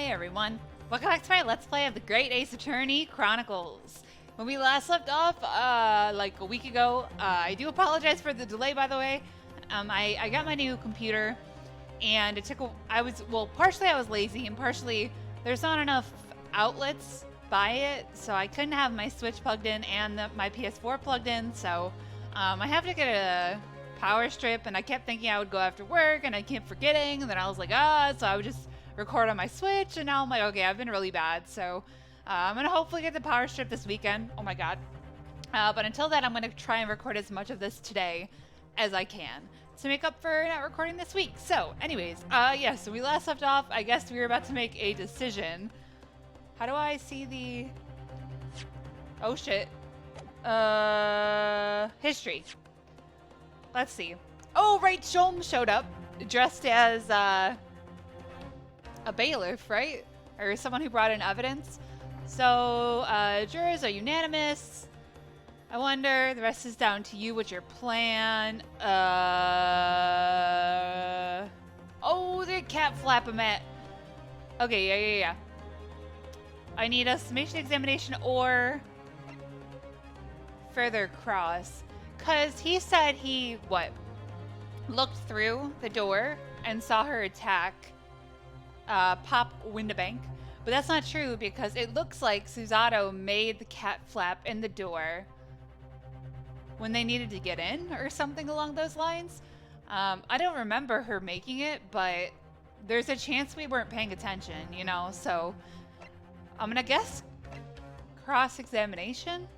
Hey everyone, welcome back to my Let's Play of the Great Ace Attorney Chronicles. When we last left off, like a week ago, I do apologize for the delay, by the way. I got my new computer, and it took partially I was lazy, and partially there's not enough outlets by it, so I couldn't have my Switch plugged in and my PS4 plugged in, so I have to get a power strip, and I kept thinking I would go after work, and I kept forgetting, and then I was like, so I would just record on my Switch, and now I'm like, okay, I've been really bad, so I'm gonna hopefully get the power strip this weekend. Oh my god. But until then, I'm gonna try and record as much of this today as I can to make up for not recording this week. So anyways, yeah, so we last left off. I guess we were about to make a decision. How do I see the... Oh shit. History. Let's see. Oh, right, Sholm showed up dressed as a bailiff, right? Or someone who brought in evidence. So, jurors are unanimous. I wonder, the rest is down to you. What's your plan? Oh, the cat flap I'm at. Okay, yeah. I need a summation examination or further cross. Because he said he, looked through the door and saw her attack Pop Windabank. But that's not true because it looks like Susato made the cat flap in the door when they needed to get in or something along those lines. I don't remember her making it, but there's a chance we weren't paying attention, you know? So I'm gonna guess cross-examination?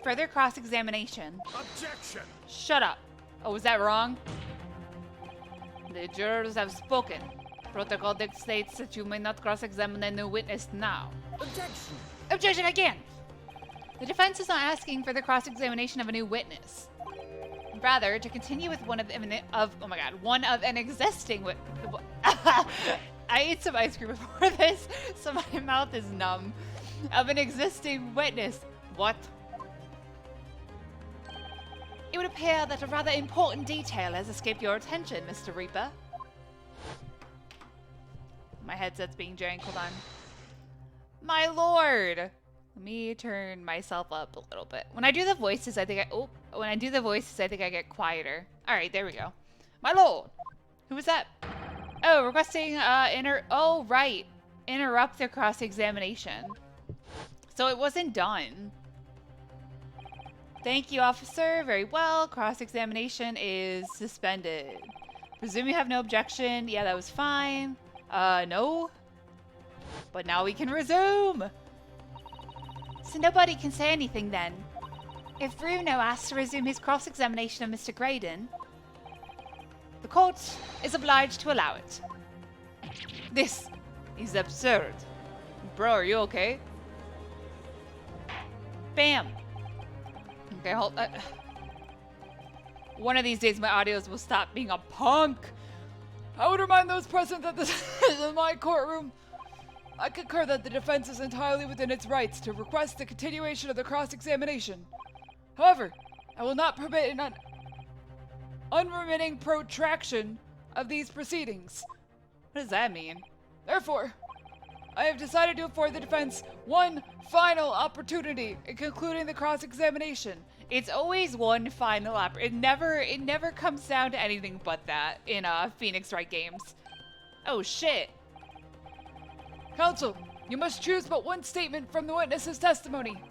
Further cross-examination. Objection! Shut up. Oh, was that wrong? The jurors have spoken. Protocol dictates that you may not cross-examine a new witness now. Objection! Objection again! The defense is not asking for the cross-examination of a new witness. Rather, to continue with one of an existing I ate some ice cream before this, so my mouth is numb. Of an existing witness. What? It would appear that a rather important detail has escaped your attention, Mr. Reaper. My headset's being jank. Hold on. My lord! Let me turn myself up a little bit. When I do the voices, I think I get quieter. Alright, there we go. My lord! Who was that? Oh, requesting, oh, right. Interrupt their cross-examination. So it wasn't done. Thank you, officer. Very well. Cross-examination is suspended. Presume you have no objection. Yeah, that was fine. No. But now we can resume. So nobody can say anything then. If Bruno asks to resume his cross-examination of Mr. Graydon, the court is obliged to allow it. This is absurd. Bro, are you okay? Bam. Okay, hold. One of these days, my audios will stop being a punk. I would remind those present that this is my courtroom. I concur that the defense is entirely within its rights to request the continuation of the cross-examination. However, I will not permit an unremitting protraction of these proceedings. What does that mean? Therefore, I have decided to afford the defense one final opportunity in concluding the cross-examination. It's always one final opportunity. It never comes down to anything but that in Phoenix Wright games. Oh shit. Counsel, you must choose but one statement from the witness's testimony,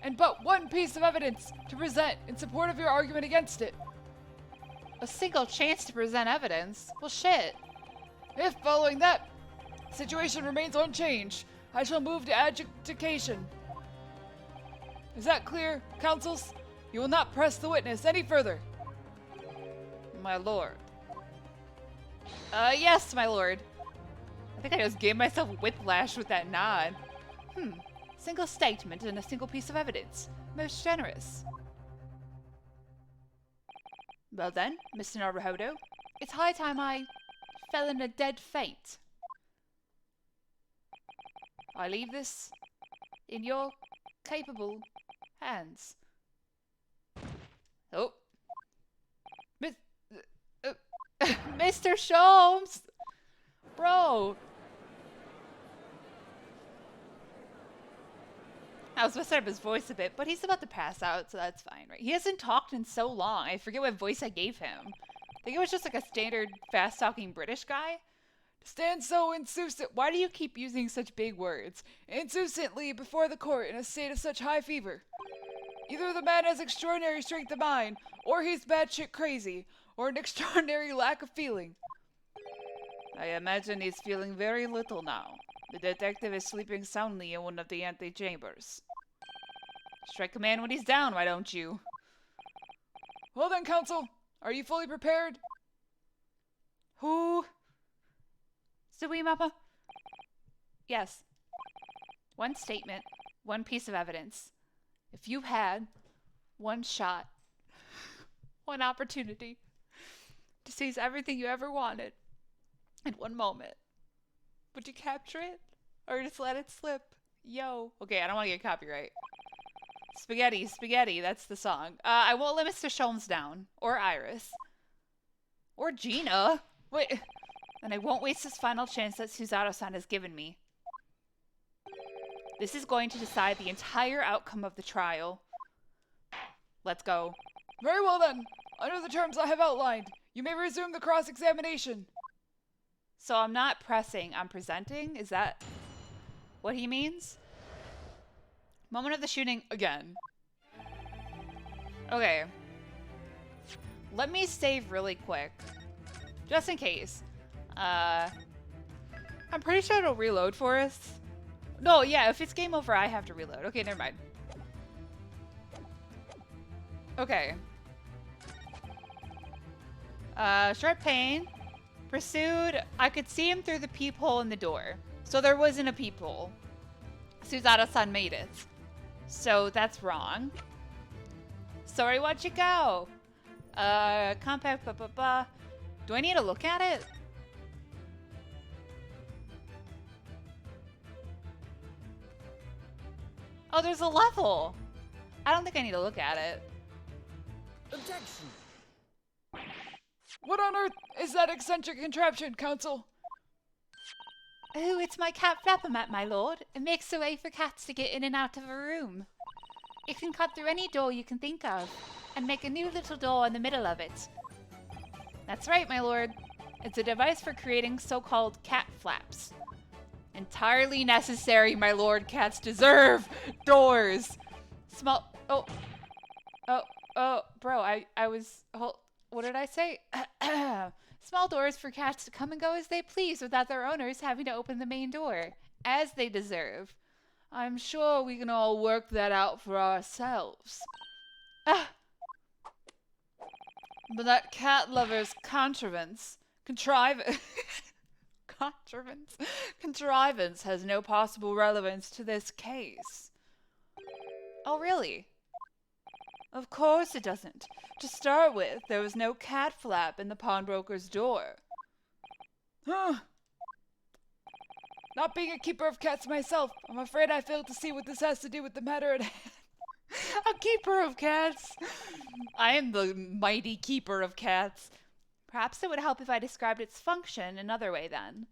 and but one piece of evidence to present in support of your argument against it. A single chance to present evidence? Well, shit. If following that situation remains unchanged, I shall move to adjudication. Is that clear, counsels? You will not press the witness any further. My lord. Yes, my lord. I think I just gave myself whiplash with that nod. Single statement and a single piece of evidence. Most generous. Well then, Mr. Naruhodo, it's high time I fell in a dead faint. I leave this in your capable hands. Oh. Mr. Sholmes! Bro! I was supposed to up his voice a bit, but he's about to pass out, so that's fine, right? He hasn't talked in so long. I forget what voice I gave him. I think it was just like a standard fast-talking British guy. Stand so insouciant. Why do you keep using such big words? Insouciantly before the court in a state of such high fever. Either the man has extraordinary strength of mind, or he's batshit crazy, or an extraordinary lack of feeling. I imagine he's feeling very little now. The detective is sleeping soundly in one of the antechambers. Strike a man when he's down, why don't you? Well then, counsel, are you fully prepared? Who? Sui Mappa? Yes. One statement, one piece of evidence. If you had one shot, one opportunity to seize everything you ever wanted in one moment, would you capture it? Or just let it slip? Yo. Okay, I don't want to get copyright. Spaghetti, spaghetti, that's the song. I won't let Mr. Sholmes down. Or Iris. Or Gina. Wait. And I won't waste this final chance that Suzato-san has given me. This is going to decide the entire outcome of the trial. Let's go. Very well then. Under the terms I have outlined, you may resume the cross-examination. So I'm not pressing, I'm presenting? Is that what he means? Moment of the shooting again. Okay. Let me save really quick. Just in case. I'm pretty sure it'll reload for us. No, yeah, if it's game over, I have to reload. Okay, never mind. Okay. Sharp pain. Pursued. I could see him through the peephole in the door. So there wasn't a peephole. Suzato-san made it. So that's wrong. Sorry, where'd you go? Compact, Do I need to look at it? Oh, there's a level. I don't think I need to look at it. Objection. What on earth is that eccentric contraption, counsel? Oh, it's my cat flapper-mat, my lord. It makes a way for cats to get in and out of a room. It can cut through any door you can think of, and make a new little door in the middle of it. That's right, my lord. It's a device for creating so-called cat flaps. Entirely necessary, my lord. Cats deserve doors. Small... Oh, bro, I was... What did I say? Small doors for cats to come and go as they please without their owners having to open the main door, as they deserve. I'm sure we can all work that out for ourselves. But that cat lover's contrivance has no possible relevance to this case. Oh, really? Of course it doesn't. To start with, there was no cat flap in the pawnbroker's door. Huh. Not being a keeper of cats myself, I'm afraid I failed to see what this has to do with the matter at hand. A keeper of cats? I am the mighty keeper of cats. Perhaps it would help if I described its function another way then.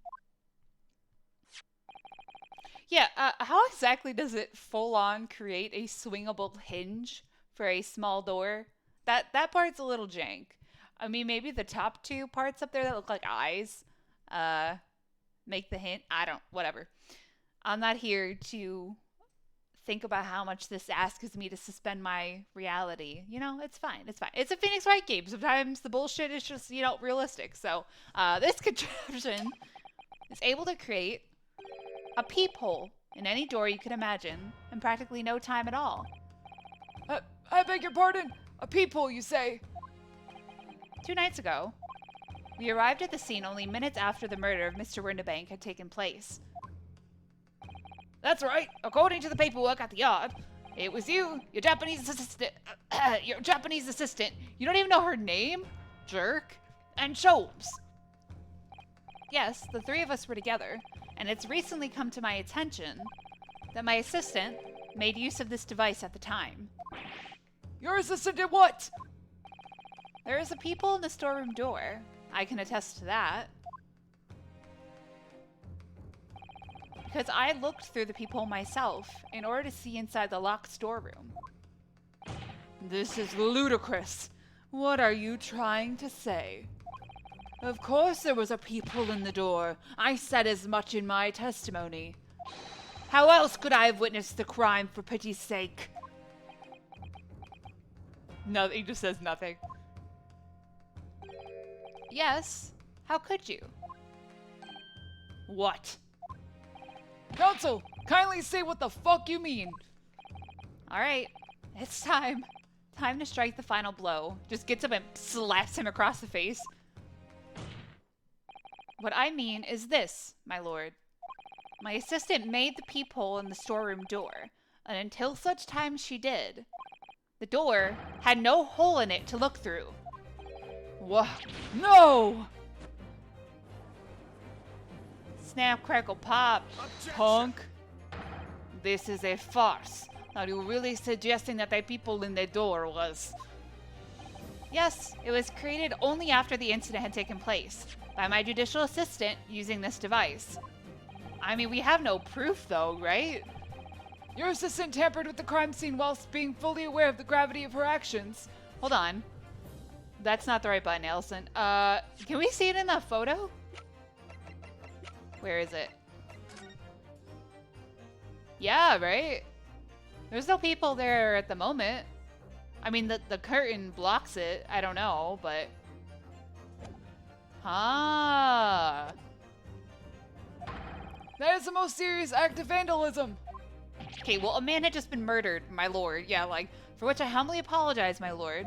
Yeah, how exactly does it full-on create a swingable hinge for a small door? That part's a little jank. I mean, maybe the top two parts up there that look like eyes make the hint. Whatever. I'm not here to think about how much this asks me to suspend my reality. You know, it's fine. It's fine. It's a Phoenix Wright game. Sometimes the bullshit is just, realistic. So, this contraption is able to create a peephole in any door you can imagine in practically no time at all. I beg your pardon? A peephole, you say? 2 nights ago, we arrived at the scene only minutes after the murder of Mr. Windibank had taken place. That's right. According to the paperwork at the yard, it was you, your Japanese assistant, you don't even know her name? Jerk. And Sholmes. Yes, the 3 of us were together, and it's recently come to my attention that my assistant made use of this device at the time. Your assistant did what? There is a peephole in the storeroom door. I can attest to that. Because I looked through the peephole myself in order to see inside the locked storeroom. This is ludicrous. What are you trying to say? Of course there was a peephole in the door. I said as much in my testimony. How else could I have witnessed the crime, for pity's sake? No, he just says nothing. Yes, how could you? What? Counsel, kindly say what the fuck you mean. Alright, it's time. Time to strike the final blow. Just gets up and slaps him across the face. What I mean is this, my lord. My assistant made the peephole in the storeroom door, and until such time she did, the door had no hole in it to look through. What? No! Snap, crackle, pop, punk. This is a farce. Are you really suggesting that the peephole in the door was... Yes, it was created only after the incident had taken place, by my judicial assistant using this device. I mean, we have no proof though, right? Your assistant tampered with the crime scene whilst being fully aware of the gravity of her actions. Hold on. That's not the right button, Allison. Can we see it in the photo? Where is it? Yeah, right? There's no people there at the moment. I mean, the curtain blocks it. I don't know, but... Ah. That is the most serious act of vandalism. Okay, well, a man had just been murdered, my lord. Yeah, like, for which I humbly apologize, my lord.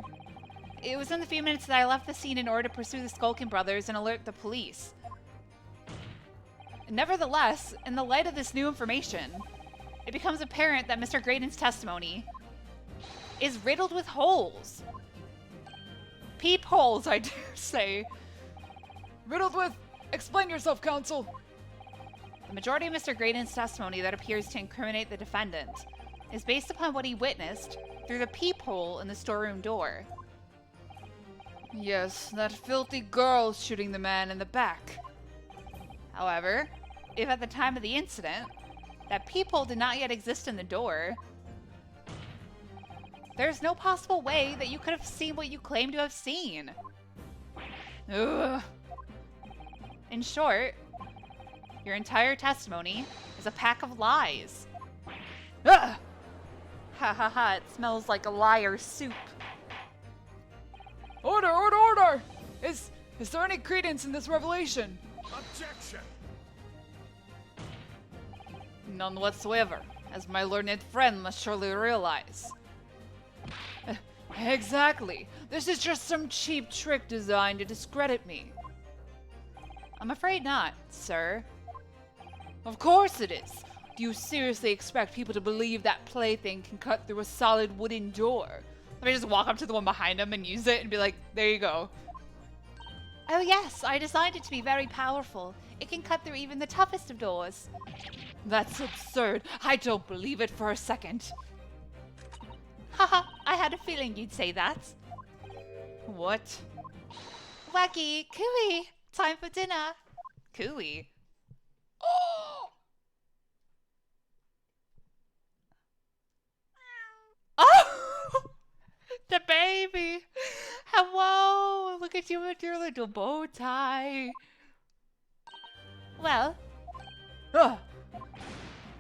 It was in the few minutes that I left the scene in order to pursue the Skulkin brothers and alert the police. Nevertheless, in the light of this new information, it becomes apparent that Mr. Graydon's testimony is riddled with holes. Peepholes, I dare say. Riddled with... Explain yourself, counsel. The majority of Mr. Graydon's testimony that appears to incriminate the defendant is based upon what he witnessed through the peephole in the storeroom door. Yes, that filthy girl shooting the man in the back. However, if at the time of the incident, that peephole did not yet exist in the door, there's no possible way that you could have seen what you claim to have seen. Ugh. In short, your entire testimony is a pack of lies. Ugh! Ha ha ha, it smells like a liar's soup. Order, order, order! Is there any credence in this revelation? Objection! None whatsoever, as my learned friend must surely realize. Exactly. This is just some cheap trick designed to discredit me. I'm afraid not, sir. Of course it is. Do you seriously expect people to believe that plaything can cut through a solid wooden door? Let me just walk up to the one behind him and use it and be like, there you go. Oh yes, I designed it to be very powerful. It can cut through even the toughest of doors. That's absurd. I don't believe it for a second. Haha, I had a feeling you'd say that. What? Wacky, cooey, time for dinner. Cooey? Oh! Oh! The baby! Hello! Look at you with your little bow tie. Well?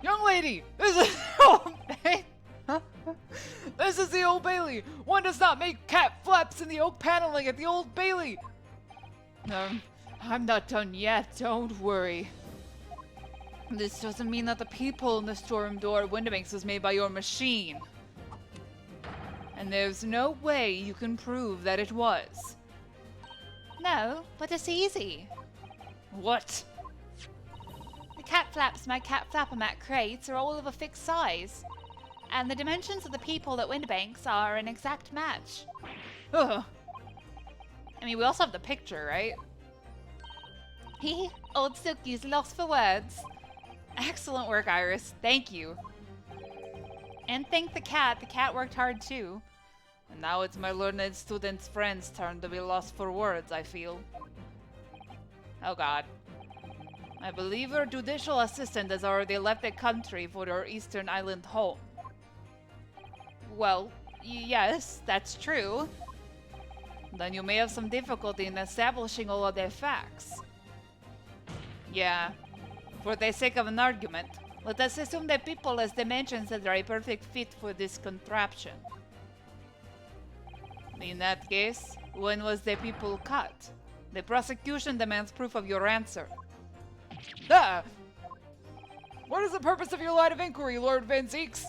Young lady! This is... This is the Old Bailey! One does not make cat flaps in the oak paneling at the Old Bailey! I'm not done yet, don't worry. This doesn't mean that the peephole in the storeroom door at Windibanks was made by your machine. And there's no way you can prove that it was. No, but it's easy. What? The cat flaps my cat flap-o-mat crates are all of a fixed size. And the dimensions of the peephole at Windibanks are an exact match. Ugh. I mean, we also have the picture, right? Hee, old Silky's lost for words. Excellent work, Iris. Thank you. And thank the cat. The cat worked hard too. And now it's my learned student's friend's turn to be lost for words, I feel. Oh god. I believe her judicial assistant has already left the country for her eastern island home. Well, yes, that's true. Then you may have some difficulty in establishing all of the facts. Yeah. For the sake of an argument, let us assume that people as dimensions are a perfect fit for this contraption. In that case, when was the people cut? The prosecution demands proof of your answer. Ah! What is the purpose of your line of inquiry, Lord Van Zeeks?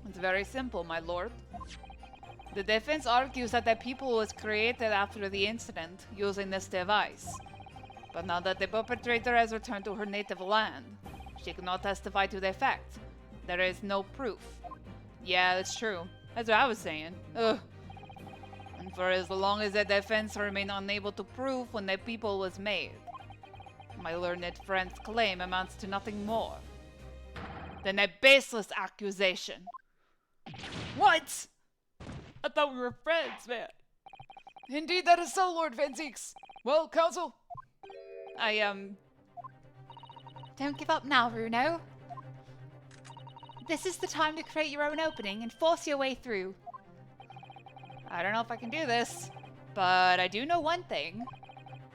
It's very simple, my lord. The defense argues that the people was created after the incident using this device. But now that the perpetrator has returned to her native land, she cannot testify to the fact. There is no proof. Yeah, that's true. That's what I was saying. Ugh. And for as long as the defense remain unable to prove when the people was made, my learned friend's claim amounts to nothing more than a baseless accusation. What? I thought we were friends, man. Indeed, that is so, Lord Van Zeeks. Well, counsel? Don't give up now, Bruno. This is the time to create your own opening and force your way through. I don't know if I can do this, but I do know one thing.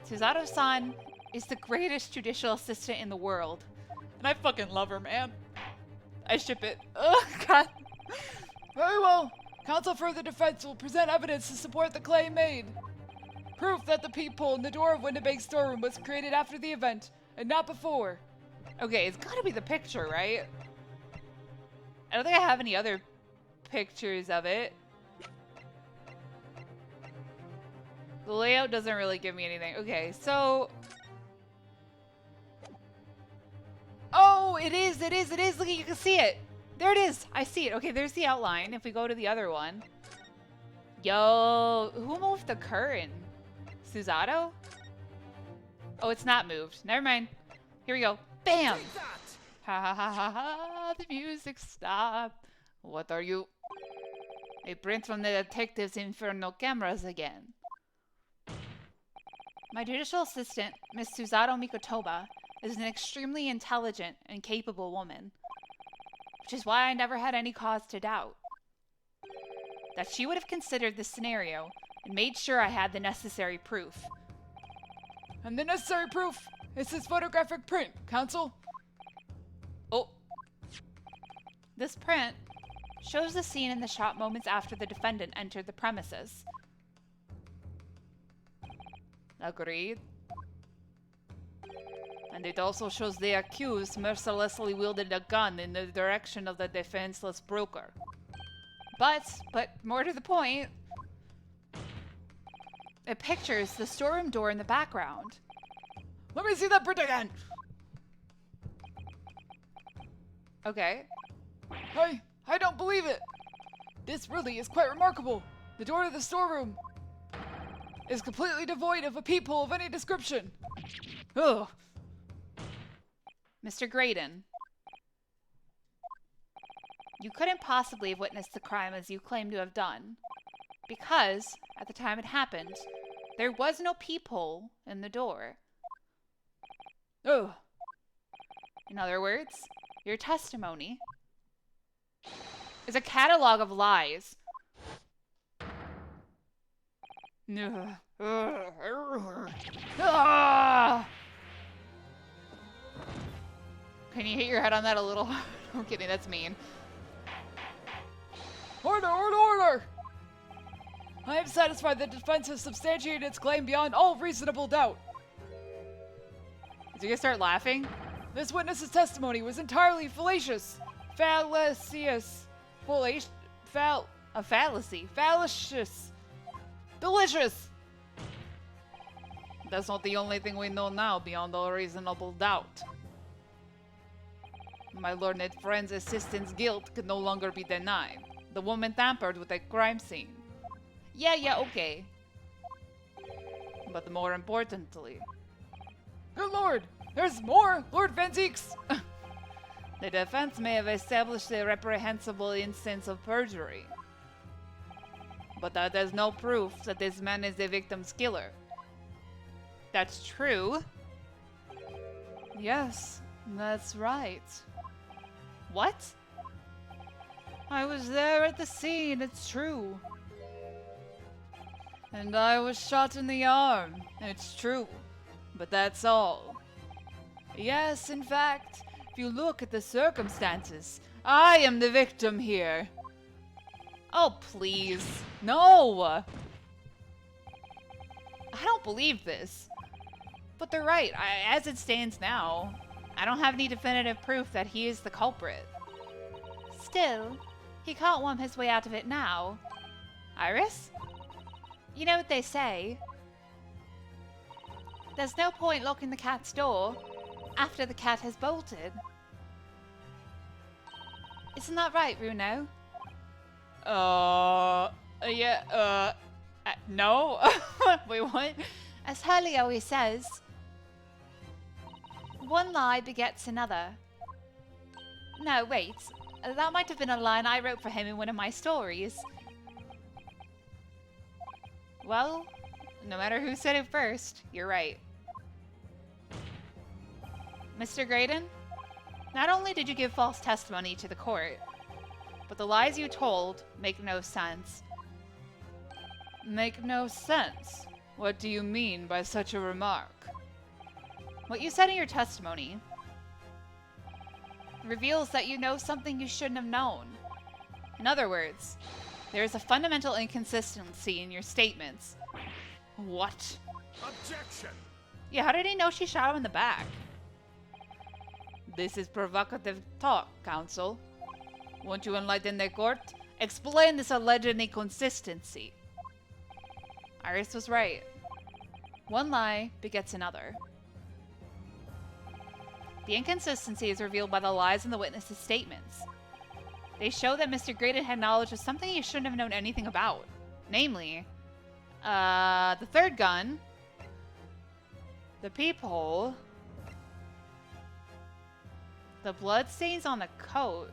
Suzato-san is the greatest judicial assistant in the world. And I fucking love her, man. I ship it. Oh, God. Very well. Counsel for the defense will present evidence to support the claim made. Proof that the peephole in the door of Winnebago's storeroom was created after the event, and not before. Okay, it's gotta be the picture, right? I don't think I have any other pictures of it. The layout doesn't really give me anything. Okay, so... Oh, it is! Look, you can see it! There it is! I see it. Okay, there's the outline. If we go to the other one. Yo, who moved the curtain? Suzato? Oh, it's not moved. Never mind. Here we go. Bam! Take that! Ha ha ha ha ha! The music stopped. What are you? A print from the detective's infernal cameras again. My judicial assistant, Miss Suzato Mikotoba, is an extremely intelligent and capable woman, which is why I never had any cause to doubt that she would have considered this scenario and made sure I had the necessary proof. And the necessary proof is this photographic print, counsel. Oh. This print shows the scene in the shop moments after the defendant entered the premises. Agreed. And it also shows the accused mercilessly wielded a gun in the direction of the defenseless broker. But more to the point, it pictures the storeroom door in the background. Let me see that print again. Okay. I don't believe it. This really is quite remarkable. The door to the storeroom is completely devoid of a peephole of any description. Ugh. Mr. Graydon, you couldn't possibly have witnessed the crime as you claim to have done, because, at the time it happened, there was no peephole in the door. Ugh. In other words, your testimony is a catalog of lies. Ah! Can you hit your head on that a little? I'm kidding, that's mean. Order, order, order! I am satisfied that the defense has substantiated its claim beyond all reasonable doubt. Is he gonna start laughing? This witness's testimony was entirely fallacious. Fallacious. A fallacy. Fallacious. Delicious. That's not the only thing we know now beyond all reasonable doubt. My learned friend's assistant's guilt could no longer be denied. The woman tampered with a crime scene. Yeah, okay. But more importantly... Good lord! There's more! Lord Van Zeeks! The defense may have established a reprehensible instance of perjury. But that is no proof that this man is the victim's killer. that's true. Yes, that's right. What? I was there at the scene, it's true. And I was shot in the arm, it's true. But that's all. Yes, in fact, if you look at the circumstances, I am the victim here. Oh, please. No! I don't believe this. But they're right. As it stands now, I don't have any definitive proof that he is the culprit. Still, he can't worm his way out of it now. Iris? You know what they say. There's no point locking the cat's door after the cat has bolted. Isn't that right, Runo? Yeah, no? Wait, what? As Hurley always says, one lie begets another. No, wait. That might have been a line I wrote for him in one of my stories. Well, no matter who said it first, you're right. Mr. Graydon, not only did you give false testimony to the court, but the lies you told make no sense. Make no sense? What do you mean by such a remark? What you said in your testimony reveals that you know something you shouldn't have known. In other words, there is a fundamental inconsistency in your statements. What? Objection! Yeah, how did he know she shot him in the back? This is provocative talk, counsel. Won't you enlighten the court? Explain this alleged inconsistency. Iris was right. One lie begets another. The inconsistency is revealed by the lies in the witnesses' statements. They show that Mr. Graydon had knowledge of something he shouldn't have known anything about. Namely, the third gun, the peephole, the bloodstains on the coat,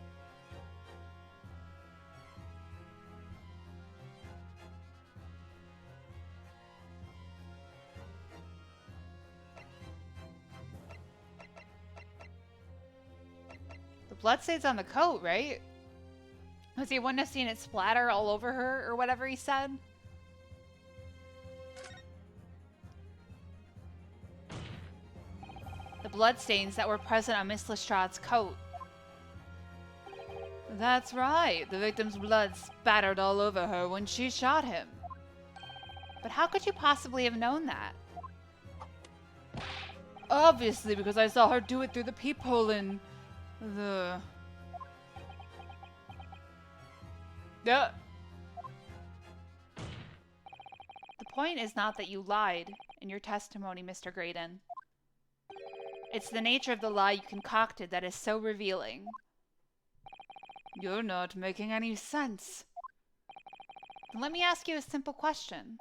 bloodstains on the coat, right? Because he wouldn't have seen it splatter all over her or whatever he said. The bloodstains that were present on Miss Lestrade's coat. That's right. The victim's blood spattered all over her when she shot him. But how could you possibly have known that? Obviously, because I saw her do it through the peephole in the... Yeah. The point is not that you lied in your testimony, Mr. Graydon. It's the nature of the lie you concocted that is so revealing. You're not making any sense. Then let me ask you a simple question.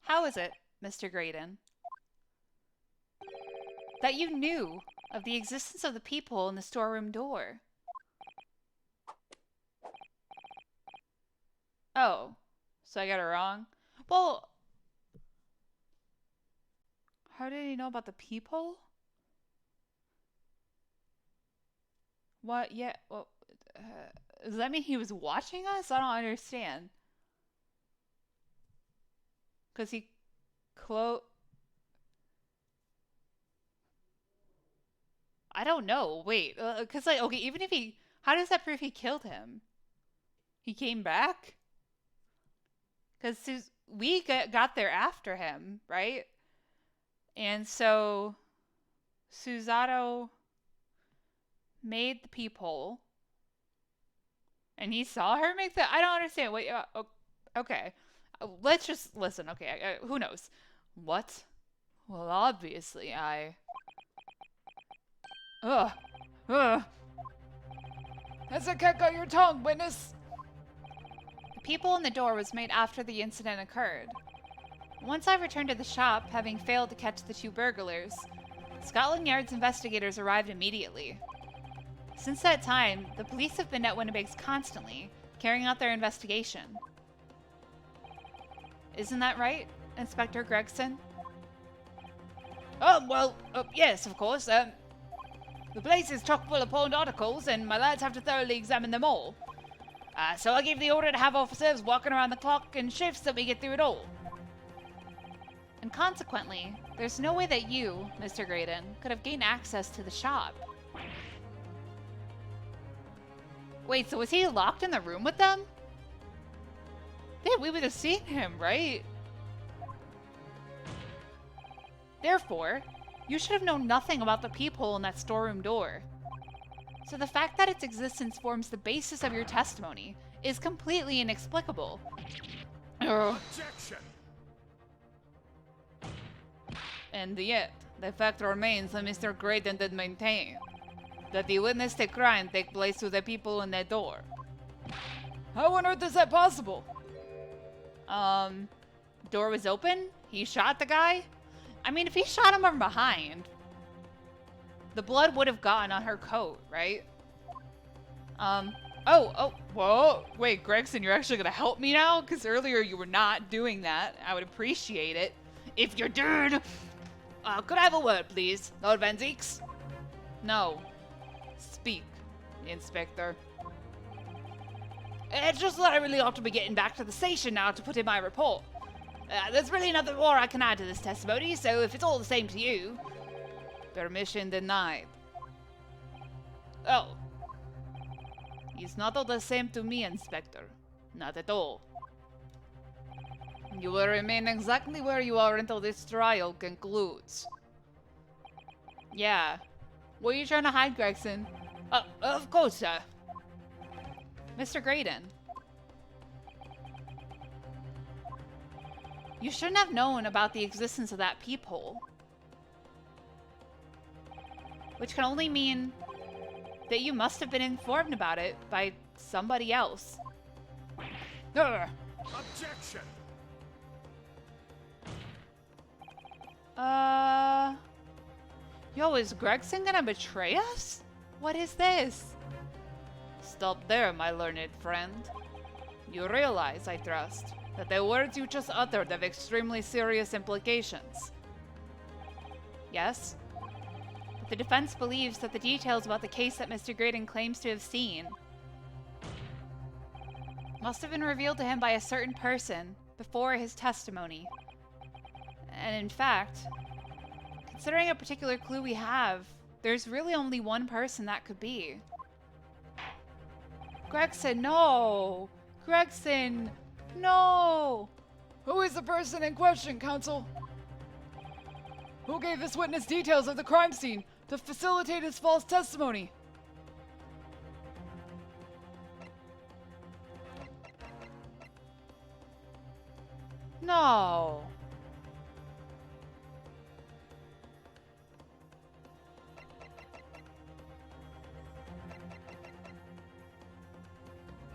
How is it, Mr. Graydon, that you knew of the existence of the peephole in the storeroom door? Oh, so I got it wrong? Well, how did he know about the peephole? What? Yeah, well, does that mean he was watching us? I don't understand. Because he I don't know. Wait, because like, okay, even if he, how does that prove he killed him? He came back? Because we got there after him, right? And so Susato made the peephole, and he saw her make that. I don't understand. Wait, okay, let's just listen. Okay, who knows? What? Well, obviously, I... Has the cat got your tongue, witness? The peephole in the door was made after the incident occurred. Once I returned to the shop, having failed to catch the two burglars, Scotland Yard's investigators arrived immediately. Since that time, the police have been at Winnipegs constantly, carrying out their investigation. Isn't that right, Inspector Gregson? Yes, of course. The place is chock full of pawned articles, and my lads have to thoroughly examine them all. So I gave the order to have officers walking around the clock in shifts that we get through it all. And consequently, there's no way that you, Mr. Graydon, could have gained access to the shop. Wait, so was he locked in the room with them? Yeah, we would have seen him, right? Therefore, you should have known nothing about the peephole in that storeroom door. So the fact that its existence forms the basis of your testimony is completely inexplicable. Objection! And yet, the fact remains that Mr. Graydon did maintain that the witnessed a crime take place to the people in the door. How on earth is that possible? Door was open? He shot the guy? I mean, if he shot him from behind, the blood would have gotten on her coat, right? Whoa. Wait, Gregson, you're actually gonna help me now? Because earlier you were not doing that. I would appreciate it if you did. Could I have a word, please, Lord Van Zeeks? No. Speak, Inspector. It's just that I really ought to be getting back to the station now to put in my report. There's really nothing more I can add to this testimony, so if it's all the same to you... Permission denied. Oh. It's not all the same to me, Inspector. Not at all. You will remain exactly where you are until this trial concludes. Yeah. What are you trying to hide, Gregson? Of course, sir. Mr. Graydon. You shouldn't have known about the existence of that peephole. Which can only mean that you must have been informed about it by somebody else. Objection! Yo, is Gregson gonna betray us? What is this? Stop there, my learned friend. You realize, I trust, that the words you just uttered have extremely serious implications. Yes. But the defense believes that the details about the case that Mr. Graydon claims to have seen must have been revealed to him by a certain person before his testimony. And in fact, considering a particular clue we have, there's really only one person that could be. Gregson, no! Gregson, no! Who is the person in question, Counsel? Who gave this witness details of the crime scene to facilitate his false testimony? No!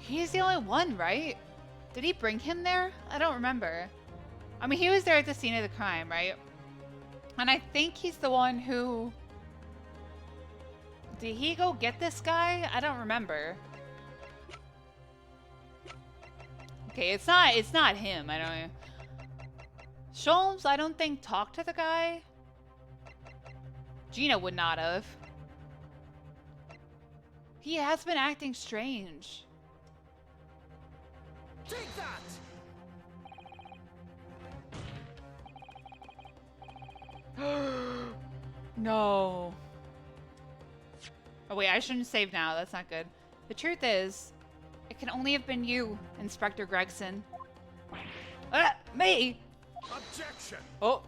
He's the only one, right? Did he bring him there? I don't remember. I mean, he was there at the scene of the crime, right? And I think he's the one who... Did he go get this guy? I don't remember. Okay, it's not him. I don't... Sholmes, I don't think, talked to the guy. Gina would not have. He has been acting strange. Take that! No. Oh wait, I shouldn't save now. That's not good. The truth is, it can only have been you, Inspector Gregson. Me? Objection! Oh.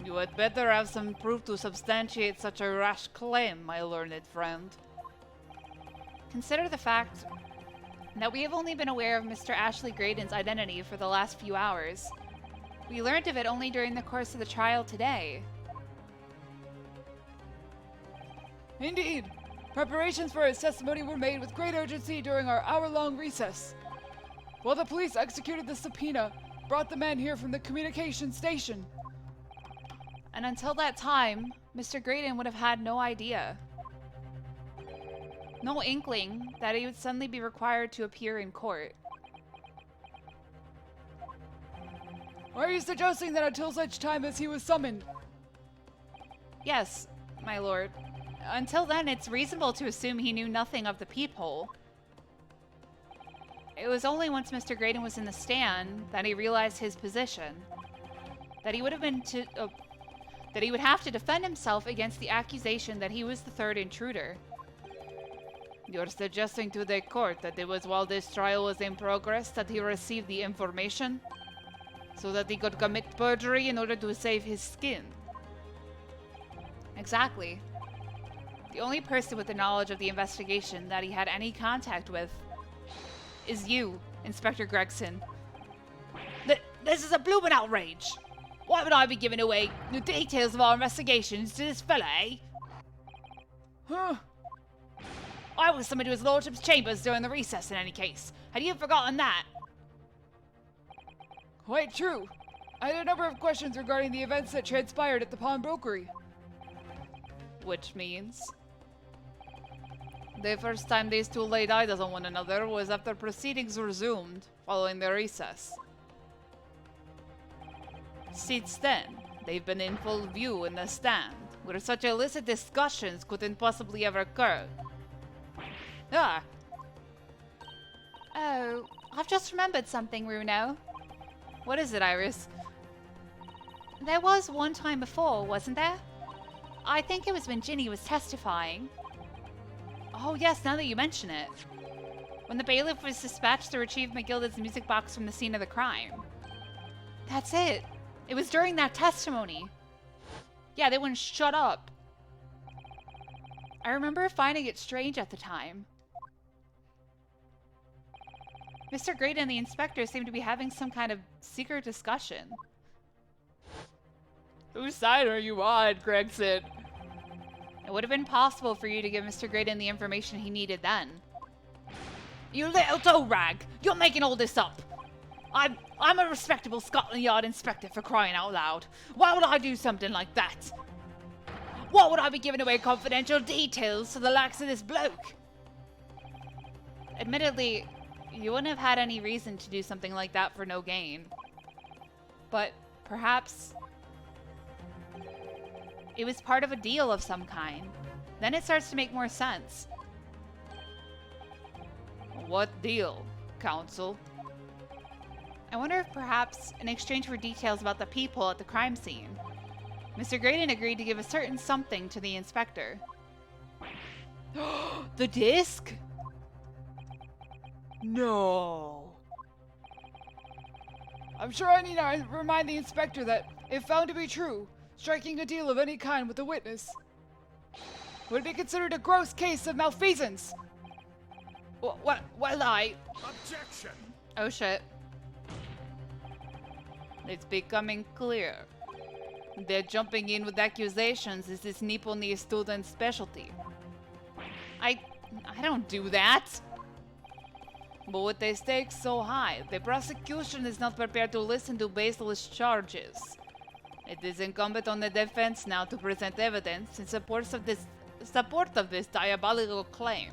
You had better have some proof to substantiate such a rash claim, my learned friend. Consider the fact that we have only been aware of Mr. Ashley Graydon's identity for the last few hours. We learned of it only during the course of the trial today. Indeed. Preparations for his testimony were made with great urgency during our hour-long recess. While the police executed the subpoena, brought the man here from the communication station. And until that time, Mr. Graydon would have had no idea. No inkling that he would suddenly be required to appear in court. Are you suggesting that until such time as he was summoned? Yes, my lord. Until then, it's reasonable to assume he knew nothing of the peephole. It was only once Mr. Graydon was in the stand that he realized his position. That he would have to defend himself against the accusation that he was the third intruder. You're suggesting to the court that it was while this trial was in progress that he received the information? So that he could commit perjury in order to save his skin? Exactly. The only person with the knowledge of the investigation that he had any contact with is you, Inspector Gregson. This is a blooming outrage! Why would I be giving away the details of our investigations to this fella, eh? Huh? I was summoned to his lordship's chambers during the recess in any case. Had you forgotten that? Quite true. I had a number of questions regarding the events that transpired at the pawnbrokery. Which means? The first time these two laid eyes on one another was after proceedings resumed, following the recess. Since then, they've been in full view in the stand, where such illicit discussions couldn't possibly have occurred. Ah! Oh, I've just remembered something, Runo. What is it, Iris? There was one time before, wasn't there? I think it was when Ginny was testifying. Oh yes, now that you mention it. When the bailiff was dispatched to retrieve McGilda's music box from the scene of the crime. That's it. It was during that testimony. Yeah, they wouldn't shut up. I remember finding it strange at the time. Mr. Graydon and the inspector seemed to be having some kind of secret discussion. Whose side are you on, Gregson? It would have been possible for you to give Mr. Graydon the information he needed then. You little do-rag! You're making all this up! I'm a respectable Scotland Yard inspector, for crying out loud. Why would I do something like that? Why would I be giving away confidential details to the likes of this bloke? Admittedly, you wouldn't have had any reason to do something like that for no gain. But perhaps it was part of a deal of some kind. Then it starts to make more sense. What deal, counsel? I wonder if perhaps in exchange for details about the peephole at the crime scene, Mr. Graydon agreed to give a certain something to the inspector. The disc? No. I'm sure I need to remind the inspector that, if found to be true, striking a deal of any kind with a witness would be considered a gross case of malfeasance. Well, I... Objection! Oh shit. It's becoming clear. They're jumping in with accusations is this Nipponi student's specialty. I don't do that. But with the stakes so high, the prosecution is not prepared to listen to baseless charges. It is incumbent on the defense now to present evidence in support of this diabolical claim.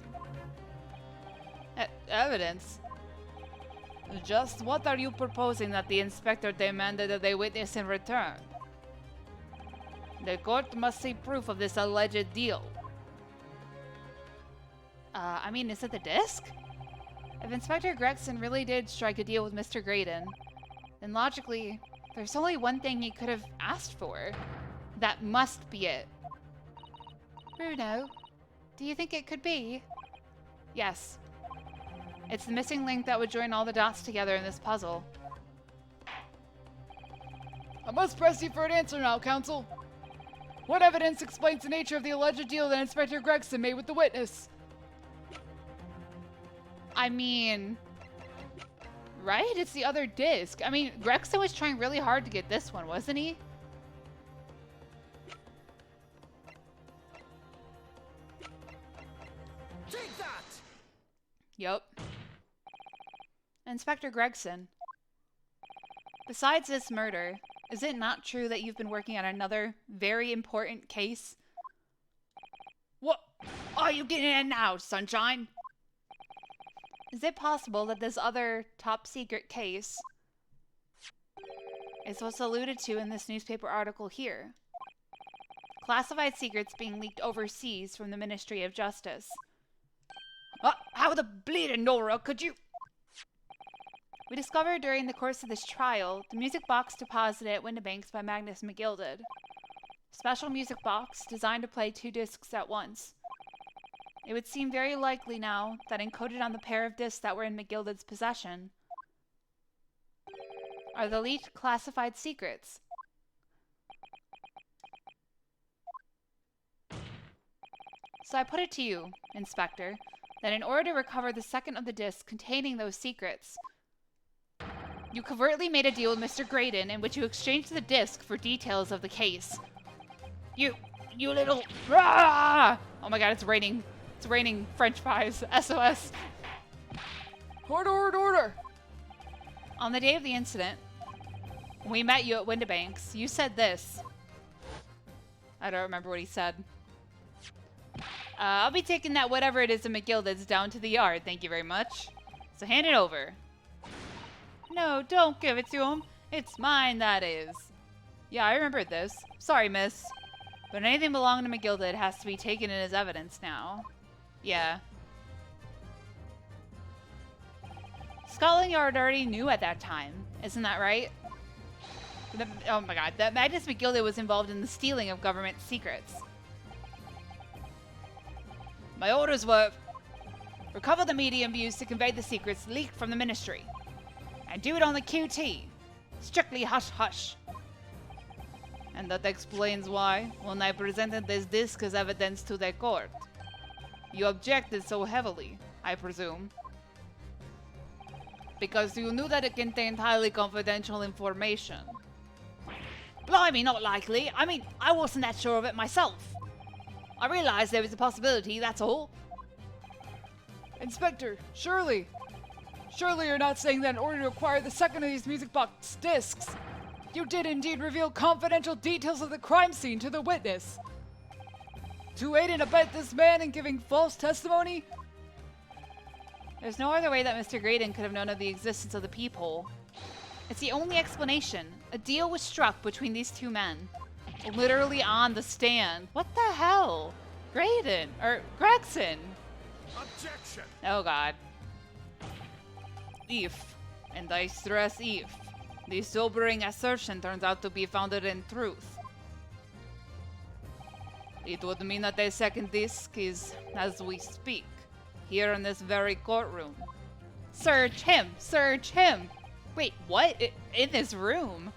Evidence? Just what are you proposing that the inspector demanded that they witness in return? The court must see proof of this alleged deal. I mean, is it the disc? If Inspector Gregson really did strike a deal with Mr. Graydon, then logically, there's only one thing he could have asked for. That must be it. Bruno, do you think it could be? Yes. It's the missing link that would join all the dots together in this puzzle. I must press you for an answer now, counsel. What evidence explains the nature of the alleged deal that Inspector Gregson made with the witness? I mean... right? It's the other disc. I mean, Gregson was trying really hard to get this one, wasn't he? Take that! Yup. Inspector Gregson. Besides this murder, is it not true that you've been working on another very important case? What are you getting at now, Sunshine? Is it possible that this other top secret case is what's alluded to in this newspaper article here. Classified secrets being leaked overseas from the Ministry of Justice. How the bleeding Nora could you... We discovered during the course of this trial the music box deposited at Windibanks by Magnus McGilded. Special music box designed to play 2 discs at once. It would seem very likely now that encoded on the pair of discs that were in McGilded's possession are the leaked classified secrets. So I put it to you, Inspector, that in order to recover the second of the discs containing those secrets, you covertly made a deal with Mr. Graydon in which you exchanged the disc for details of the case. You little... Ah! Oh my god, it's raining. It's raining French fries. SOS. Order! On the day of the incident, when we met you at Windibanks, you said this. I don't remember what he said. I'll be taking that whatever it is in McGilded's down to the yard, thank you very much. So hand it over. No, don't give it to him. It's mine, that is. Yeah, I remembered this. Sorry, miss. But anything belonging to McGilded has to be taken in as evidence now. Yeah. Scotland Yard already knew at that time. Isn't that right? Oh my god, that Magnus McGilded was involved in the stealing of government secrets. My orders were... recover the medium used to convey the secrets leaked from the ministry. And do it on the QT. Strictly hush-hush. And that explains why, when I presented this disc as evidence to the court, you objected so heavily, I presume. Because you knew that it contained highly confidential information. Blimey, not likely. I mean, I wasn't that sure of it myself. I realized there was a possibility, that's all. Inspector, surely you're not saying that in order to acquire the second of these music box discs, you did indeed reveal confidential details of the crime scene to the witness. To aid and abet this man in giving false testimony? There's no other way that Mr. Graydon could have known of the existence of the peephole. It's the only explanation. A deal was struck between these two men. Literally on the stand. What the hell? Graydon, or Gregson. Objection! Oh god. If, and I stress if, the sobering assertion turns out to be founded in truth, it would mean that the second disc is, as we speak, here in this very courtroom. Search him! Search him! Wait, what? In this room?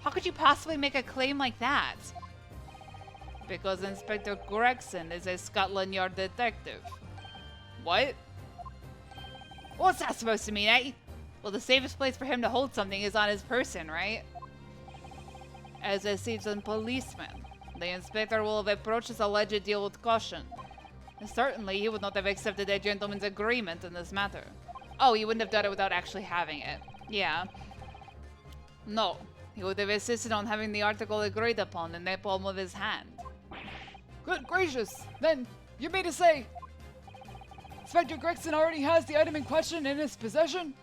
How could you possibly make a claim like that? Because Inspector Gregson is a Scotland Yard detective. What? What's that supposed to mean, eh? Well, the safest place for him to hold something is on his person, right? As a seasoned policeman, the inspector will have approached his alleged deal with caution. And certainly, he would not have accepted a gentleman's agreement in this matter. Oh, he wouldn't have done it without actually having it. Yeah. No, he would have insisted on having the article agreed upon in the palm of his hand. Good gracious! Then, you mean to say Inspector Gregson already has the item in question in his possession?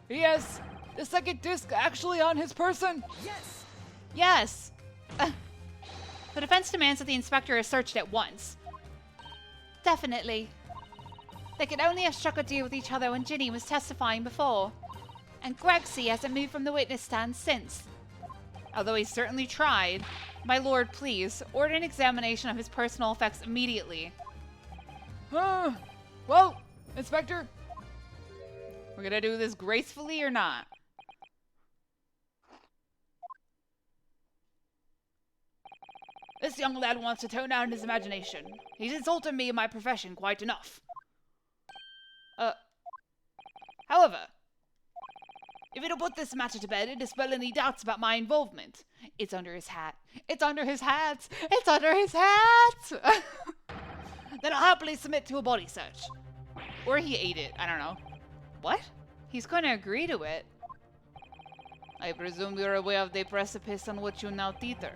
He has the second disc actually on his person? Yes! Yes! The defense demands that the inspector is searched at once. Definitely. They could only have struck a deal with each other when Ginny was testifying before. And Gregsy hasn't moved from the witness stand since. Although he's certainly tried. My lord, please, order an examination of his personal effects immediately. Well, Inspector, We're gonna do this gracefully or not? This young lad wants to tone down his imagination. He's insulted me in my profession quite enough. However, if it'll put this matter to bed and dispel any doubts about my involvement, it's under his hat. It's under his hat! It's under his hat! Then I'll happily submit to a body search. Or he ate it, I don't know. What? He's going to agree to it. I presume you're aware of the precipice on which you now teeter,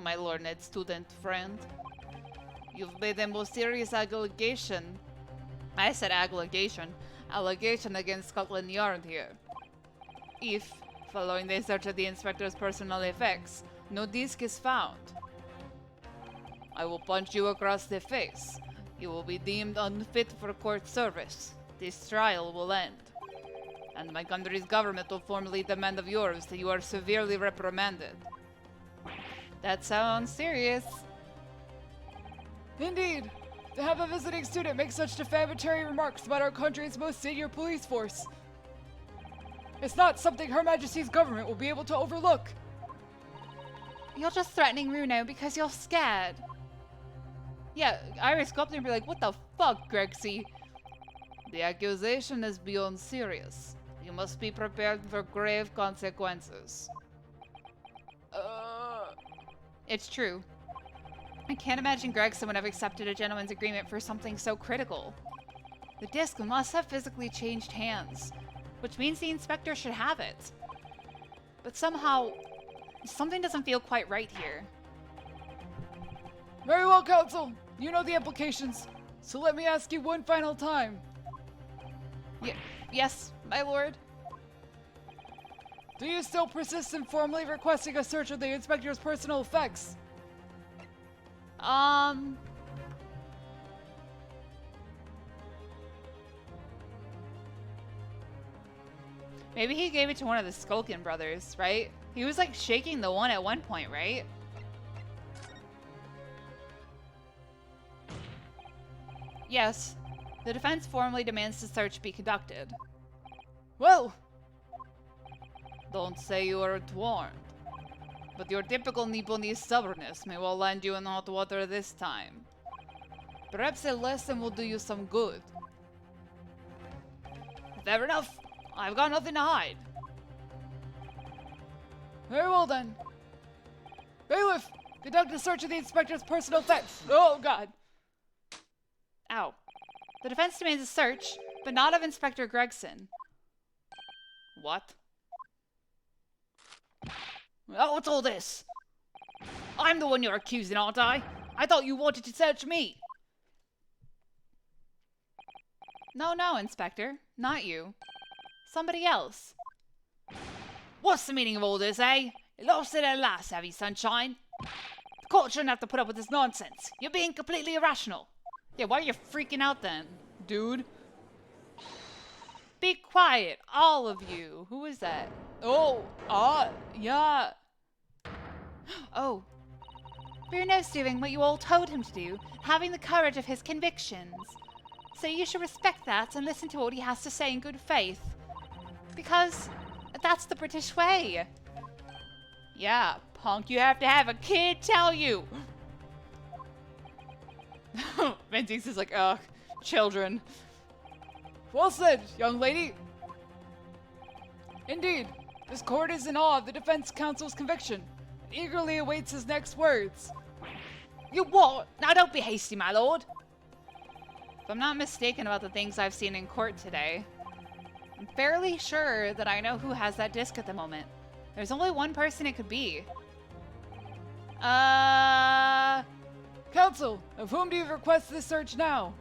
my learned student friend. You've made a most serious allegation. I said allegation. Allegation against Scotland Yard here. If, Following the search of the inspector's personal effects, no disc is found. I will punch you across the face. You will be deemed unfit for court service. This trial will end. And my country's government will formally demand of yours that you are severely reprimanded. That sounds serious. Indeed. To have a visiting student make such defamatory remarks about our country's most senior police force. It's not something Her Majesty's government will be able to overlook. You're just threatening Runo because you're scared. Yeah, Iris go up there and be like, what the fuck, Grexy? The accusation is beyond serious. You must be prepared for grave consequences. It's true. I can't imagine Gregson would have accepted a gentleman's agreement for something so critical. The disc must have physically changed hands, which means the inspector should have it. But somehow, something doesn't feel quite right here. Very well, Counsel. You know the implications. So let me ask you one final time. Yes, my lord. Do you still persist in formally requesting a search of the inspector's personal effects? Maybe he gave it to one of the Skulkin brothers, right? He was like shaking the one at one point, right? Yes. The defense formally demands the search be conducted. Well, Don't say you weren't warned. But your typical Nipponese stubbornness may well land you in hot water this time. Perhaps a lesson will do you some good. Fair enough. I've got nothing to hide. very well then. Bailiff, conduct a search of the inspector's personal effects. Oh, God. Ow. The defense demands a search, but not of Inspector Gregson. What? Oh, what's all this? I'm the one you're accusing, aren't I? I thought you wanted to search me. No, Inspector. Not you. Somebody else. What's the meaning of all this, eh? It lost it at last, have you, sunshine? The court shouldn't have to put up with this nonsense. You're being completely irrational. Yeah, why are you freaking out then, dude? Be quiet, all of you. Who is that? Oh, yeah. Oh. Bruno's doing what you all told him to do, having the courage of his convictions. So you should respect that and listen to what he has to say in good faith. Because that's the British way. Yeah, punk, you have to have a kid tell you. Ventix is like, ugh, children. Well said, young lady. Indeed, this court is in awe of the defense counsel's conviction and eagerly awaits his next words. You what? Now don't be hasty, my lord. If I'm not mistaken about the things I've seen in court today, I'm fairly sure that I know who has that disc at the moment. There's only one person it could be. Counsel, of whom do you request this search now?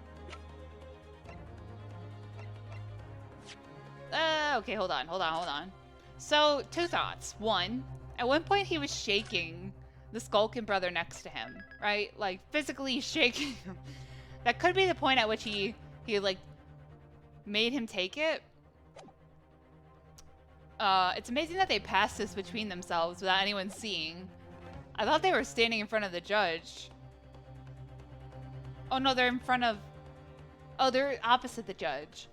Okay, hold on. So, two thoughts. One, at one point he was shaking the Skulkin brother next to him, right? Like, physically shaking him. That could be the point at which he like, made him take it. It's amazing that they passed this between themselves without anyone seeing. I thought they were standing in front of the judge. Oh no, they're in front of... Oh, they're opposite the judge.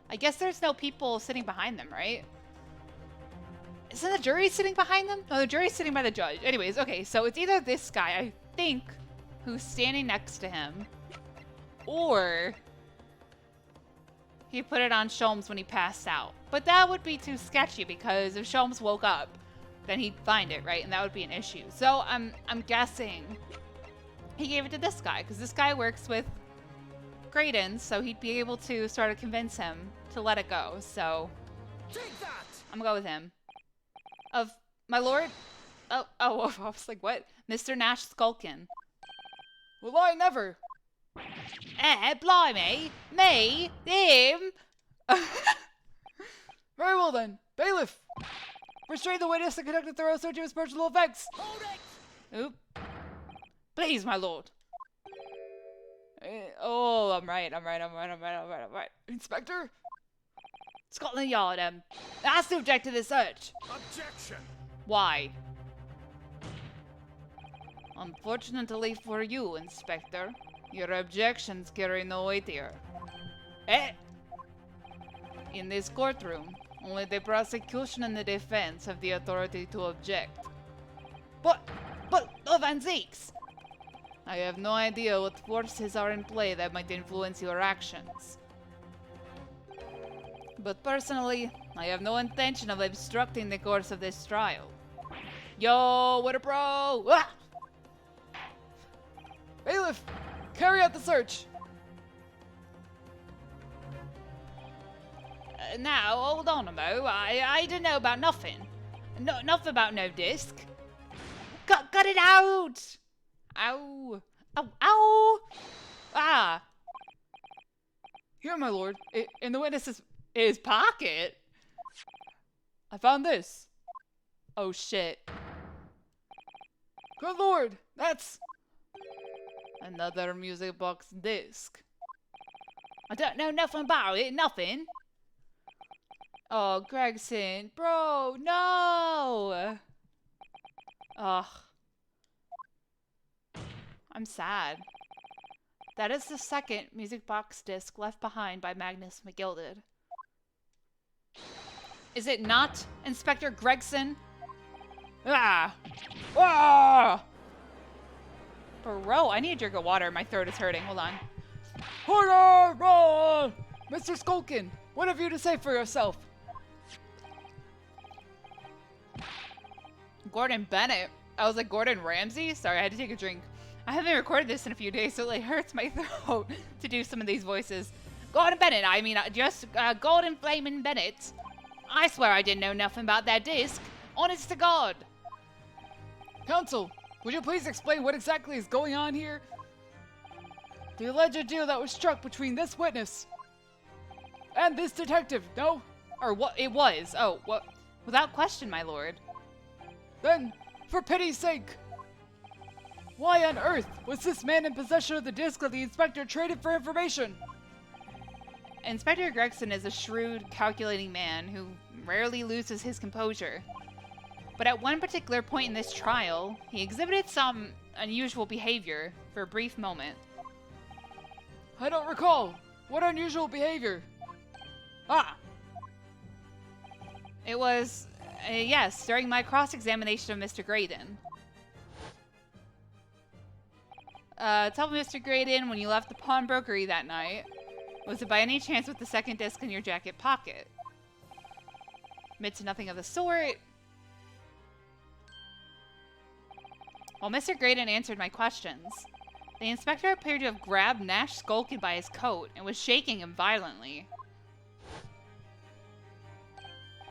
I guess there's no people sitting behind them, right? Isn't the jury sitting behind them? No, the jury's sitting by the judge. Anyways, okay, so it's either this guy, I think, who's standing next to him, or he put it on Sholmes when he passed out. But that would be too sketchy because if Sholmes woke up, then he'd find it, right? And that would be an issue. So I'm guessing he gave it to this guy because this guy works with Graydon, so he'd be able to sort of convince him to let it go. So Take that! I'm gonna go with him. Of my lord? Oh, I was like, what? Mr. Nash Skulkin. Well, I never. Blimey! Me? Him? Very well then. Bailiff, Restrain the witness and conduct a thorough search of his personal effects! Hold it! Oop. Please, my lord. Oh, I'm right. Inspector? Scotland Yard, ask to object to this search. Objection! Why? Unfortunately for you, Inspector, your objections carry no weight here. In this courtroom, only the prosecution and the defense have the authority to object. But, oh, Van Zeeks! I have no idea what forces are in play that might influence your actions. But personally, I have no intention of obstructing the course of this trial. Yo, what a bro! Ah! Bailiff, carry out the search! Now, hold on a mo. I don't know about nothing. Nothing about no disc. Cut it out! Ow. Ow, ow! Ah! Here, my lord, in the witness's... His pocket? I found this. Oh, shit. Good lord, that's... Another music box disc. I don't know nothing about it, nothing. Oh, Gregson. Bro, no! Ugh. I'm sad. That is the second music box disc left behind by Magnus McGilded. Is it not, Inspector Gregson? Ah! Ah! Bro, I need a drink of water. My throat is hurting. Hold on. Order! Roll! Mr. Skulkin, what have you to say for yourself? Gordon Bennett. I was like, Gordon Ramsay? Sorry, I had to take a drink. I haven't recorded this in a few days, so it hurts my throat to do some of these voices. Gordon Bennett, I mean, just Gordon Flamin' Bennett. I swear I didn't know nothing about that disc. Honest to God. Counsel, would you please explain what exactly is going on here? The alleged deal that was struck between this witness and this detective, no? Or what it was. Oh, what? Without question, my lord. Then, for pity's sake, why on earth was this man in possession of the disc that the inspector traded for information? Inspector Gregson is a shrewd, calculating man who rarely loses his composure. But at one particular point in this trial, he exhibited some unusual behavior for a brief moment. I don't recall. What unusual behavior? Ah! It was, yes, during my cross-examination of Mr. Graydon. Tell me, Mr. Graydon, when you left the pawnbrokery that night, was it by any chance with the second disc in your jacket pocket? Admit to nothing of the sort. While Mr. Graydon answered my questions, the inspector appeared to have grabbed Nash Skulkin by his coat and was shaking him violently.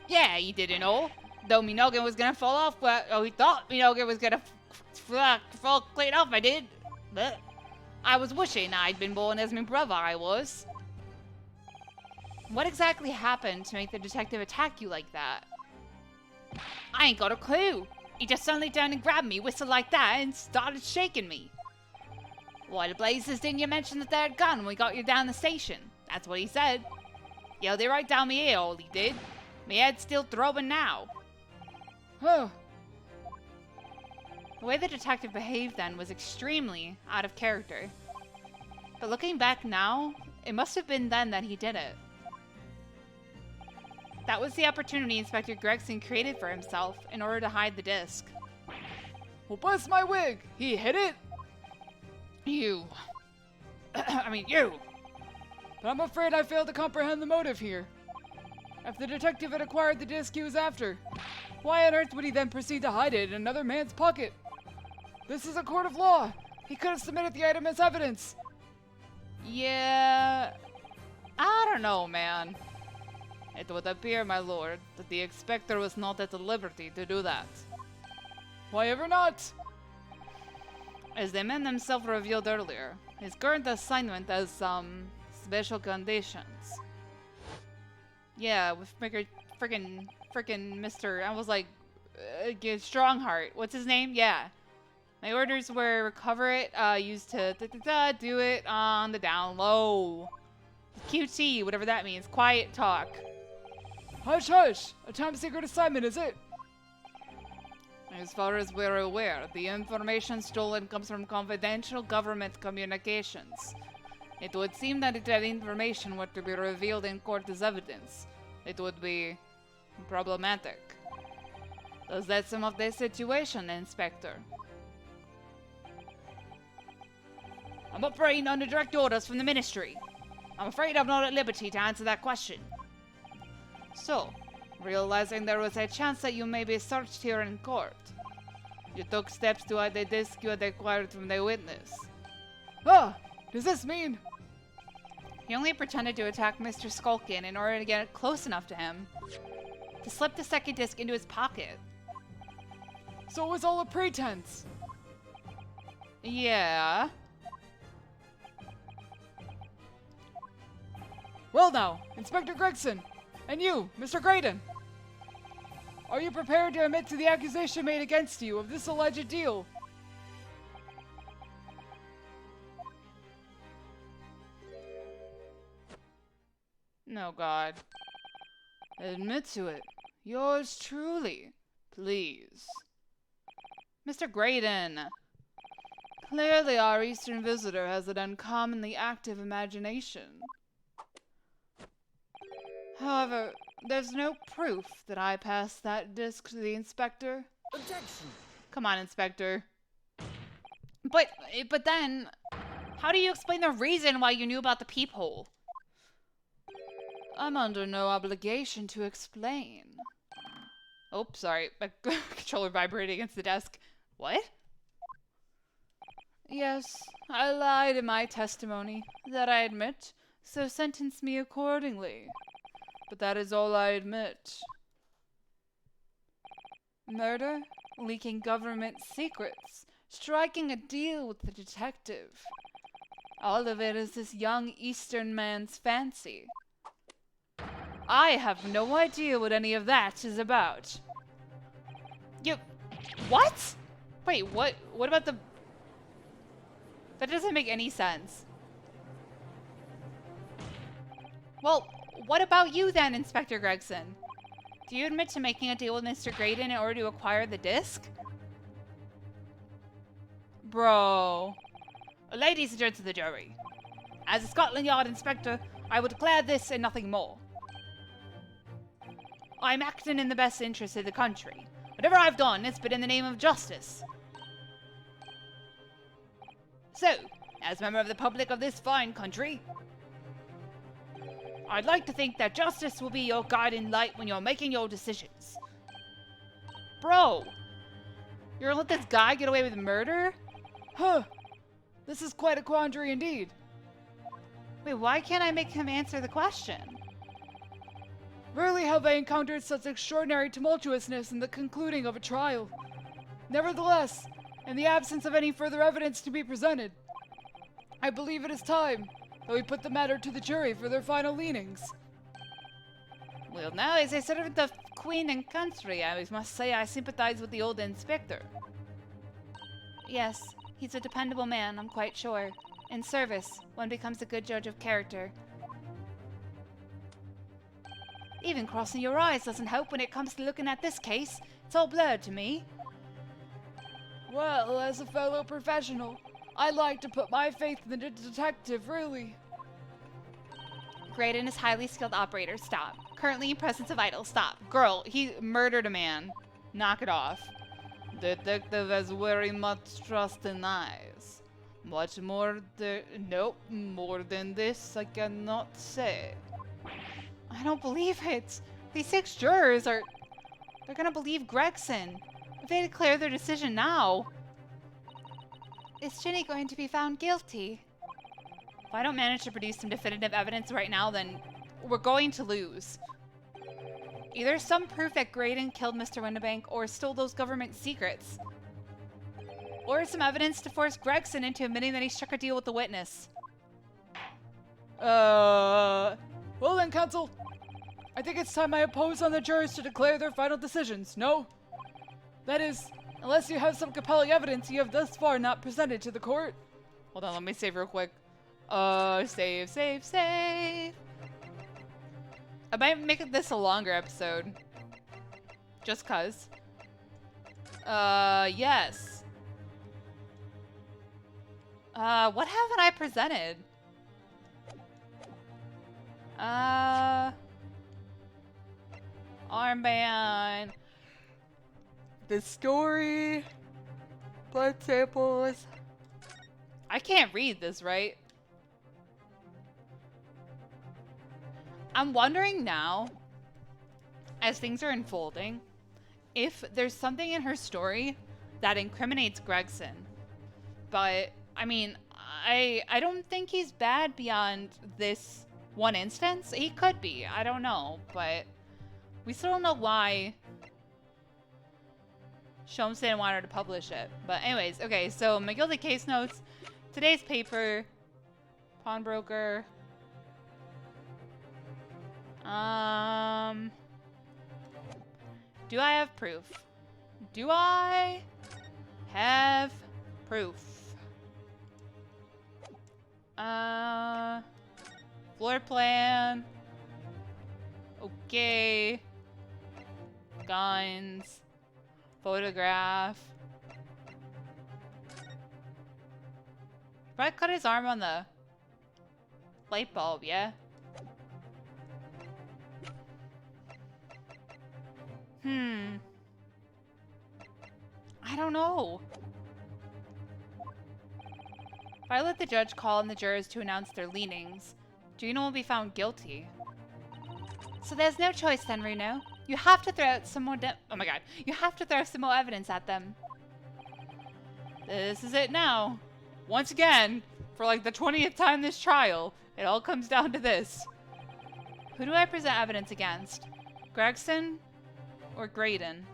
Yeah, he didn't know. Though me noggin was gonna fall off, but he thought me noggin was gonna fall clean off, I did. But I was wishing I'd been born as my brother, I was. What exactly happened to make the detective attack you like that? I ain't got a clue. He just suddenly turned and grabbed me, whistled like that, and started shaking me. Why the blazes didn't you mention the third gun when we got you down the station? That's what he said. Yelled it right down me ear, all he did. Me head's still throbbing now. Huh. The way the detective behaved then was extremely out of character. But looking back now, it must have been then that he did it. That was the opportunity Inspector Gregson created for himself in order to hide the disc. Well, bless my wig! He hit it? You. I mean, you! But I'm afraid I failed to comprehend the motive here. If the detective had acquired the disc he was after, why on earth would he then proceed to hide it in another man's pocket? This is a court of law. He could have submitted the item as evidence. Yeah. I don't know, man. It would appear, my lord, that the inspector was not at the liberty to do that. Why ever not? As the man himself revealed earlier, his current assignment has some special conditions. Yeah, with friggin' freaking Mr. I was like, Strongheart. What's his name? Yeah. My orders were recover it, used to do it on the down low. QT, whatever that means. Quiet talk. Hush, hush! A top secret assignment, is it? As far as we're aware, the information stolen comes from confidential government communications. It would seem that if that information were to be revealed in court as evidence, it would be problematic. Does that sum up the situation, Inspector? I'm operating under direct orders from the Ministry. I'm afraid I'm not at liberty to answer that question. So, realizing there was a chance that you may be searched here in court, you took steps to hide the disc you had acquired from the witness. Ah! Does this mean... He only pretended to attack Mr. Skulkin in order to get close enough to him to slip the second disc into his pocket. So it was all a pretense? Yeah. Well now, Inspector Gregson, and you, Mr. Graydon. Are you prepared to admit to the accusation made against you of this alleged deal? No, God. Admit to it. Yours truly. Please. Mr. Graydon. Clearly our Eastern visitor has an uncommonly active imagination. However, there's no proof that I passed that disc to the Inspector. Objection! Come on, Inspector. But then, how do you explain the reason why you knew about the peephole? I'm under no obligation to explain. Oh, sorry. My controller vibrated against the desk. What? Yes, I lied in my testimony. That I admit, so sentence me accordingly. But that is all I admit. Murder, leaking government secrets, striking a deal with the detective. All of it is this young Eastern man's fancy. I have no idea what any of that is about. What? Wait, what about the... That doesn't make any sense. Well, what about you then, Inspector Gregson? Do you admit to making a deal with Mr. Graydon in order to acquire the disc? Bro. Ladies and gents of the jury, as a Scotland Yard inspector, I would declare this and nothing more. I'm acting in the best interest of the country. Whatever I've done, it's been in the name of justice. So, as a member of the public of this fine country, I'd like to think that justice will be your guiding light when you're making your decisions. Bro, you're gonna let this guy get away with murder? Huh. This is quite a quandary indeed. Wait, why can't I make him answer the question? Rarely have I encountered such extraordinary tumultuousness in the concluding of a trial. Nevertheless, in the absence of any further evidence to be presented, I believe it is time that we put the matter to the jury for their final leanings. Well, now, as a servant of Queen and country, I must say I sympathize with the old inspector. Yes, he's a dependable man, I'm quite sure. In service, one becomes a good judge of character. Even crossing your eyes doesn't help when it comes to looking at this case. It's all blurred to me. Well, as a fellow professional, I like to put my faith in the detective, really. Graydon is highly skilled operator. Stop. Currently in presence of idol. Stop. Girl, he murdered a man. Knock it off. Detective has very much trust in eyes. Much more nope, more than this I cannot say. I don't believe it. These 6 jurors they're gonna believe Gregson. If they declare their decision now. Is Ginny going to be found guilty? If I don't manage to produce some definitive evidence right now, then we're going to lose. Either some proof that Graydon killed Mr. Windibank or stole those government secrets. Or some evidence to force Gregson into admitting that he struck a deal with the witness. Well then, counsel, I think it's time I impose on the jurors to declare their final decisions, no? That is, unless you have some compelling evidence you have thus far not presented to the court. Hold on, let me save real quick. Save. I might make this a longer episode. Just cuz. Yes. What haven't I presented? Armband. The story. Blood samples. I can't read this, right? I'm wondering now, as things are unfolding, if there's something in her story that incriminates Gregson. But, I mean, I don't think he's bad beyond this one instance. He could be. I don't know. But we still don't know why Sholmes didn't want her to publish it. But anyways, okay, so my guilty case notes. Today's paper. Pawnbroker. Do I have proof? Do I have proof? Floor plan. Okay. Guns. Photograph. Probably cut his arm on the light bulb, yeah? I don't know. If I let the judge call on the jurors to announce their leanings, Gina will be found guilty. So there's no choice then, Reno. You have to throw out some more oh my god. You have to throw some more evidence at them. This is it now. Once again, for like the 20th time this trial, it all comes down to this. Who do I present evidence against? Gregson or Graydon?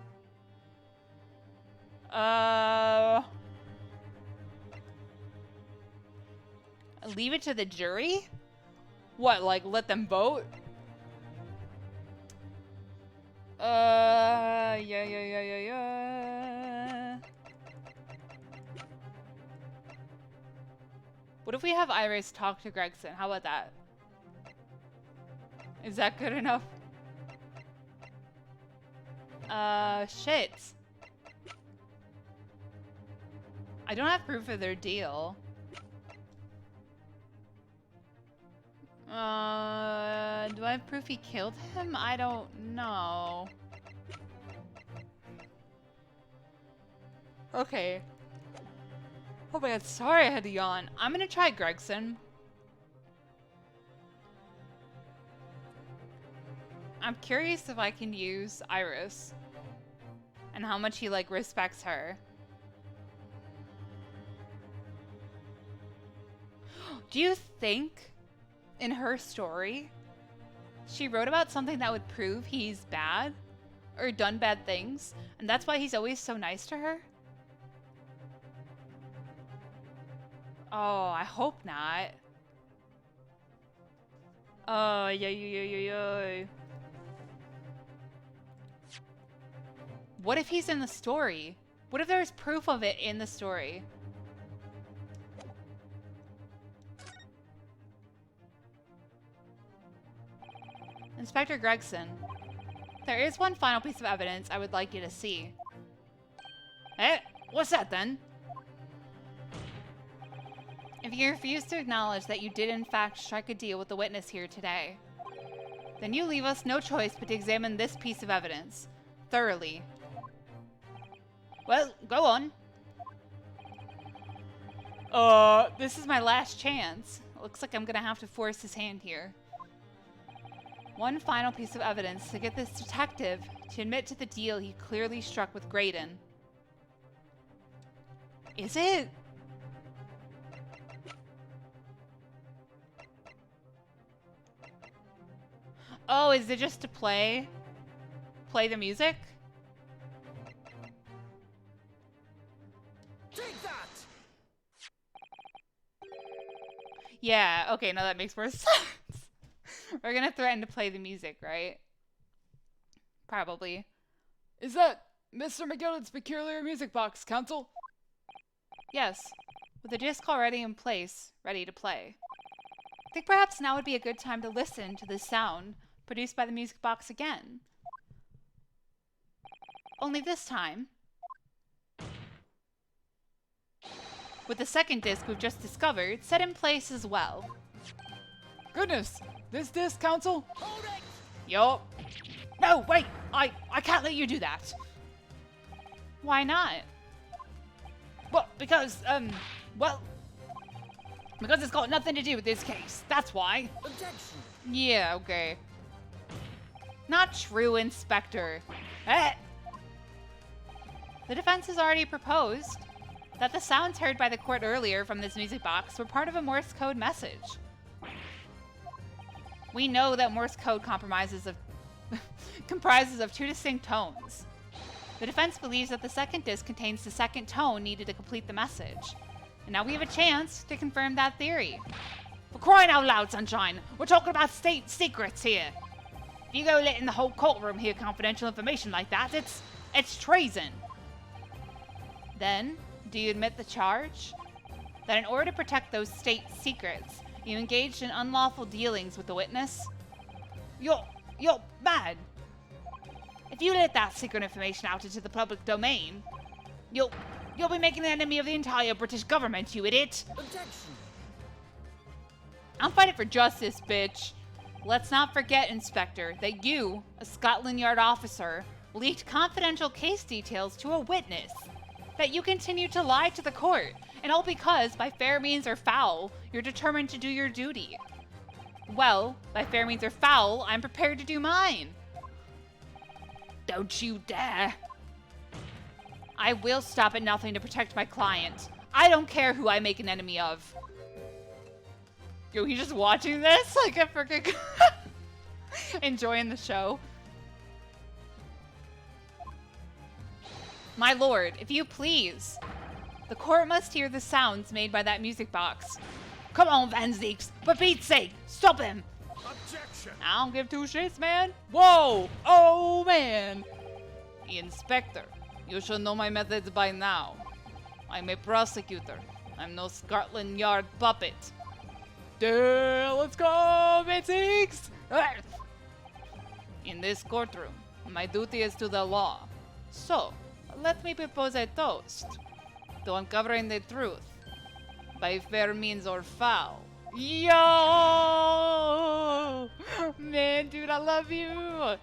Leave it to the jury? What, like let them vote? Yeah. What if we have Iris talk to Gregson? How about that? Is that good enough? Shit. I don't have proof of their deal. Do I have proof he killed him? I don't know. Okay. Oh my god, sorry I had to yawn. I'm gonna try Gregson. I'm curious if I can use Iris. And how much he, like, respects her. Do you think, in her story, she wrote about something that would prove he's bad? Or done bad things? And that's why he's always so nice to her? Oh, I hope not. Oh, yeah. What if he's in the story? What if there's proof of it in the story? Inspector Gregson, there is one final piece of evidence I would like you to see. Eh? What's that then? If you refuse to acknowledge that you did in fact strike a deal with the witness here today, then you leave us no choice but to examine this piece of evidence thoroughly. Well, go on. This is my last chance. Looks like I'm gonna have to force his hand here. One final piece of evidence to get this detective to admit to the deal he clearly struck with Graydon. Is it? Oh, is it just to play the music? Take that! Yeah, okay, now that makes more sense. We're gonna threaten to play the music, right? Probably. Is that Mr. McGillen's peculiar music box, Counsel? Yes, with the disc already in place, ready to play. I think perhaps now would be a good time to listen to the sound produced by the music box again. Only this time, with the second disc we've just discovered set in place as well. Goodness! This disc, Counsel? Hold it! Yup. No, wait! I can't let you do that. Why not? Well, because it's got nothing to do with this case. That's why. Objection! Yeah, okay. Not true, Inspector. Eh. The defense has already proposed that the sounds heard by the court earlier from this music box were part of a Morse code message. We know that Morse code comprises of two distinct tones. The defense believes that the second disc contains the second tone needed to complete the message. And now we have a chance to confirm that theory. For crying out loud, Sunshine, we're talking about state secrets here. If you go letting the whole courtroom hear confidential information like that, it's treason. Then, do you admit the charge? That in order to protect those state secrets, you engaged in unlawful dealings with the witness? You're mad. If you let that secret information out into the public domain, you'll be making an enemy of the entire British government, you idiot. Objection! I'm fighting for justice, bitch. Let's not forget, Inspector, that you, a Scotland Yard officer, leaked confidential case details to a witness. That you continue to lie to the court, and all because, by fair means or foul, you're determined to do your duty. Well, by fair means or foul, I'm prepared to do mine. Don't you dare. I will stop at nothing to protect my client. I don't care who I make an enemy of. Yo, he's just watching this like a freaking enjoying the show. My lord, if you please. The court must hear the sounds made by that music box. Come on, Van Zeeks, for Pete's sake, stop him. Objection! I don't give two shits, man. Whoa! Oh, man! Inspector, you should know my methods by now. I'm a prosecutor. I'm no Scotland Yard puppet. Duh, let's go, Van In this courtroom, my duty is to the law. So, let me propose a toast to uncovering the truth by fair means or foul. Yo! Man, dude, I love you.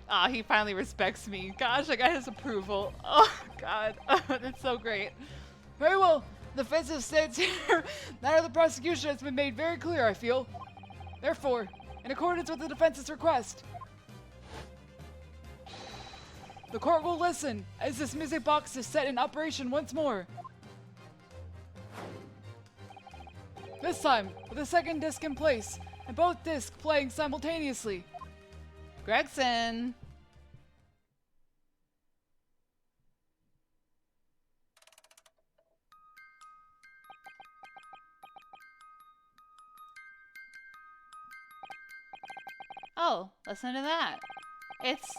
Ah, he finally respects me. Gosh, I got his approval. Oh, God. That's so great. Very well. The offensive stance here, that of the prosecution has been made very clear, I feel. Therefore, in accordance with the defense's request, the court will listen as this music box is set in operation once more. This time, with the second disc in place, and both discs playing simultaneously. Gregson. Oh, listen to that. It's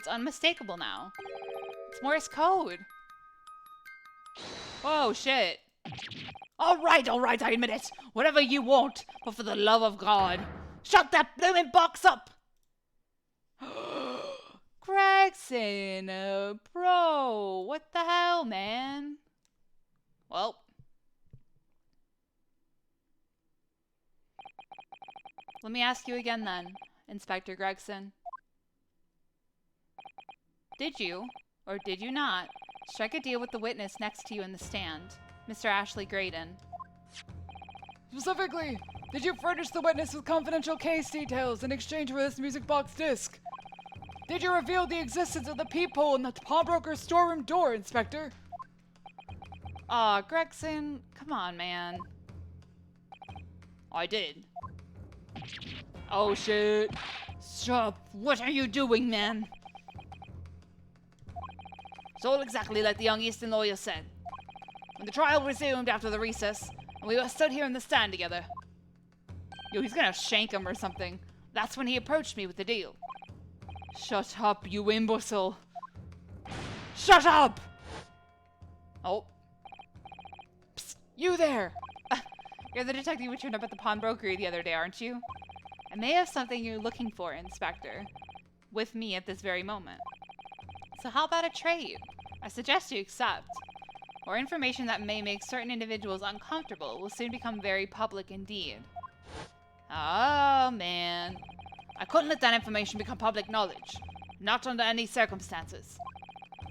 unmistakable now. It's Morse code. Oh, shit. All right, I admit it. Whatever you want, but for the love of God, shut that blooming box up! Gregson, bro, what the hell, man? Well. Let me ask you again then, Inspector Gregson. Did you, or did you not, strike a deal with the witness next to you in the stand, Mr. Ashley Graydon? Specifically, did you furnish the witness with confidential case details in exchange for this music box disc? Did you reveal the existence of the peephole in the pawnbroker's storeroom door, Inspector? Aw, Gregson, come on, man. I did. Oh, shit. Stop. What are you doing, man? It's all exactly like the young Easton lawyer said. When the trial resumed after the recess, and we were stood here in the stand together. Yo, he's gonna shank him or something. That's when he approached me with the deal. Shut up, you imbecile. Shut up! Oh. Psst, you there! You're the detective who turned up at the pawnbrokery the other day, aren't you? I may have something you're looking for, Inspector. With me at this very moment. So how about a trade? I suggest you accept. Or information that may make certain individuals uncomfortable will soon become very public indeed. Oh, man. I couldn't let that information become public knowledge. Not under any circumstances.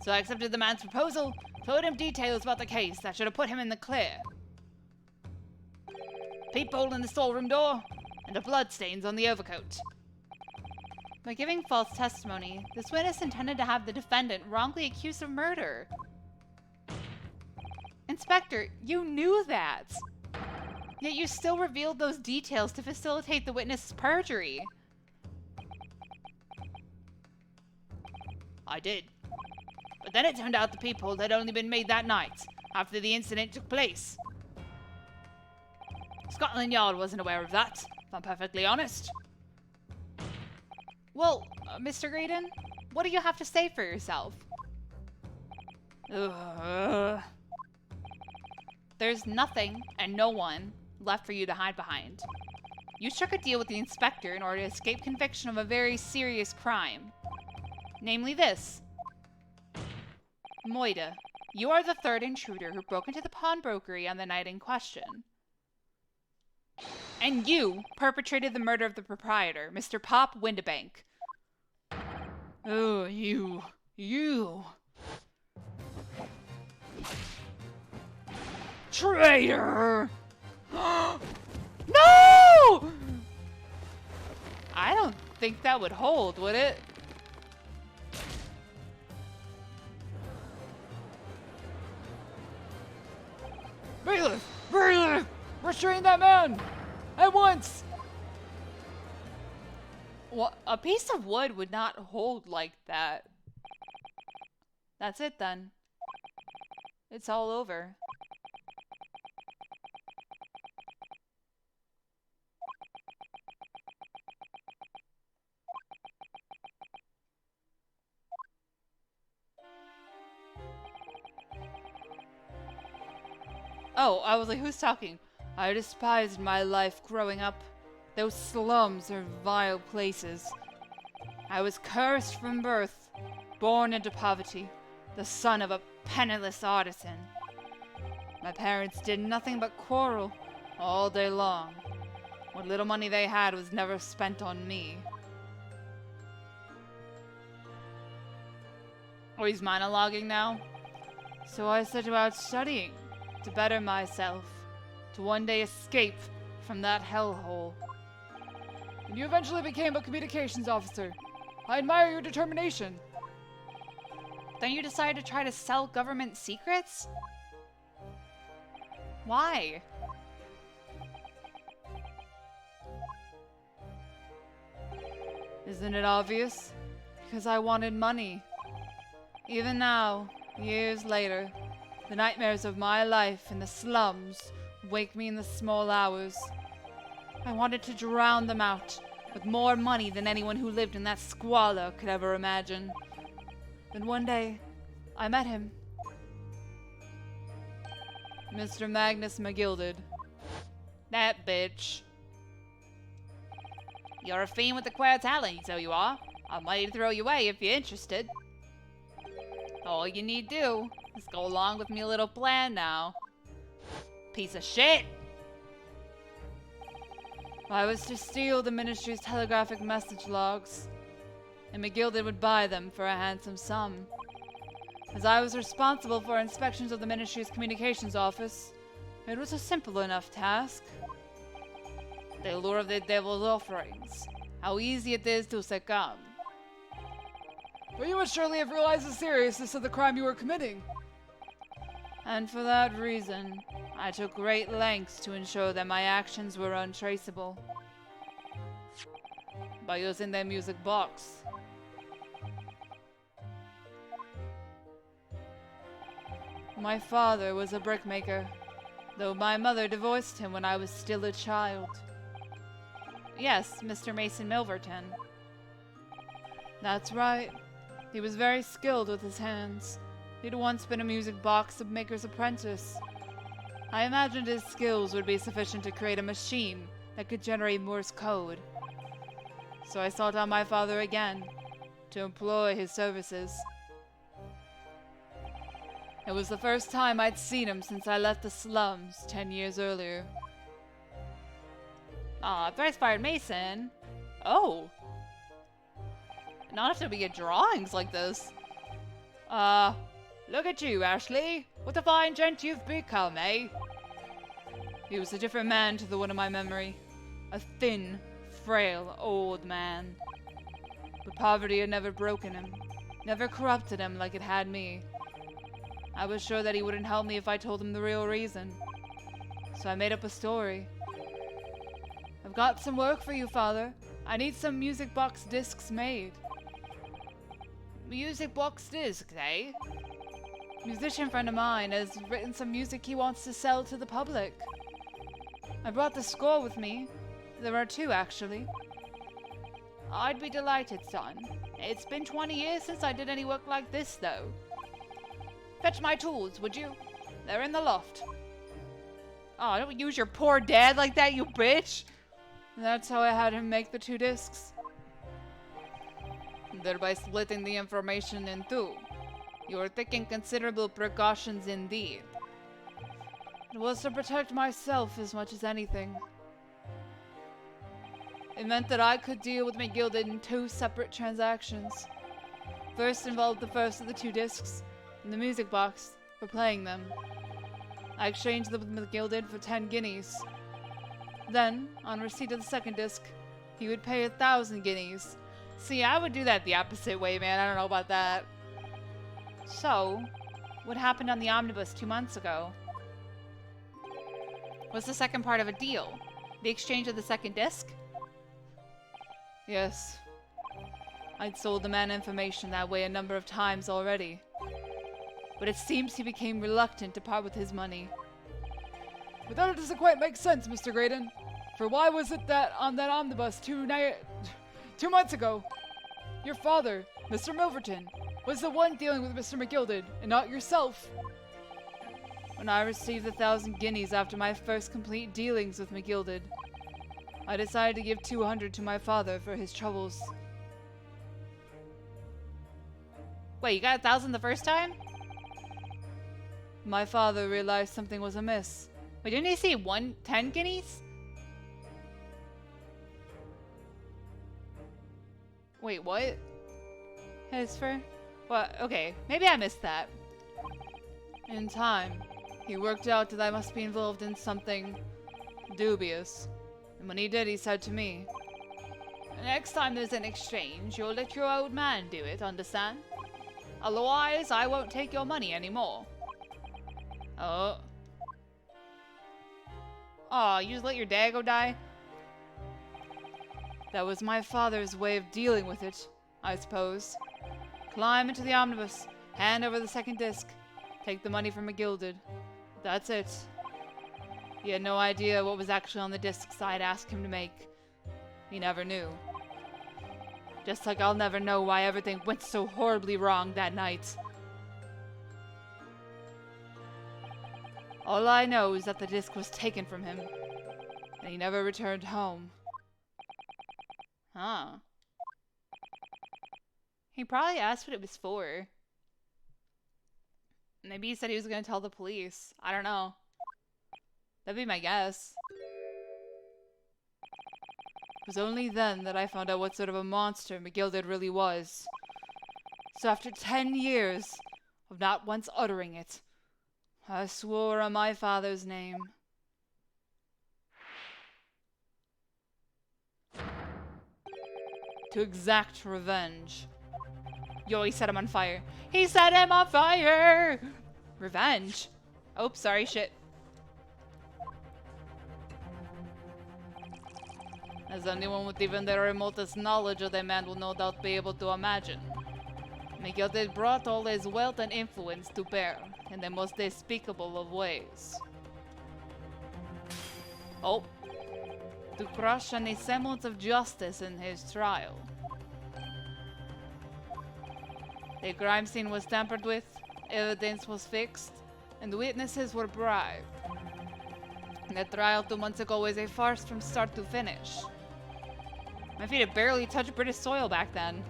So I accepted the man's proposal, told him details about the case that should have put him in the clear. Peephole in the storeroom door, and the bloodstains on the overcoat. By giving false testimony, this witness intended to have the defendant wrongly accused of murder. Inspector, you knew that. Yet you still revealed those details to facilitate the witness's perjury. I did. But then it turned out the peephole had only been made that night, after the incident took place. Scotland Yard wasn't aware of that, if I'm perfectly honest. Well, Mr. Graydon, what do you have to say for yourself? There's nothing and no one left for you to hide behind. You struck a deal with the inspector in order to escape conviction of a very serious crime. Namely this. Moida, you are the third intruder who broke into the pawnbrokery on the night in question. And you perpetrated the murder of the proprietor, Mr. Pop Windibank. Oh, you. Traitor! No! I don't think that would hold, would it? Bailiff! Bailiff! Restrain that man! At once! Well, a piece of wood would not hold like that. That's it then. It's all over. Oh, I was like, who's talking? I despised my life growing up. Those slums are vile places. I was cursed from birth, born into poverty, the son of a penniless artisan. My parents did nothing but quarrel all day long. What little money they had was never spent on me. Oh, he's monologuing now? So I set about studying to better myself, to one day escape from that hellhole. And you eventually became a communications officer. I admire your determination. Then you decided to try to sell government secrets? Why? Isn't it obvious? Because I wanted money. Even now, years later, the nightmares of my life in the slums wake me in the small hours. I wanted to drown them out with more money than anyone who lived in that squalor could ever imagine. Then one day, I met him. Mr. Magnus McGilded. That bitch. You're a fiend with a queer talent, so you are. I'm ready to throw you away if you're interested. All you need do is go along with me little plan now. Piece of shit! I was to steal the ministry's telegraphic message logs, and McGilded would buy them for a handsome sum. As I was responsible for inspections of the ministry's communications office, it was a simple enough task. The allure of the devil's offerings. How easy it is to succumb. But you must surely have realized the seriousness of the crime you were committing. And for that reason, I took great lengths to ensure that my actions were untraceable. By using their music box. My father was a brickmaker, though my mother divorced him when I was still a child. Yes, Mr. Mason Milverton. That's right. He was very skilled with his hands. He'd once been a music box maker's apprentice. I imagined his skills would be sufficient to create a machine that could generate Morse code. So I sought out my father again, to employ his services. It was the first time I'd seen him since I left the slums 10 years earlier. Aw, Thrice-Fired Mason. Oh. Not after we get drawings like this. Look at you, Ashley. What a fine gent you've become, eh? He was a different man to the one in my memory. A thin, frail, old man. But poverty had never broken him, never corrupted him like it had me. I was sure that he wouldn't help me if I told him the real reason. So I made up a story. I've got some work for you, Father. I need some music box discs made. Music box disc, eh? A musician friend of mine has written some music he wants to sell to the public. I brought the score with me. There are two, actually. I'd be delighted, son. It's been 20 years since I did any work like this, though. Fetch my tools, would you? They're in the loft. Oh, don't use your poor dad like that, you bitch! That's how I had him make the two discs. Thereby splitting the information in two. You are taking considerable precautions indeed. It was to protect myself as much as anything. It meant that I could deal with McGilded in two separate transactions. First involved the first of the two discs, and the music box, for playing them. I exchanged them with McGilded for 10 guineas. Then, on receipt of the second disc, he would pay 1,000 guineas. See, I would do that the opposite way, man. I don't know about that. So, what happened on the omnibus 2 months ago? Was the second part of a deal? The exchange of the second disc? Yes. I'd sold the man information that way a number of times already. But it seems he became reluctant to part with his money. But that doesn't quite make sense, Mr. Graydon. For why was it that on that omnibus 2 months ago, your father, Mr. Milverton, was the one dealing with Mr. McGilded, and not yourself? When I received the 1,000 guineas after my first complete dealings with McGilded, I decided to give 200 to my father for his troubles. Wait, you got 1,000 the first time? My father realized something was amiss. Wait, didn't he say 10 guineas? Wait, what? Hesper? What? Okay, maybe I missed that. In time, he worked out that I must be involved in something dubious. And when he did, he said to me, Next time there's an exchange, you'll let your old man do it, understand? Otherwise, I won't take your money anymore. Oh. Oh, you just let your dad go die? That was my father's way of dealing with it, I suppose. Climb into the omnibus, hand over the second disc, take the money from McGilded. That's it. He had no idea what was actually on the discs I'd asked him to make. He never knew. Just like I'll never know why everything went so horribly wrong that night. All I know is that the disc was taken from him, and he never returned home. Huh. He probably asked what it was for. Maybe he said he was going to tell the police. I don't know. That'd be my guess. It was only then that I found out what sort of a monster McGilded really was. So after 10 years of not once uttering it, I swore on my father's name. To exact revenge. Yo, he set him on fire. He set him on fire! Revenge? Oh, sorry, shit. As anyone with even the remotest knowledge of the man will no doubt be able to imagine. McGilded brought all his wealth and influence to bear in the most despicable of ways. Oh. To crush any semblance of justice in his trial. The crime scene was tampered with, evidence was fixed, and the witnesses were bribed. The trial 2 months ago was a farce from start to finish. My feet had barely touched British soil back then.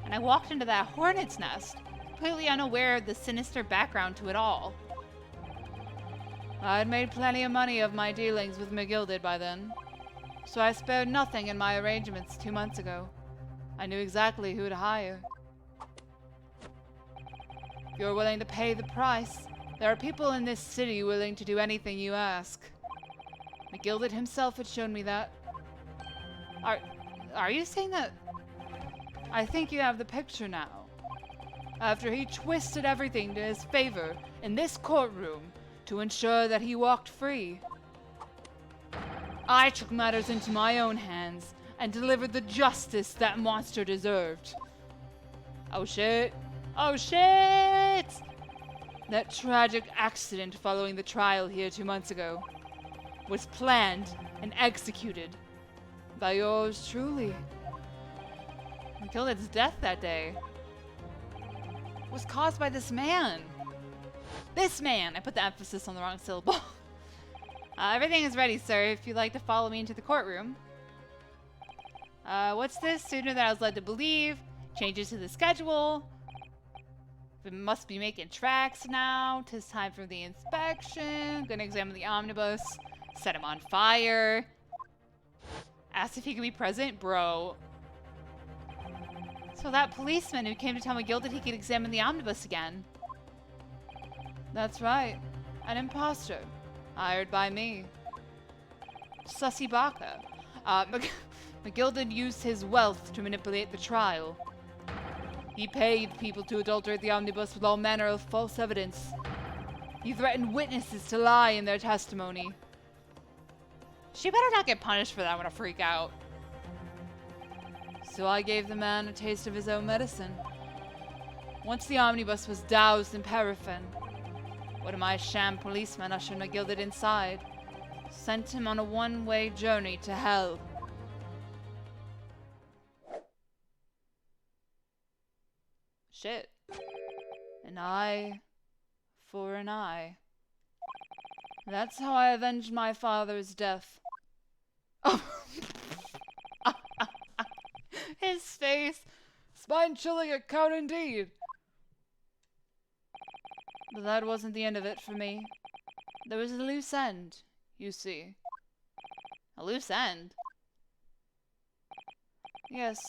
And I walked into that hornet's nest, completely unaware of the sinister background to it all. I had made plenty of money of my dealings with McGilded by then, so I spared nothing in my arrangements 2 months ago. I knew exactly who to hire. If you're willing to pay the price, there are people in this city willing to do anything you ask. McGilded himself had shown me that. Are you saying that? I think you have the picture now. After he twisted everything to his favor in this courtroom to ensure that he walked free, I took matters into my own hands and delivered the justice that monster deserved. Oh shit! Oh shit! That tragic accident following the trial here 2 months ago was planned and executed by yours truly. McGilded's death that day was caused by this man. This man! I put the emphasis on the wrong syllable. Everything is ready, sir, if you'd like to follow me into the courtroom. What's this? Sooner than I was led to believe. Changes to the schedule. We must be making tracks now. 'Tis time for the inspection. Gonna examine the omnibus. Set him on fire. Asked if he could be present? Bro. So that policeman who came to tell McGilded he could examine the omnibus again. That's right. An imposter. Hired by me. Sussy Baka. McGilded used his wealth to manipulate the trial. He paid people to adulterate the omnibus with all manner of false evidence. He threatened witnesses to lie in their testimony. She better not get punished for that. I'm gonna freak out. So I gave the man a taste of his own medicine. Once the omnibus was doused in paraffin, one of my sham policemen ushered McGilded inside, sent him on a one-way journey to hell. Shit. An eye for an eye. That's how I avenged my father's death. His face. Spine-chilling account indeed. But that wasn't the end of it for me. There was a loose end, you see. A loose end? Yes,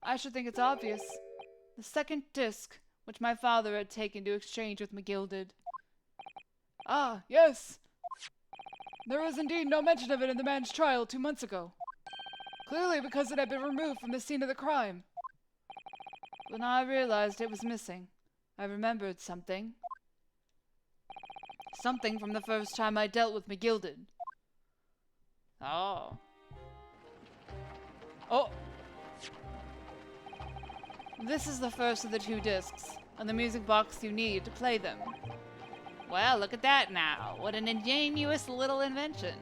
I should think it's obvious. The second disc, which my father had taken to exchange with McGilded. Ah, yes! There was indeed no mention of it in the man's trial 2 months ago. Clearly because it had been removed from the scene of the crime. When I realized it was missing, I remembered something. Something from the first time I dealt with McGilded. Oh. Oh! This is the first of the 2 discs, and the music box you need to play them. Well, look at that now. What an ingenious little invention.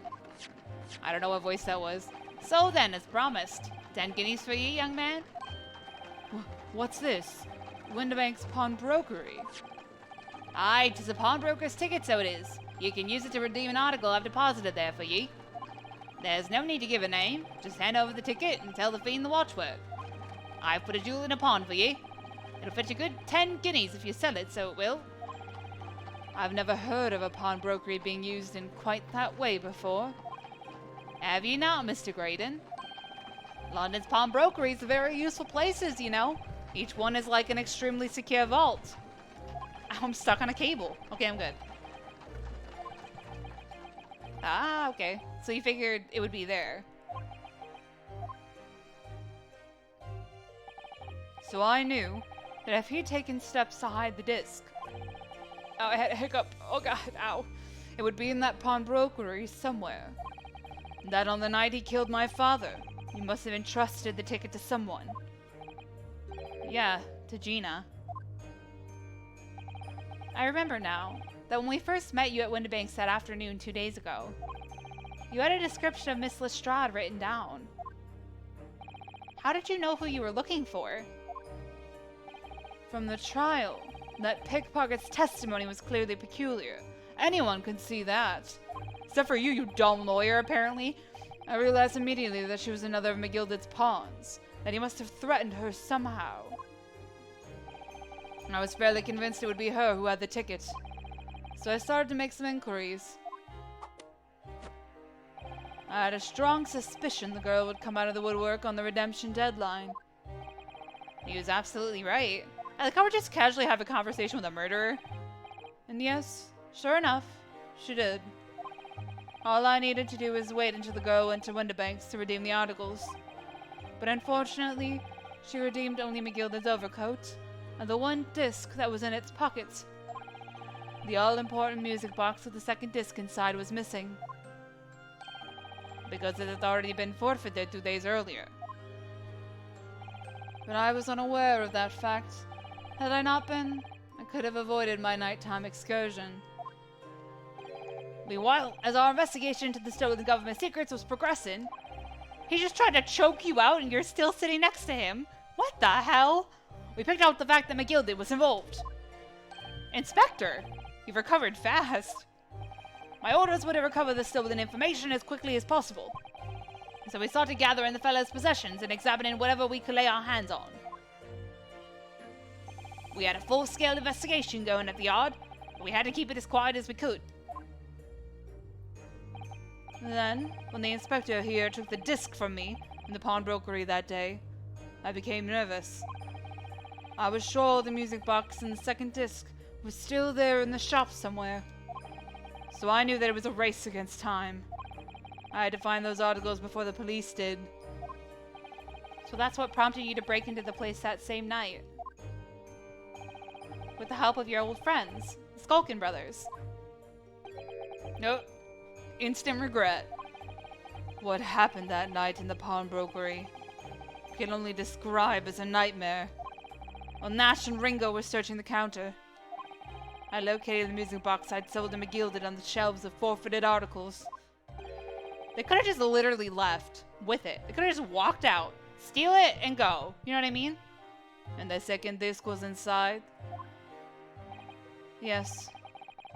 I don't know what voice that was. So then, as promised, 10 guineas for you, young man? What's this? Windibank's pawnbrokery. Aye, 'tis a pawnbroker's ticket, so it is. You can use it to redeem an article I've deposited there for ye. There's no need to give a name. Just hand over the ticket and tell the fiend the watchword. I've put a jewel in a pawn for ye. It'll fetch a good 10 guineas if you sell it, so it will. I've never heard of a pawnbrokery being used in quite that way before. Have you not, Mr. Graydon? London's pawnbrokeries are very useful places, you know. Each one is like an extremely secure vault. I'm stuck on a cable. Okay, I'm good. Ah, okay. So you figured it would be there. So I knew that if he'd taken steps to hide the disc... Oh, I had a hiccup. Oh god, ow. It would be in that pawnbrokery somewhere. And that on the night he killed my father, he must have entrusted the ticket to someone. Yeah, to Gina. I remember now that when we first met you at Windibank's that afternoon 2 days ago, you had a description of Miss Lestrade written down. How did you know who you were looking for? From the trial, that pickpocket's testimony was clearly peculiar. Anyone could see that. Except for you, you dumb lawyer, apparently. I realized immediately that she was another of McGilded's pawns, that he must have threatened her somehow. I was fairly convinced it would be her who had the ticket, so I started to make some inquiries. I had a strong suspicion the girl would come out of the woodwork on the redemption deadline. He was absolutely right. I like how we're just casually having a conversation with a murderer. And yes, sure enough, she did. All I needed to do was wait until the girl went to Windibanks to redeem the articles. But unfortunately, she redeemed only McGilded's overcoat, and the one disc that was in its pocket. The all-important music box with the second disc inside was missing, because it had already been forfeited 2 days earlier. But I was unaware of that fact. Had I not been, I could have avoided my nighttime excursion. Meanwhile, as our investigation into the stolen government secrets was progressing, he just tried to choke you out and you're still sitting next to him. What the hell? We picked out the fact that McGilded was involved. Inspector, you've recovered fast. My orders were to recover the stolen information as quickly as possible. So we started gathering the fellow's possessions and examining whatever we could lay our hands on. We had a full-scale investigation going at the yard, but we had to keep it as quiet as we could. Then, when the inspector here took the disc from me in the pawnbrokery that day, I became nervous. I was sure the music box and the second disc was still there in the shop somewhere. So I knew that it was a race against time. I had to find those articles before the police did. So that's what prompted you to break into the place that same night. With the help of your old friends, the Skulkin brothers. Nope. Instant regret. What happened that night in the pawnbrokery I can only describe as a nightmare. While Nash and Ringo were searching the counter, I located the music box I'd sold to McGilded on the shelves of forfeited articles. They could have just literally left with it. They could have just walked out, steal it, and go. You know what I mean? And the second disc was inside. Yes,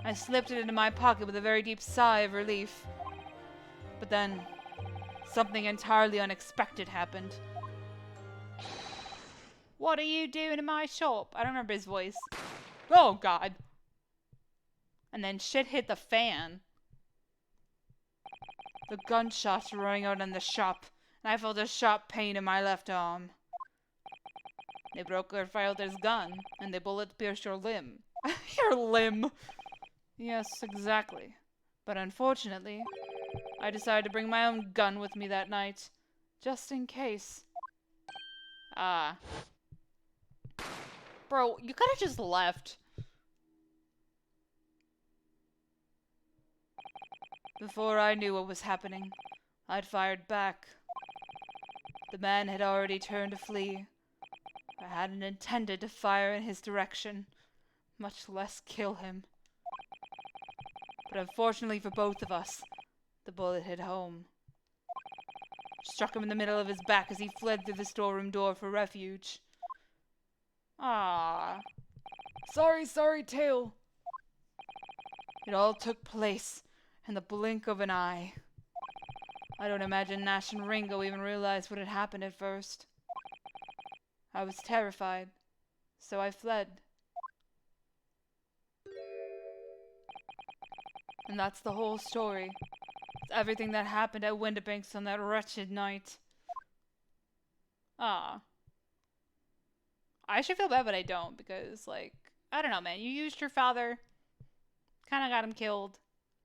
I slipped it into my pocket with a very deep sigh of relief. But then, something entirely unexpected happened. What are you doing in my shop? I don't remember his voice. Oh, God. And then shit hit the fan. The gunshots rang out in the shop, and I felt a sharp pain in my left arm. They broke our father's gun, and the bullet pierced your limb. Your limb. Yes, exactly. But unfortunately, I decided to bring my own gun with me that night, just in case. Ah. Bro, you could have just left. Before I knew what was happening, I'd fired back. The man had already turned to flee. I hadn't intended to fire in his direction, much less kill him. But unfortunately for both of us, the bullet hit home. Struck him in the middle of his back as he fled through the storeroom door for refuge. Ah. Sorry, Tail. It all took place in the blink of an eye. I don't imagine Nash and Ringo even realized what had happened at first. I was terrified, so I fled. And that's the whole story. It's everything that happened at Windibanks on that wretched night. Ah. I should feel bad, but I don't, because, like, I don't know, man. You used your father, kind of got him killed.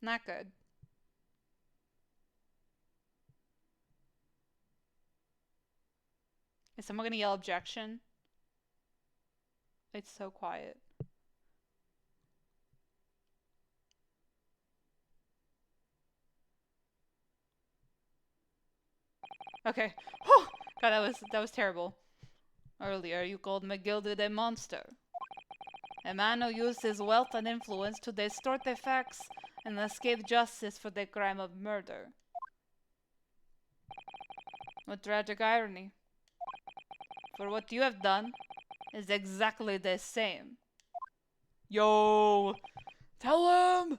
Not good. Is someone gonna yell objection? It's so quiet. Okay. Whew! God, that was terrible. Earlier, you called McGilded a monster. A man who used his wealth and influence to distort the facts and escape justice for the crime of murder. What tragic irony. For what you have done, is exactly the same. Yo! Tell him!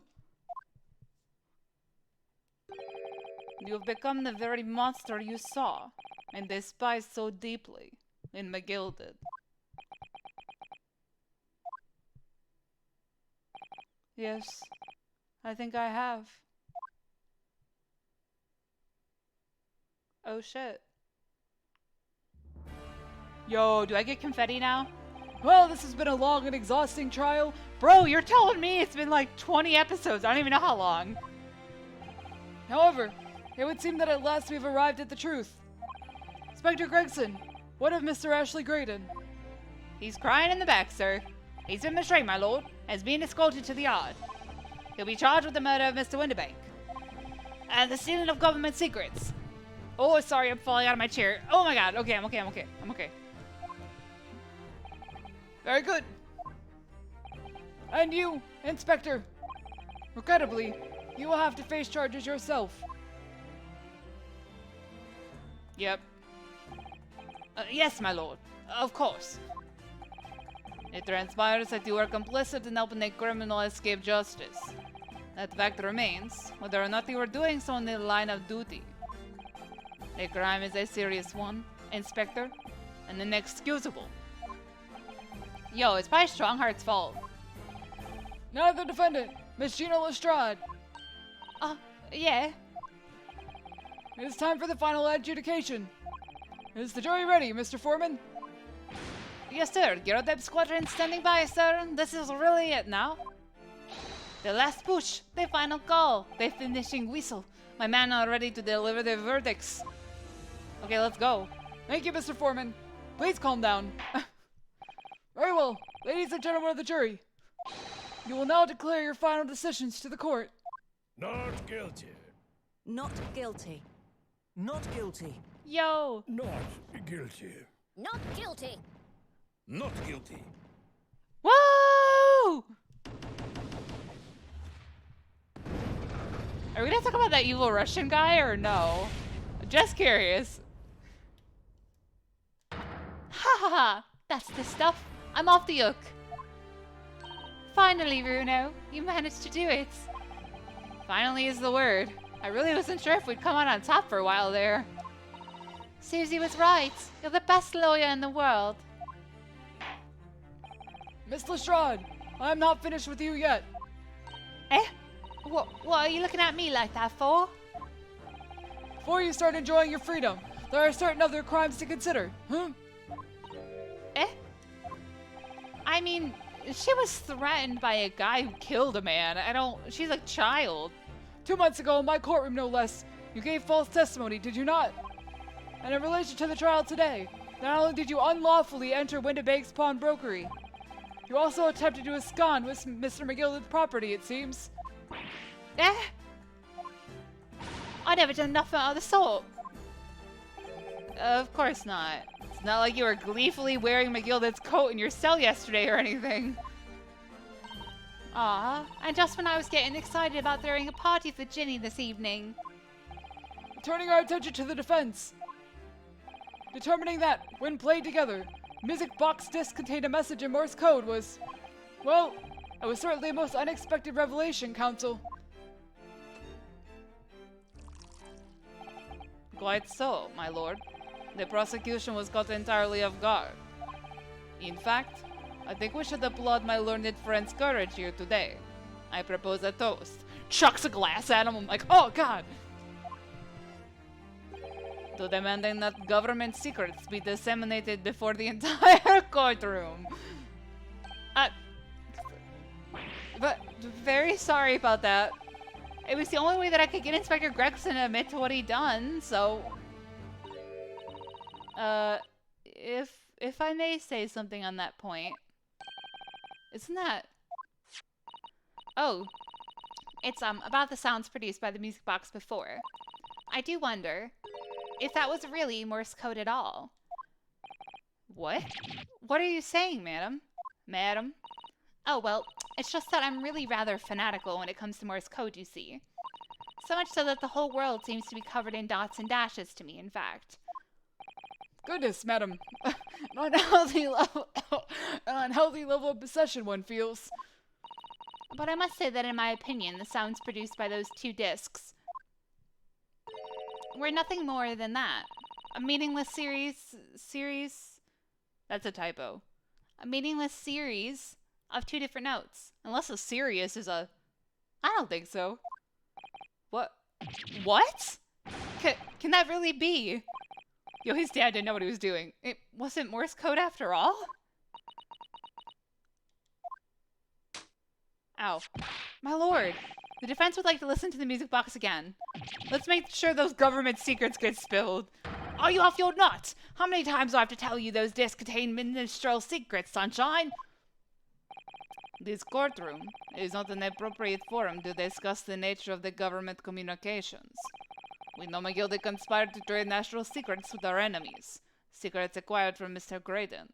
You've become the very monster you saw and despised so deeply in McGilded. Yes, I think I have. Oh shit. Yo, do I get confetti now? Well, this has been a long and exhausting trial. Bro, you're telling me it's been like 20 episodes. I don't even know how long. However, it would seem that at last we've arrived at the truth. Inspector Gregson, what of Mr. Ashley Graydon? He's crying in the back, sir. He's been betrayed, my lord, and is being escorted to the yard. He'll be charged with the murder of Mr. Winterbank and the stealing of government secrets. Oh, sorry, I'm falling out of my chair. Oh my god. Okay, I'm okay. Very good. And you, Inspector. Regrettably, you will have to face charges yourself. Yep. Yes, my lord. Of course. It transpires that you are complicit in helping a criminal escape justice. That fact remains, whether or not you are doing so in the line of duty. A crime is a serious one, Inspector, and inexcusable. Yo, it's probably Strongheart's fault. Now the defendant, Miss Gina Lestrade. Yeah. It is time for the final adjudication. Is the jury ready, Mr. Foreman? Yes, sir. Gyrodeb Squadron standing by, sir. This is really it now. The last push, the final call, the finishing whistle. My men are ready to deliver their verdicts. Okay, let's go. Thank you, Mr. Foreman. Please calm down. Very well, ladies and gentlemen of the jury. You will now declare your final decisions to the court. Not guilty. Not guilty. Not guilty. Yo. Not guilty. Not guilty. Not guilty. Woo! Are we gonna talk about that evil Russian guy or no? Just curious. Ha ha ha! That's the stuff. I'm off the hook. Finally, Bruno, you managed to do it. Finally is the word. I really wasn't sure if we'd come out on top for a while there. Susie was right. You're the best lawyer in the world. Miss Lestrade, I am not finished with you yet. Eh? What are you looking at me like that for? Before you start enjoying your freedom, there are certain other crimes to consider. Eh? I mean, she was threatened by a guy who killed a man. She's a child. 2 months ago, in my courtroom no less, you gave false testimony, did you not? And in relation to the trial today, not only did you unlawfully enter Winterbank's pawnbrokery, you also attempted to abscond with Mr. McGilded's property, it seems. Eh? I never done nothing of the sort. Of course not. It's not like you were gleefully wearing McGilded's coat in your cell yesterday or anything. Ah, and just when I was getting excited about throwing a party for Ginny this evening. Turning our attention to the defense. Determining that, when played together, music box disc contained a message in Morse code was, well, it was certainly a most unexpected revelation, counsel. Quite so, my lord. The prosecution was caught entirely off guard. In fact, I think we should applaud my learned friend's courage here today. I propose a toast. Chucks a glass at him. I'm like, oh god! To demanding that government secrets be disseminated before the entire courtroom. But very sorry about that. It was the only way that I could get Inspector Gregson to admit to what he'd done, so... if I may say something on that point. Isn't that... Oh. It's, about the sounds produced by the music box before. I do wonder if that was really Morse code at all. What? What are you saying, madam? Madam? Oh, well, it's just that I'm really rather fanatical when it comes to Morse code, you see. So much so that the whole world seems to be covered in dots and dashes to me, in fact. Goodness, madam. An unhealthy level, an unhealthy level of possession one feels. But I must say that in my opinion, the sounds produced by those two discs were nothing more than that. A meaningless series? That's a typo. A meaningless series of two different notes. Unless a Sirius is a... I don't think so. What? What? Can that really be? Yo, his dad didn't know what he was doing. It wasn't Morse code after all? Ow. My lord. The defense would like to listen to the music box again. Let's make sure those government secrets get spilled. Are you off your nuts? How many times do I have to tell you those discs contain ministerial secrets, sunshine? This courtroom is not an appropriate forum to discuss the nature of the government communications. We know McGildy conspired to trade national secrets with our enemies. Secrets acquired from Mr. Graydon.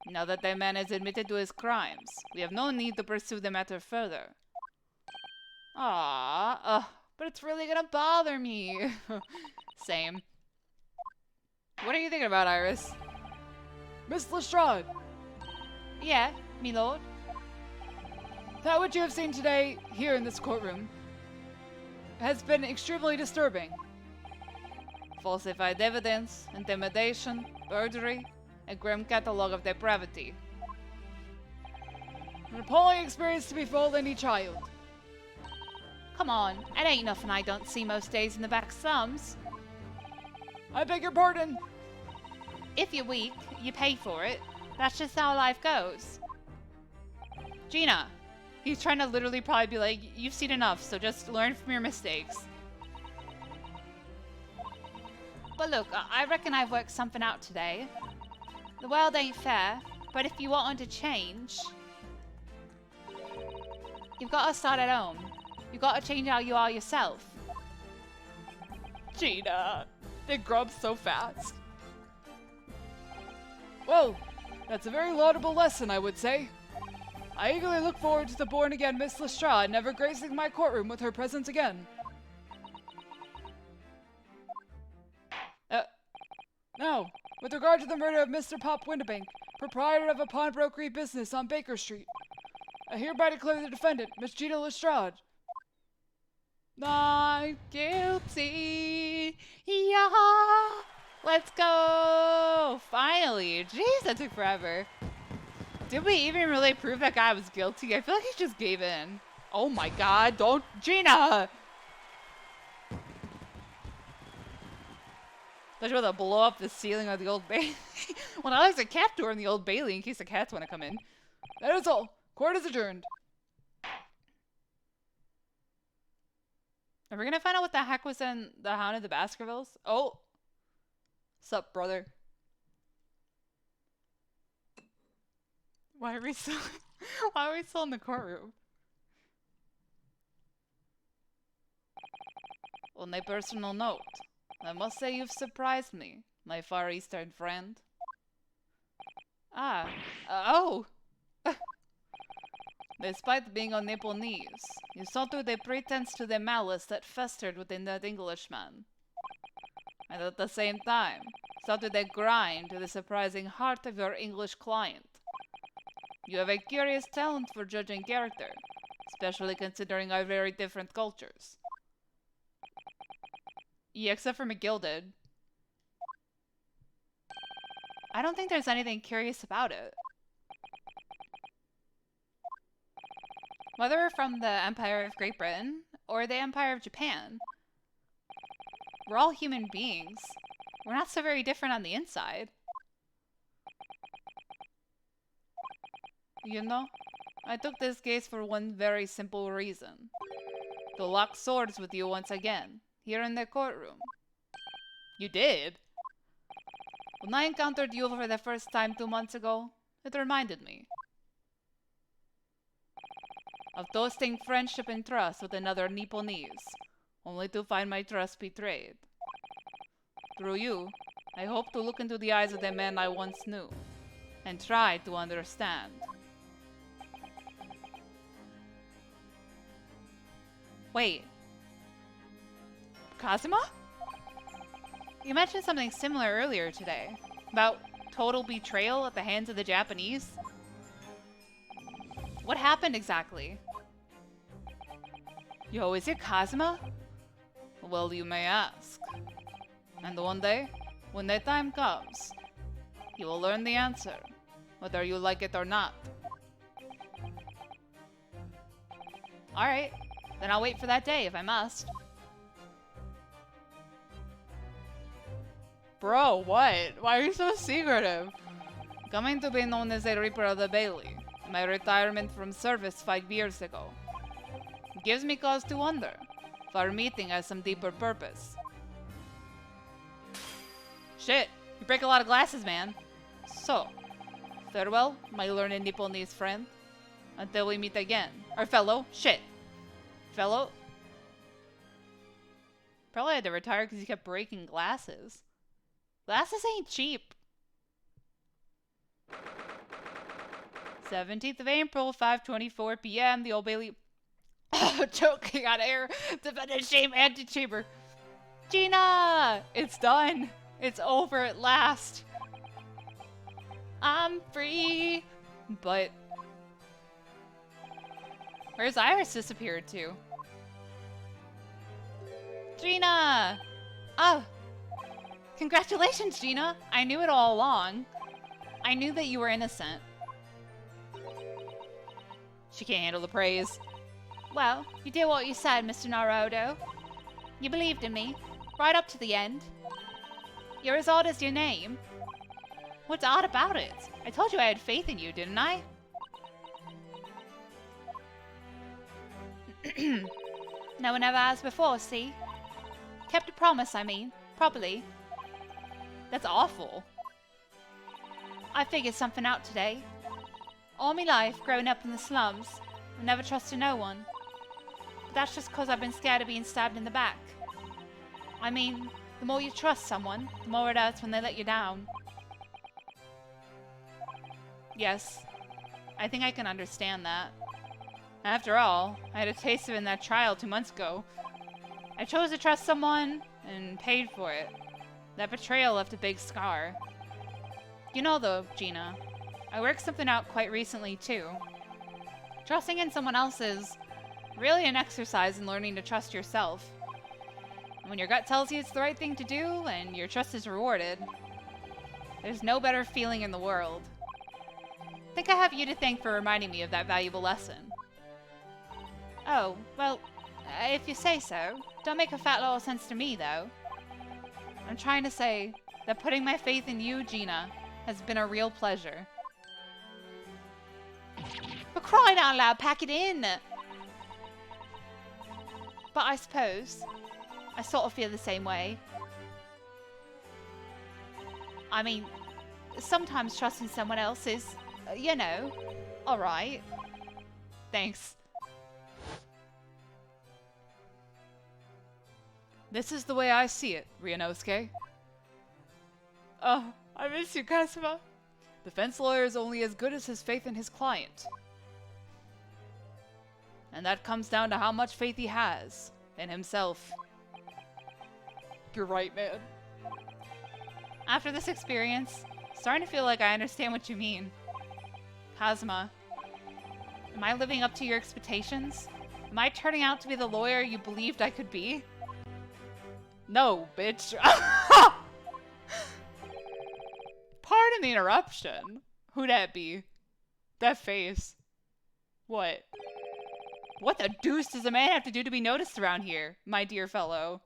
Now that the man has admitted to his crimes, we have no need to pursue the matter further. But it's really gonna bother me. Same. What are you thinking about, Iris? Miss Lestrade, Yeah, me lord. that which you have seen today here in this courtroom has been extremely disturbing. Falsified evidence, intimidation, perjury, a grim catalogue of depravity. An appalling experience to befall any child. Come on, it ain't nothing I don't see most days in the back slums. I beg your pardon. If you're weak, you pay for it. That's just how life goes. Gina, he's trying to literally probably be like, you've seen enough, so just learn from your mistakes. But look, I reckon I've worked something out today. The world ain't fair, but if you want to change, you've got to start at home. You've got to change how you are yourself. Gina, they grow up so fast. Well, that's a very laudable lesson, I would say. I eagerly look forward to the born-again Miss Lestrade never gracing my courtroom with her presence again. Now, with regard to the murder of Mr. Pop Windibank, proprietor of a pawnbrokery business on Baker Street, I hereby declare the defendant, Miss Gina Lestrade, not guilty. Yeah. Let's go. Finally. Jeez, that took forever. Did we even really prove that guy was guilty? I feel like he just gave in. Oh my god, don't... Gina! They're about to blow up the ceiling of the Old Bailey. Well, now there's a cat door in the Old Bailey in case the cats want to come in. that is all. Court is adjourned. Are we gonna find out what the heck was in the Hound of the Baskervilles? Oh! Sup, brother? Why are we still... Why are we still in the courtroom? On a personal note, I must say you've surprised me, my Far Eastern friend. Oh! Despite being on Nepalese, you saw through the pretense to the malice that festered within that Englishman. And at the same time, saw through the grind to the surprising heart of your English client. You have a curious talent for judging character, especially considering our very different cultures. Yeah, except for McGilded. I don't think there's anything curious about it. Whether we're from the Empire of Great Britain or the Empire of Japan, we're all human beings. We're not so very different on the inside. You know, I took this case for one very simple reason. To lock swords with you once again, here in the courtroom. You did? When I encountered you for the first time 2 months ago, it reminded me of toasting friendship and trust with another Nipponese, only to find my trust betrayed. Through you, I hope to look into the eyes of the man I once knew, and try to understand. Wait. Kazuma? You mentioned something similar earlier today. About total betrayal at the hands of the Japanese. What happened exactly? Yo, is it Kazuma? Well, you may ask. And one day, when that time comes, you will learn the answer, whether you like it or not. Alright, then I'll wait for that day if I must. Bro, what? Why are you so secretive? Coming to be known as a Reaper of the Bailey, my retirement from service 5 years ago. Gives me cause to wonder if our meeting has some deeper purpose. Shit, you break a lot of glasses, man. So, farewell, my learned Nipponese friend. Until we meet again. Or fellow. Shit. Fellow. Probably had to retire because he kept breaking glasses. Glasses ain't cheap. 17th of April, 5:24 p.m. The Old Bailey. Choking on air. Defendant shame antechamber. Gina! It's done. It's over at last. I'm free. But where's Iris disappeared to? Gina! Oh! Congratulations, Gina! I knew it all along. I knew that you were innocent. She can't handle the praise. Well, you did what you said, Mr. Naruto. You believed in me, right up to the end. You're as odd as your name. What's odd about it? I told you I had faith in you, didn't I? No one ever has before, see? Kept a promise, I mean. Properly. That's awful. I figured something out today. All my life, growing up in the slums, I never trusted no one. But that's just because I've been scared of being stabbed in the back. I mean, the more you trust someone, the more it hurts when they let you down. Yes, I think I can understand that. After all, I had a taste of it in that trial 2 months ago. I chose to trust someone, and paid for it. That betrayal left a big scar. You know though, Gina, I worked something out quite recently too. Trusting in someone else is really an exercise in learning to trust yourself. When your gut tells you it's the right thing to do, and your trust is rewarded, there's no better feeling in the world. I think I have you to thank for reminding me of that valuable lesson. Oh, well, if you say so. Don't make a fat little sense to me, though. I'm trying to say that putting my faith in you, Gina, has been a real pleasure. For crying out loud, pack it in! But I suppose I sort of feel the same way. I mean, sometimes trusting someone else is, you know, alright. Thanks. This is the way I see it, Ryunosuke. Oh, I miss you, Kazuma. Defense lawyer is only as good as his faith in his client. And that comes down to how much faith he has in himself. You're right, man. After this experience, starting to feel like I understand what you mean. Kazuma, am I living up to your expectations? Am I turning out to be the lawyer you believed I could be? No, bitch. Pardon the interruption. Who'd that be? That face. What? What the deuce does a man have to do to be noticed around here, my dear fellow?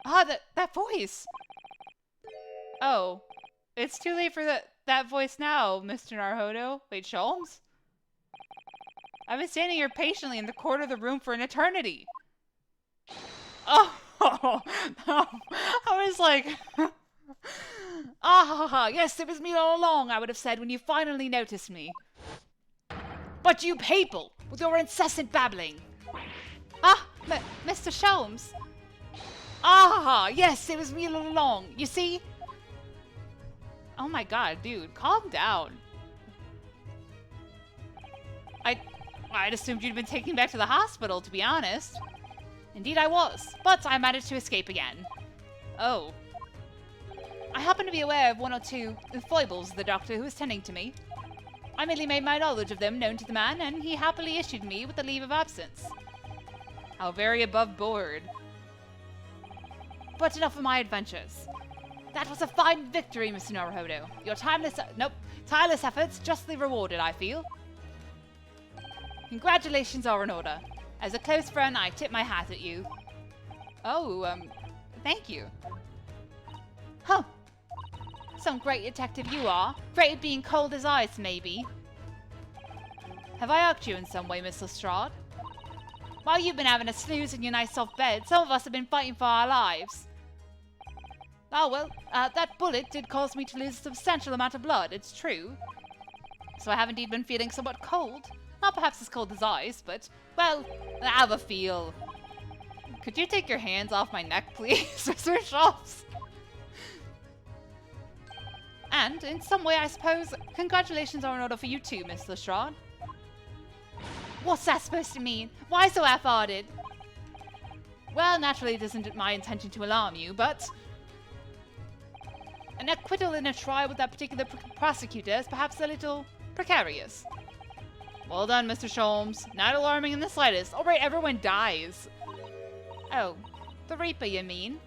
Ah, that voice! Oh, it's too late for that voice now, Mr. Naruto. Wait, Sholmes? I've been standing here patiently in the corner of the room for an eternity. Oh, I was like... Ah, yes, it was me all along, I would have said, when you finally noticed me. But you people, with your incessant babbling. Ah, Mr. Sholmes. Ah, yes, it was me all along, you see? Oh my god, dude, calm down. I'd assumed you'd been taken back to the hospital, to be honest. Indeed I was, but I managed to escape again. Oh, I happen to be aware of one or two foibles of the doctor who is tending to me. I merely made my knowledge of them known to the man, and he happily issued me with a leave of absence. How very above board. But enough of my adventures. That was a fine victory, Mr. Naruhodo. Your tireless efforts justly rewarded, I feel. Congratulations are in order. As a close friend, I tip my hat at you. Oh, thank you. Huh. Some great detective you are. Great at being cold as ice, maybe. Have I irked you in some way, Miss Lestrade? While you've been having a snooze in your nice soft bed, some of us have been fighting for our lives. Oh, well, that bullet did cause me to lose a substantial amount of blood, it's true. So I have indeed been feeling somewhat cold. Not perhaps as cold as ice, but, well, I have a feel. Could you take your hands off my neck, please, Mr. Schultz? And, in some way, I suppose, congratulations are in order for you too, Miss Lestrade. What's that supposed to mean? Why so half-hearted? Well, naturally it isn't my intention to alarm you, but... an acquittal in a trial with that particular prosecutor is perhaps a little precarious. Well done, Mr. Sholmes. Not alarming in the slightest. Alright, everyone dies. Oh, the Reaper, you mean?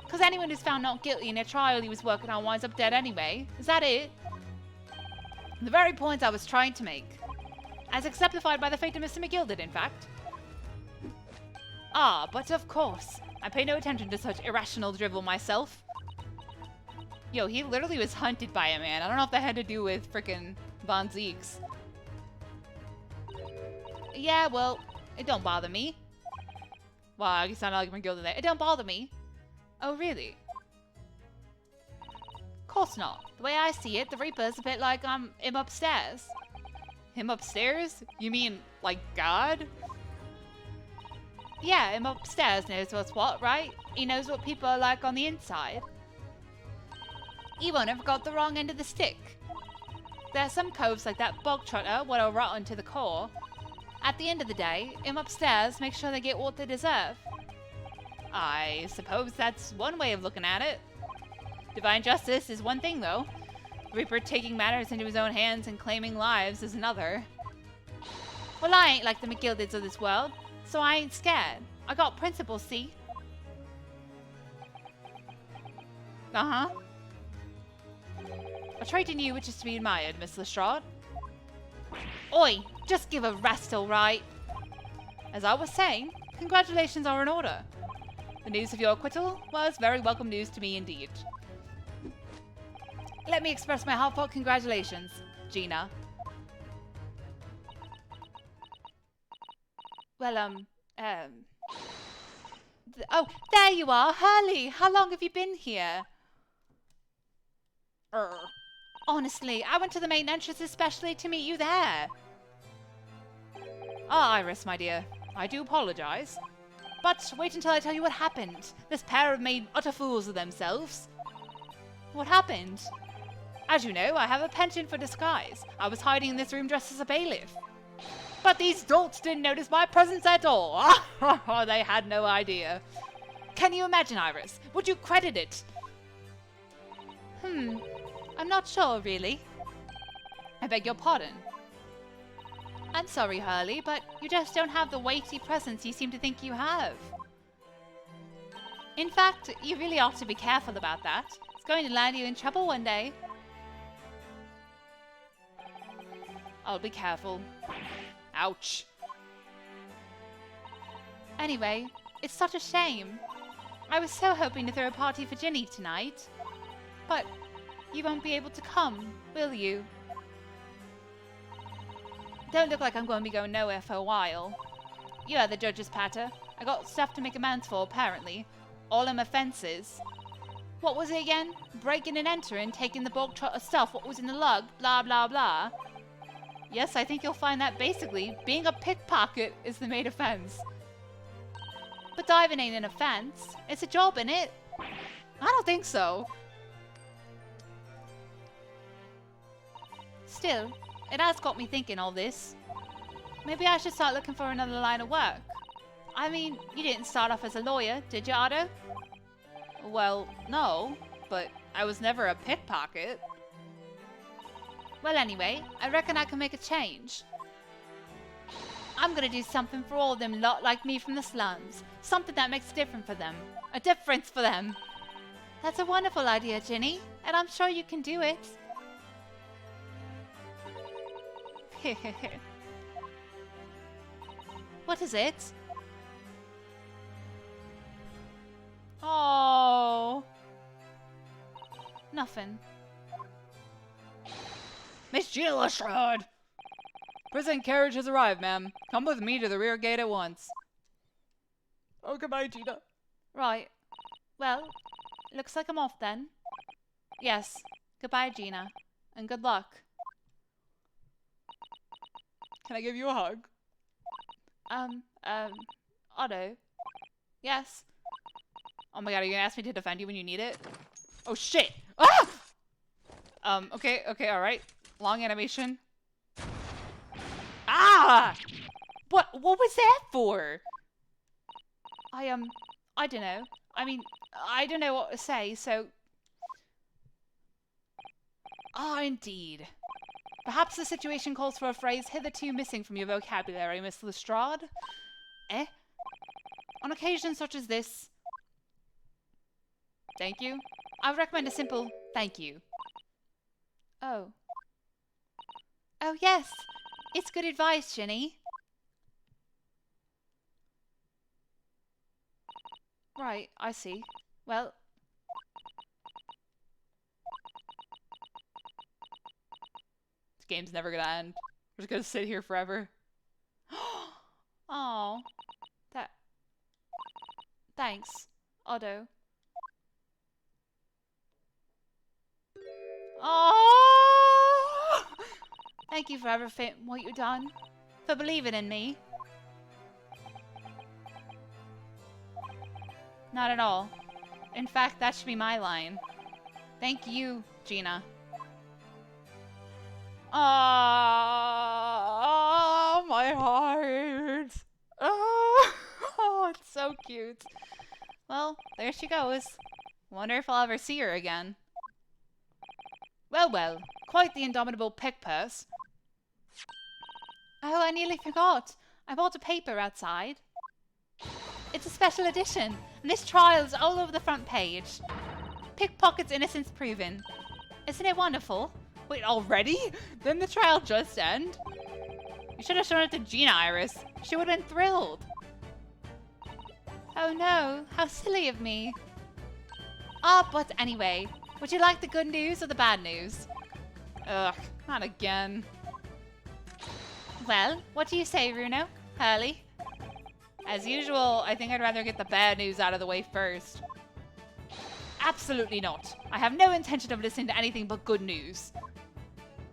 Because anyone who's found not guilty in a trial he was working on winds up dead anyway. Is that it? The very point I was trying to make. As exemplified by the fate of Mr. McGill did, in fact. Ah, but of course. I pay no attention to such irrational drivel myself. Yo, he literally was hunted by a man. I don't know if that had to do with frickin' Von Zeeks. Yeah, well, it don't bother me. Well, I guess not like McGill today. It don't bother me. Oh, really? Course not. The way I see it, the Reaper's a bit like, him upstairs. Him upstairs? You mean, like, God? Yeah, him upstairs knows what's what, right? He knows what people are like on the inside. He won't have got the wrong end of the stick. There are some coves like that bog trotter what are rotten to the core. At the end of the day, him upstairs makes sure they get what they deserve. I suppose that's one way of looking at it. Divine justice is one thing, though. Reaper taking matters into his own hands and claiming lives is another. Well, I ain't like the McGildids of this world, so I ain't scared. I got principles, see? Uh-huh. A trait in you which is to be admired, Miss Lestrade. Oi, just give a rest, all right. As I was saying, congratulations are in order. The news of your acquittal was very welcome news to me indeed. Let me express my heartfelt congratulations, Gina. Well, oh, there you are, Hurley! How long have you been here? Honestly, I went to the main entrance especially to meet you there. Ah, Iris, my dear. I do apologize. But wait until I tell you what happened. This pair have made utter fools of themselves. What happened? As you know, I have a penchant for disguise. I was hiding in this room dressed as a bailiff. But these dolts didn't notice my presence at all. They had no idea. Can you imagine, Iris? Would you credit it? I'm not sure, really. I beg your pardon. I'm sorry, Hurley, but you just don't have the weighty presence you seem to think you have. In fact, you really ought to be careful about that. It's going to land you in trouble one day. I'll be careful. Ouch. Anyway, it's such a shame. I was so hoping to throw a party for Ginny tonight. But you won't be able to come, will you? Don't look like I'm going to be going nowhere for a while. You are the judge's patter. I got stuff to make amends for, apparently. All them offences. What was it again? Breaking and entering, taking the bog trotter stuff, what was in the lug, blah blah blah. Yes, I think you'll find that basically, being a pickpocket is the main offence. But diving ain't an offence. It's a job, innit? I don't think so. Still, it has got me thinking all this. Maybe I should start looking for another line of work. I mean, you didn't start off as a lawyer, did you, Otto? Well, no, but I was never a pickpocket. Well, anyway, I reckon I can make a change. I'm gonna do something for all them lot like me from the slums. Something that makes a difference for them. A difference for them. That's a wonderful idea, Ginny, and I'm sure you can do it. What is it? Oh. Nothing. Miss Gina Lestrade! Prison carriage has arrived, ma'am. Come with me to the rear gate at once. Oh, goodbye, Gina. Right. Well, looks like I'm off then. Yes. Goodbye, Gina. And good luck. Can I give you a hug? Otto. Yes. Oh my god, are you gonna ask me to defend you when you need it? Oh shit! Ah! Okay, alright. Long animation. Ah! What was that for? I don't know. I mean, I don't know what to say, so... Ah, indeed. Perhaps the situation calls for a phrase hitherto missing from your vocabulary, Miss Lestrade? Eh? On occasions such as this... Thank you? I would recommend a simple thank you. Oh. Oh, yes. It's good advice, Ginny. Right, I see. Well... This game's never gonna end. We're just gonna sit here forever. Oh. Thanks, Otto. Oh! Thank you for everything, what you've done. For believing in me. Not at all. In fact, that should be my line. Thank you, Gina. Oh, my heart. Oh, it's so cute. Well, there she goes. Wonder if I'll ever see her again. Well, well, quite the indomitable pick purse. Oh, I nearly forgot. I bought a paper outside. It's a special edition, and this trial's all over the front page. Pickpocket's innocence proven. Isn't it wonderful? Wait, already? Didn't the trial just end? You should have shown it to Gina, Iris. She would have been thrilled. Oh no, how silly of me. Ah, but anyway, would you like the good news or the bad news? Ugh, not again. Well, what do you say, Bruno? Hurley? As usual, I think I'd rather get the bad news out of the way first. Absolutely not. I have no intention of listening to anything but good news.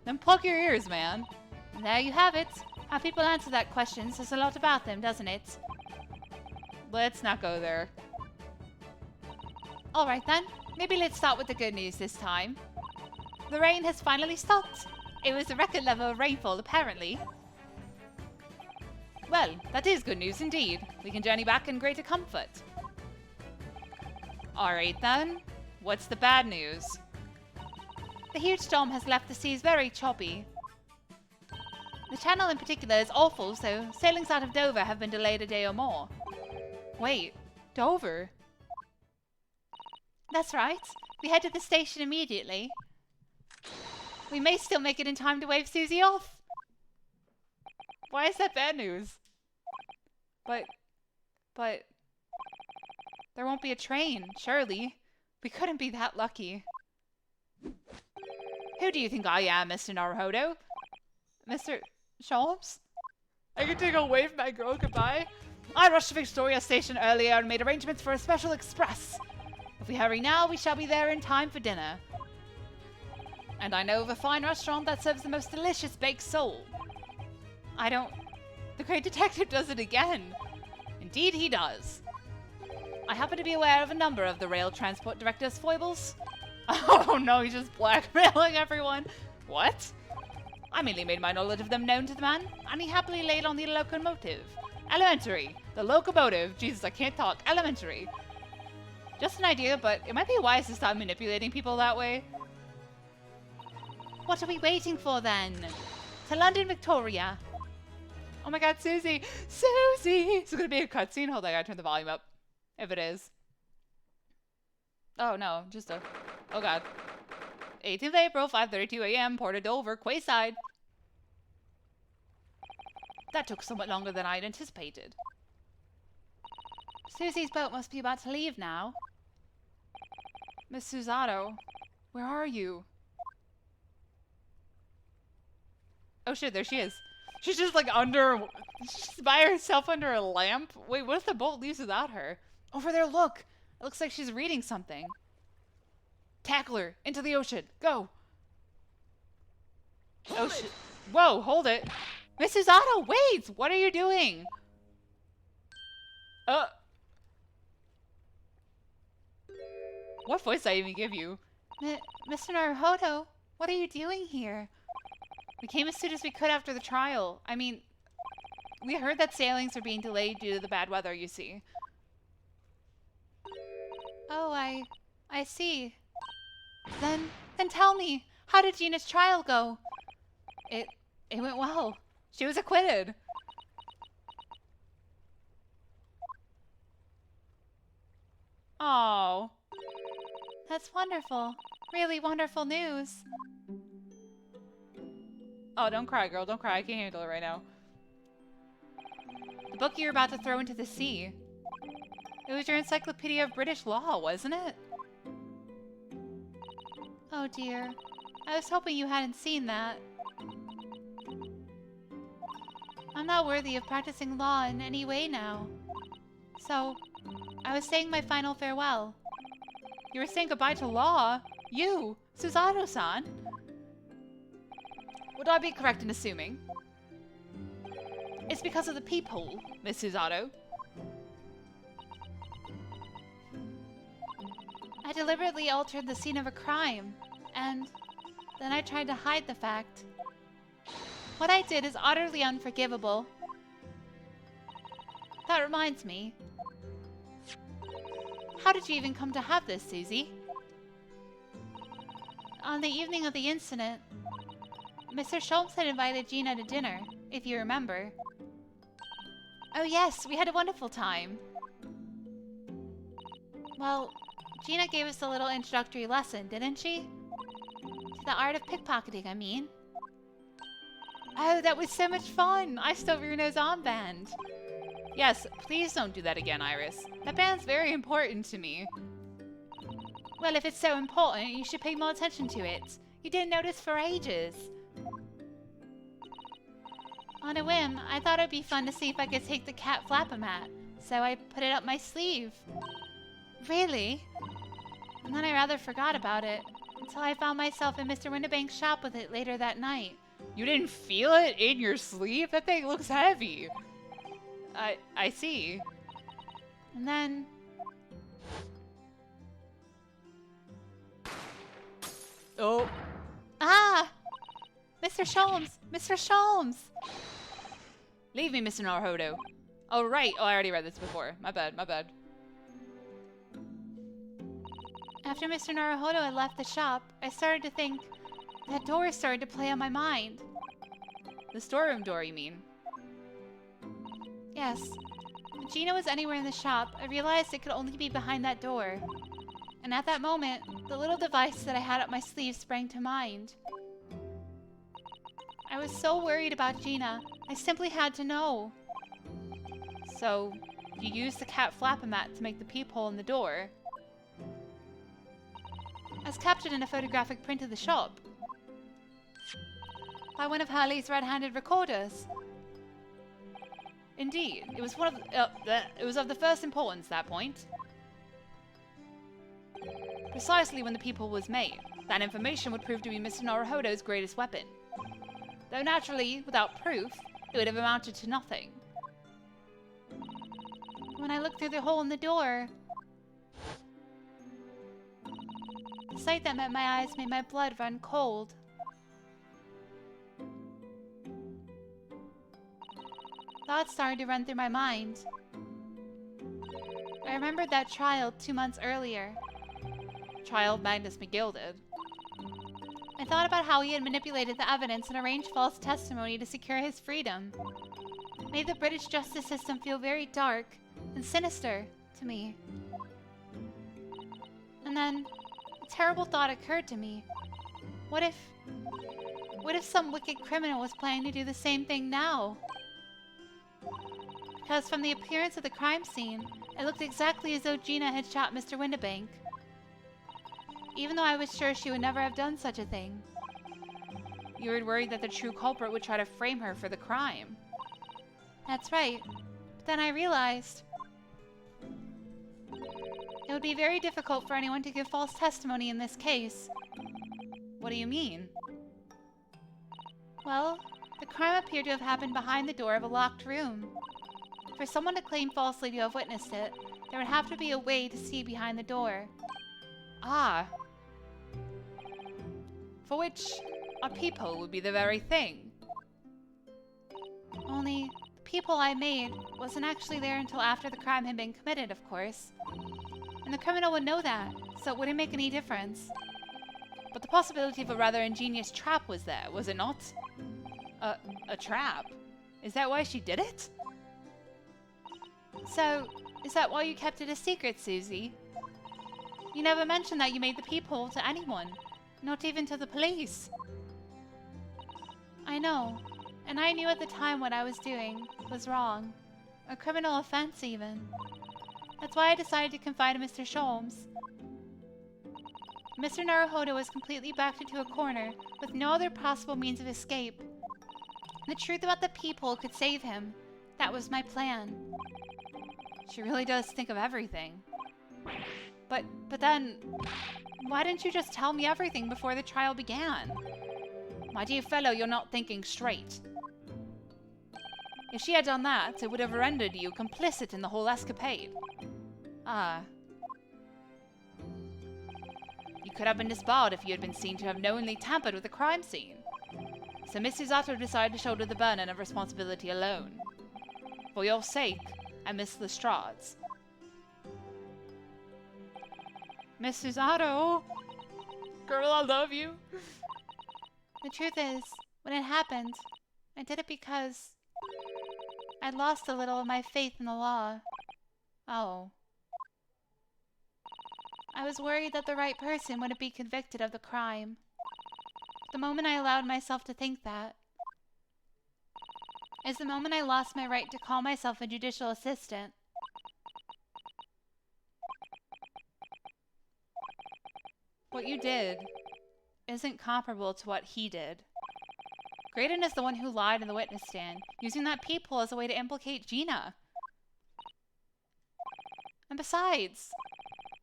Then plug your ears, man. And there you have it. How people answer that question says a lot about them, doesn't it? Let's not go there. Alright then, maybe let's start with the good news this time. The rain has finally stopped. It was a record level of rainfall, apparently. Well, that is good news indeed. We can journey back in greater comfort. Alright then, what's the bad news? The huge storm has left the seas very choppy. The channel in particular is awful, so sailings out of Dover have been delayed a day or more. Wait, Dover? That's right. We head to the station immediately. We may still make it in time to wave Susie off. Why is that bad news? But... There won't be a train, surely. We couldn't be that lucky. Who do you think I am, Mr. Naruhodo? Mr. Sholmes? I can take a wave my girl goodbye. I rushed to Victoria Station earlier and made arrangements for a special express. If we hurry now, we shall be there in time for dinner. And I know of a fine restaurant that serves the most delicious baked sole. I don't... The great detective does it again. Indeed he does. I happen to be aware of a number of the rail transport director's foibles. Oh no, he's just blackmailing everyone. What? I merely made my knowledge of them known to the man, and he happily laid on the locomotive. Elementary. The locomotive. Jesus, I can't talk. Elementary. Just an idea, but it might be wise to stop manipulating people that way. What are we waiting for then? To London, Victoria. Oh my god, Susie! Susie! Is it gonna be a cutscene? Hold on, I gotta turn the volume up. If it is. Oh no, just a... Oh god. 18th April, 5:32 a.m., Port of Dover, Quayside. That took somewhat longer than I'd anticipated. Susie's boat must be about to leave now. Miss Susato, where are you? Oh shit, there she is. She's just like under... She's by herself under a lamp? Wait, what if the boat leaves without her? Over there, look! It looks like she's reading something. Tackle her! Into the ocean! Go! Oh shit. Whoa, hold it! Miss Susato, wait! What are you doing? What voice did I even give you? Mr. Naruhodo, what are you doing here? We came as soon as we could after the trial. I mean, we heard that sailings are being delayed due to the bad weather, you see. Oh, I see. Then tell me, how did Gina's trial go? It went well. She was acquitted. Oh. That's wonderful. Really wonderful news. Oh, don't cry, girl. Don't cry. I can't handle it right now. The book you were about to throw into the sea. It was your Encyclopedia of British Law, wasn't it? Oh dear. I was hoping you hadn't seen that. I'm not worthy of practicing law in any way now. So, I was saying my final farewell. You were saying goodbye to law? You, Susato-san? Would I be correct in assuming? It's because of the peephole, Miss Susato. I deliberately altered the scene of a crime, and then I tried to hide the fact. What I did is utterly unforgivable. That reminds me. How did you even come to have this, Susie? On the evening of the incident, Mr. Sholmes had invited Gina to dinner, if you remember. Oh yes, we had a wonderful time. Well, Gina gave us a little introductory lesson, didn't she? To the art of pickpocketing, I mean. Oh, that was so much fun! I stole Runo's armband. Yes, please don't do that again, Iris. That band's very important to me. Well, if it's so important, you should pay more attention to it. You didn't notice for ages. On a whim, I thought it'd be fun to see if I could take the cat flap-o-mat, so I put it up my sleeve. Really? And then I rather forgot about it, until I found myself in Mr. Windibank's shop with it later that night. You didn't feel it in your sleeve? That thing looks heavy. I see. And then... Oh. Ah! Mr. Sholmes! Mr. Sholmes! Leave me, Mr. Naruhodo. Oh, right. Oh, I already read this before. My bad, my bad. After Mr. Naruhodo had left the shop, I started to think that door started to play on my mind. The storeroom door, you mean? Yes. If Gina was anywhere in the shop, I realized it could only be behind that door. And at that moment, the little device that I had up my sleeve sprang to mind. I was so worried about Gina, I simply had to know. So, you used the cat flap-o-mat to make the peephole in the door. As captured in a photographic print of the shop. By one of Hurley's red-handed recorders. Indeed, it was it was of the first importance, that point. Precisely when the peephole was made, that information would prove to be Mr. Naruhodo's greatest weapon. Though naturally, without proof, it would have amounted to nothing. When I looked through the hole in the door, the sight that met my eyes made my blood run cold. Thoughts started to run through my mind. I remembered that trial 2 months earlier. Trial of Magnus McGilded. I thought about how he had manipulated the evidence and arranged false testimony to secure his freedom. It made the British justice system feel very dark and sinister to me. And then, a terrible thought occurred to me. What if some wicked criminal was planning to do the same thing now? Because from the appearance of the crime scene, it looked exactly as though Gina had shot Mr. Windibank. Even though I was sure she would never have done such a thing. You were worried that the true culprit would try to frame her for the crime. That's right. But then I realized it would be very difficult for anyone to give false testimony in this case. What do you mean? Well, the crime appeared to have happened behind the door of a locked room. For someone to claim falsely to have witnessed it, there would have to be a way to see behind the door. Ah. For which a peephole would be the very thing. Only, the peephole I made wasn't actually there until after the crime had been committed, of course. And the criminal would know that, so it wouldn't make any difference. But the possibility of a rather ingenious trap was there, was it not? A trap? Is that why she did it? So, is that why you kept it a secret, Susie? You never mentioned that you made the peephole to anyone, not even to the police. I know, and I knew at the time what I was doing was wrong. A criminal offense, even. That's why I decided to confide in Mr. Sholmes. Mr. Naruhodo was completely backed into a corner, with no other possible means of escape. The truth about the peephole could save him. That was my plan. She really does think of everything. But then, why didn't you just tell me everything before the trial began? My dear fellow, you're not thinking straight. If she had done that, it would have rendered you complicit in the whole escapade. Ah. You could have been disbarred if you had been seen to have knowingly tampered with the crime scene. So Miss Usato decided to shoulder the burden of responsibility alone. For your sake, and Miss Lestrade's. Miss Usato! Girl, I love you. The truth is, when it happened, I did it because I lost a little of my faith in the law. Oh. I was worried that the right person wouldn't be convicted of the crime. The moment I allowed myself to think that is the moment I lost my right to call myself a judicial assistant. What you did isn't comparable to what he did. Graydon is the one who lied in the witness stand, using that peephole as a way to implicate Gina. And besides,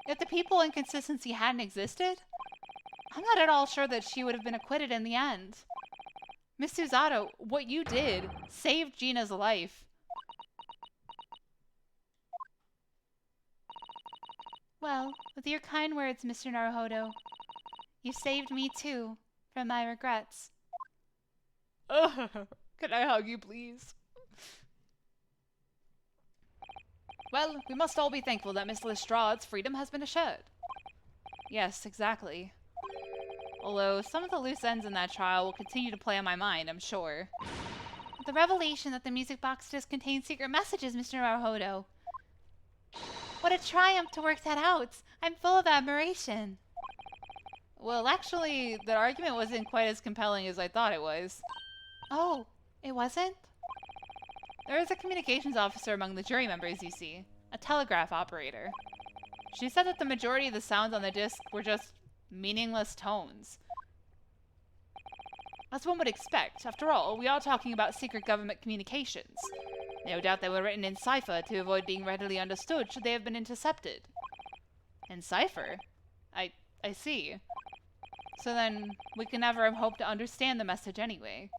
if the peephole inconsistency hadn't existed, I'm not at all sure that she would have been acquitted in the end. Miss Usato, what you did saved Gina's life. Well, with your kind words, Mr. Naruhodo, you saved me too, from my regrets. Can I hug you, please? Well, we must all be thankful that Miss Lestrade's freedom has been assured. Yes, exactly. Although some of the loose ends in that trial will continue to play on my mind, I'm sure. The revelation that the music box just contained secret messages, Mr. Naruhodo. What a triumph to work that out! I'm full of admiration. Well, actually, the argument wasn't quite as compelling as I thought it was. Oh, it wasn't? There was a communications officer among the jury members, you see. A telegraph operator. She said that the majority of the sounds on the disc were just meaningless tones. As one would expect. After all, we are talking about secret government communications. No doubt they were written in cipher to avoid being readily understood should they have been intercepted. In cipher? I see. So then, we can never have hoped to understand the message anyway.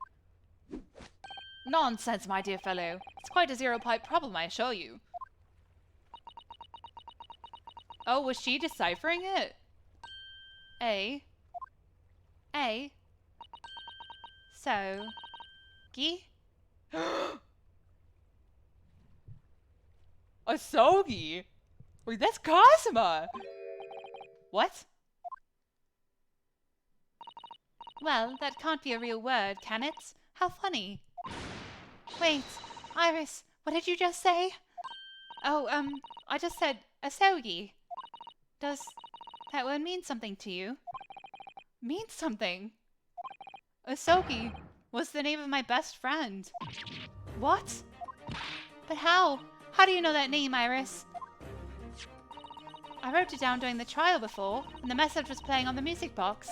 Nonsense, my dear fellow. It's quite a zero-pipe problem, I assure you. Oh, was she deciphering it? A. So. Gi? Asogi? Wait, that's Cosma! What? Well, that can't be a real word, can it? How funny. Wait, Iris, what did you just say? Oh, I just said asogi. Does that word mean something to you? Mean something? Asogi was the name of my best friend. What? But how? How do you know that name, Iris? I wrote it down during the trial before, and the message was playing on the music box.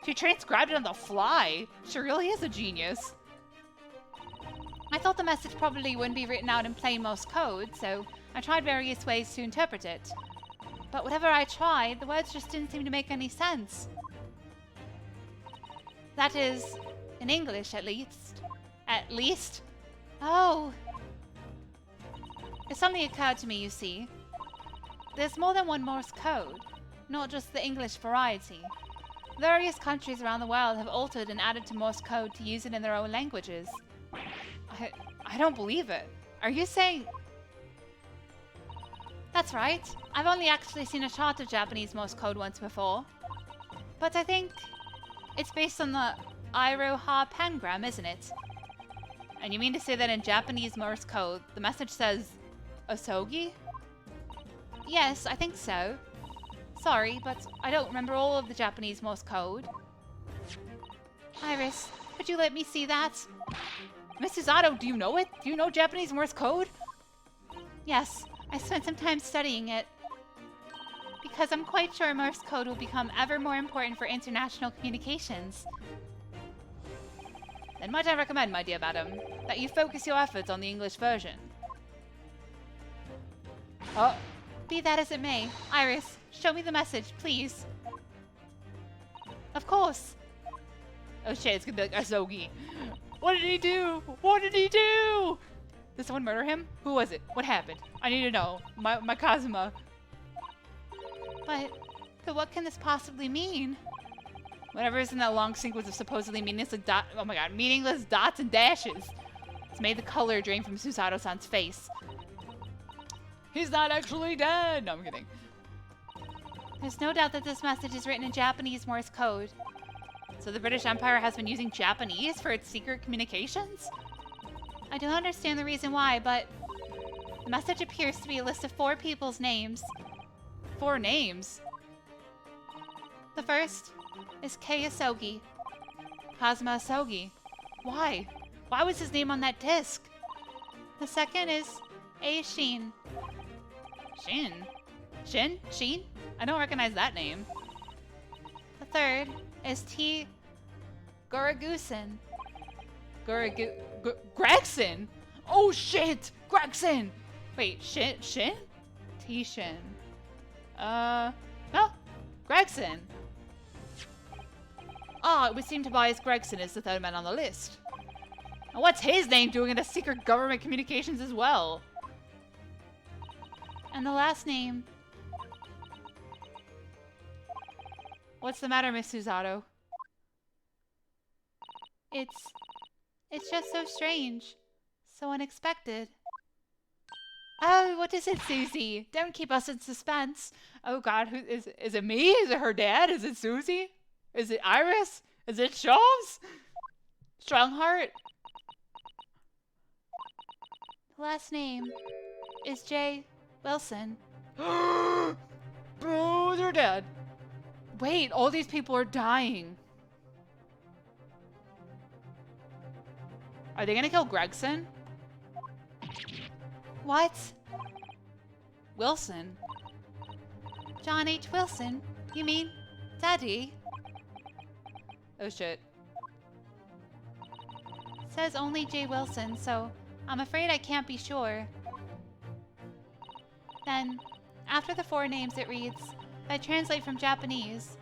She transcribed it on the fly. She really is a genius. I thought the message probably wouldn't be written out in plain Morse code, so I tried various ways to interpret it. But whatever I tried, the words just didn't seem to make any sense. That is, in English at least. At least? Oh. It suddenly occurred to me, you see. There's more than one Morse code, not just the English variety. Various countries around the world have altered and added to Morse code to use it in their own languages. I don't believe it. Are you saying... That's right. I've only actually seen a chart of Japanese Morse code once before. But I think it's based on the Iroha pangram, isn't it? And you mean to say that in Japanese Morse code, the message says asogi? Yes, I think so. Sorry, but I don't remember all of the Japanese Morse code. Iris, could you let me see that? Mrs. Otto, do you know it? Do you know Japanese Morse code? Yes, I spent some time studying it. Because I'm quite sure Morse code will become ever more important for international communications. Then might I recommend, my dear madam, that you focus your efforts on the English version. Oh. Be that as it may, Iris, show me the message, please. Of course. Oh shit, it's gonna be like Asogi. What did he do? What did he do? Did someone murder him? Who was it? What happened? I need to know. My Kazuma. But what can this possibly mean? Whatever is in that long sequence of supposedly meaningless meaningless dots and dashes. It's made the color drain from Susato-san's face. He's not actually dead! No, I'm kidding. There's no doubt that this message is written in Japanese Morse code. So the British Empire has been using Japanese for its secret communications? I don't understand the reason why, but the message appears to be a list of 4 people's names. 4 names? The first is Kei Asogi. Kazuma Asogi. Why? Why was his name on that disc? The second is A. Shin. Shin? Shin? Shin? I don't recognize that name. The third is T. Goragusen. Gregson? Oh shit! Gregson! Wait, Shin? T. Shin. No. Gregson. Ah, it would seem Tobias Gregson is the third man on the list. And what's his name doing in the secret government communications as well? And the last name... What's the matter, Miss Susato? It's just so strange. So unexpected. Oh, what is it, Susie? Don't keep us in suspense. Oh god, who is it me? Is it her dad? Is it Susie? Is it Iris? Is it Shelves? Strongheart? The last name is J. Wilson. Bro, they're dead. Wait, all these people are dying. Are they gonna kill Gregson? What? Wilson? John H. Wilson? You mean Daddy? Oh shit. Says only J. Wilson, so I'm afraid I can't be sure. Then, after the 4 names it reads, if I translate from Japanese,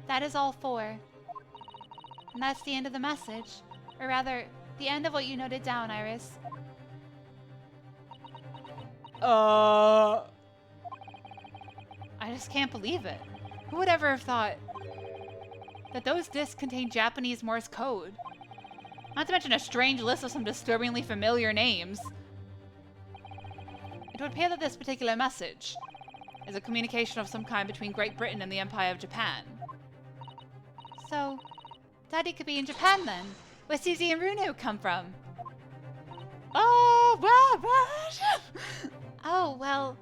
that is all 4. And that's the end of the message. Or rather, the end of what you noted down, Iris. I just can't believe it. Who would ever have thought that those discs contain Japanese Morse code? Not to mention a strange list of some disturbingly familiar names. It would appear that this particular message is a communication of some kind between Great Britain and the Empire of Japan. So, Daddy could be in Japan then, where Susie and Runo come from. Oh, what? Oh, well...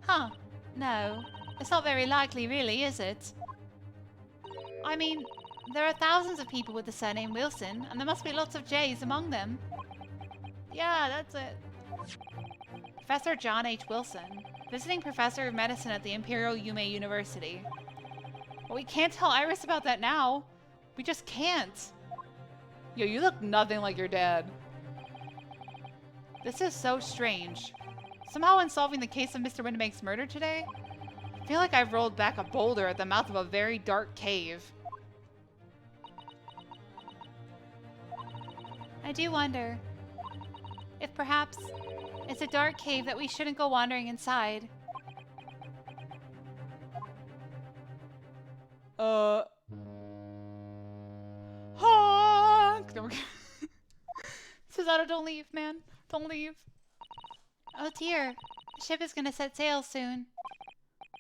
Huh, no. It's not very likely, really, is it? I mean, there are thousands of people with the surname Wilson, and there must be lots of J's among them. Yeah, that's it. Professor John H. Wilson, visiting professor of medicine at the Imperial Yume University. Well, we can't tell Iris about that now. We just can't. Yo, you look nothing like your dad. This is so strange. Somehow in solving the case of Mr. Windibank's murder today, I feel like I've rolled back a boulder at the mouth of a very dark cave. I do wonder if perhaps it's a dark cave that we shouldn't go wandering inside. Honk! Susanna, don't leave, man. Don't leave. Oh dear. The ship is gonna set sail soon.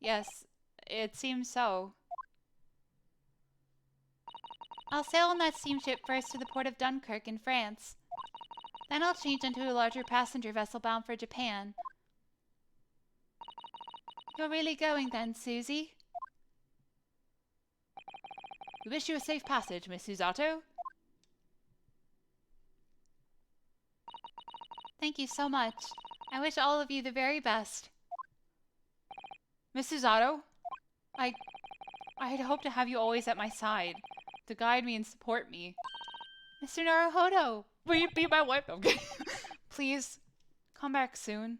Yes, it seems so. I'll sail on that steamship first to the port of Dunkirk in France. Then I'll change into a larger passenger vessel bound for Japan. You're really going then, Susie? We wish you a safe passage, Miss Susato. Thank you so much. I wish all of you the very best. Miss Susato, I had hoped to have you always at my side, to guide me and support me. Mr. Naruhodo, will you be my wife? Okay. Please, come back soon.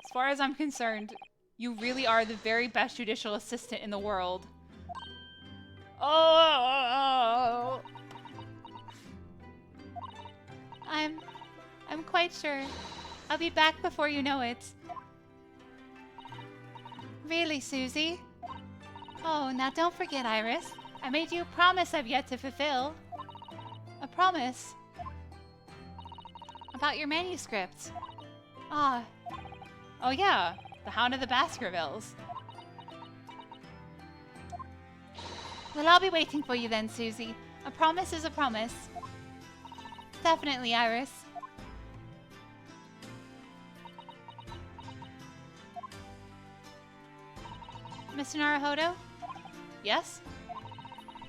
As far as I'm concerned, you really are the very best judicial assistant in the world. Oh! I'm quite sure. I'll be back before you know it. Really, Susie? Oh, now don't forget, Iris. I made you a promise I've yet to fulfill. A promise? About your manuscript. Ah. Oh yeah, The Hound of the Baskervilles. Well, I'll be waiting for you then, Susie. A promise is a promise. Definitely, Iris. Mr. Naruhodo? Yes?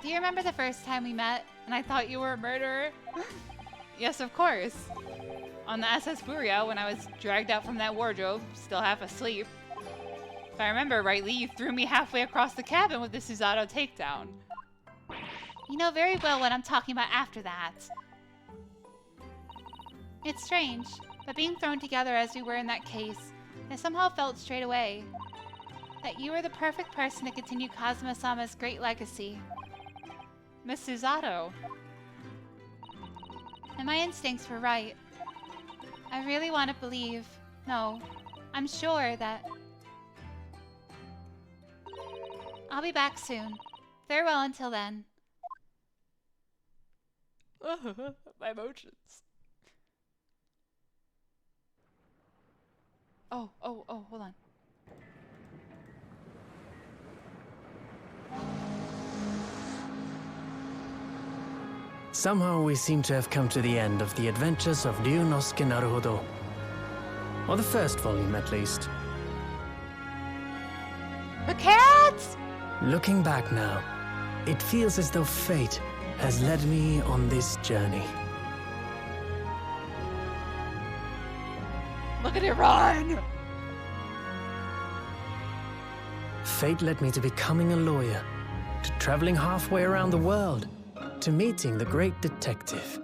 Do you remember the first time we met and I thought you were a murderer? Yes, of course. On the SS Buria when I was dragged out from that wardrobe, still half asleep. If I remember rightly, you threw me halfway across the cabin with the Susato takedown. You know very well what I'm talking about after that. It's strange, but being thrown together as we were in that case, I somehow felt straight away that you were the perfect person to continue Kazuma-sama's great legacy. Miss Susato. And my instincts were right. I really want to believe, no, I'm sure that I'll be back soon. Farewell until then. My emotions. Oh, hold on. Somehow we seem to have come to the end of the adventures of Ryunosuke Naruhodo. Or the first volume, at least. The cats! Looking back now, it feels as though fate has led me on this journey. Look at it run! Fate led me to becoming a lawyer, to traveling halfway around the world, to meeting the great detective.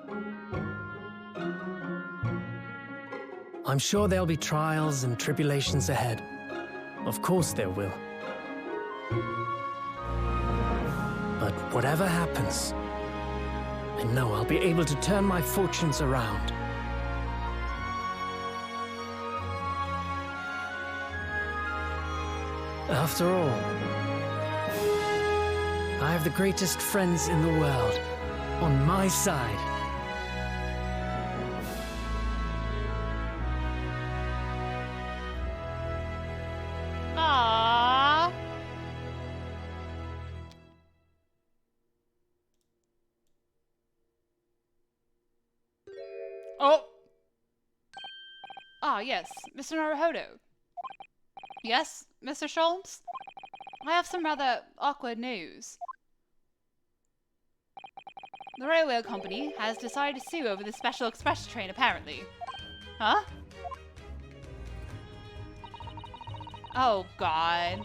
I'm sure there'll be trials and tribulations ahead. Of course there will. But whatever happens, I know I'll be able to turn my fortunes around. After all, I have the greatest friends in the world on my side. Ah, yes, Mr. Naruhodo. Yes, Mr. Sholmes? I have some rather awkward news. The railway company has decided to sue over the special express train, apparently. Huh? Oh, God.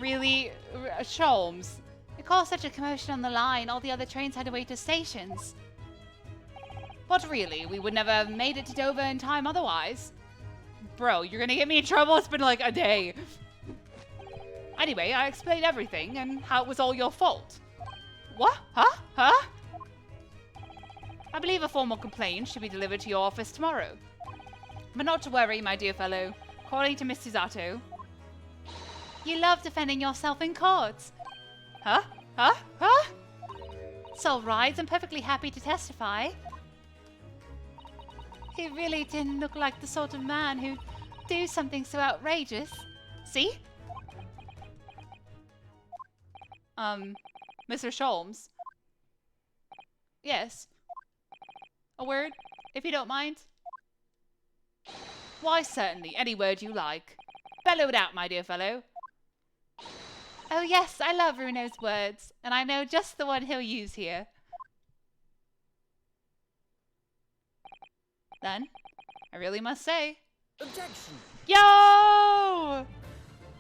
Really? Sholmes? It caused such a commotion on the line, all the other trains had to wait to stations. But really, we would never have made it to Dover in time otherwise. Bro, you're gonna get me in trouble? It's been like a day. Anyway, I explained everything and how it was all your fault. What? Huh? Huh? I believe a formal complaint should be delivered to your office tomorrow. But not to worry, my dear fellow. According to Mr. Zato, you love defending yourself in court. Huh? Huh? Huh? It's all right. I'm perfectly happy to testify. He really didn't look like the sort of man who'd do something so outrageous. See? Mr. Sholmes? Yes? A word, if you don't mind? Why, certainly. Any word you like. Bellow it out, my dear fellow. Oh, yes, I love Runo's words, and I know just the one he'll use here. Then, I really must say... Objection! Yo!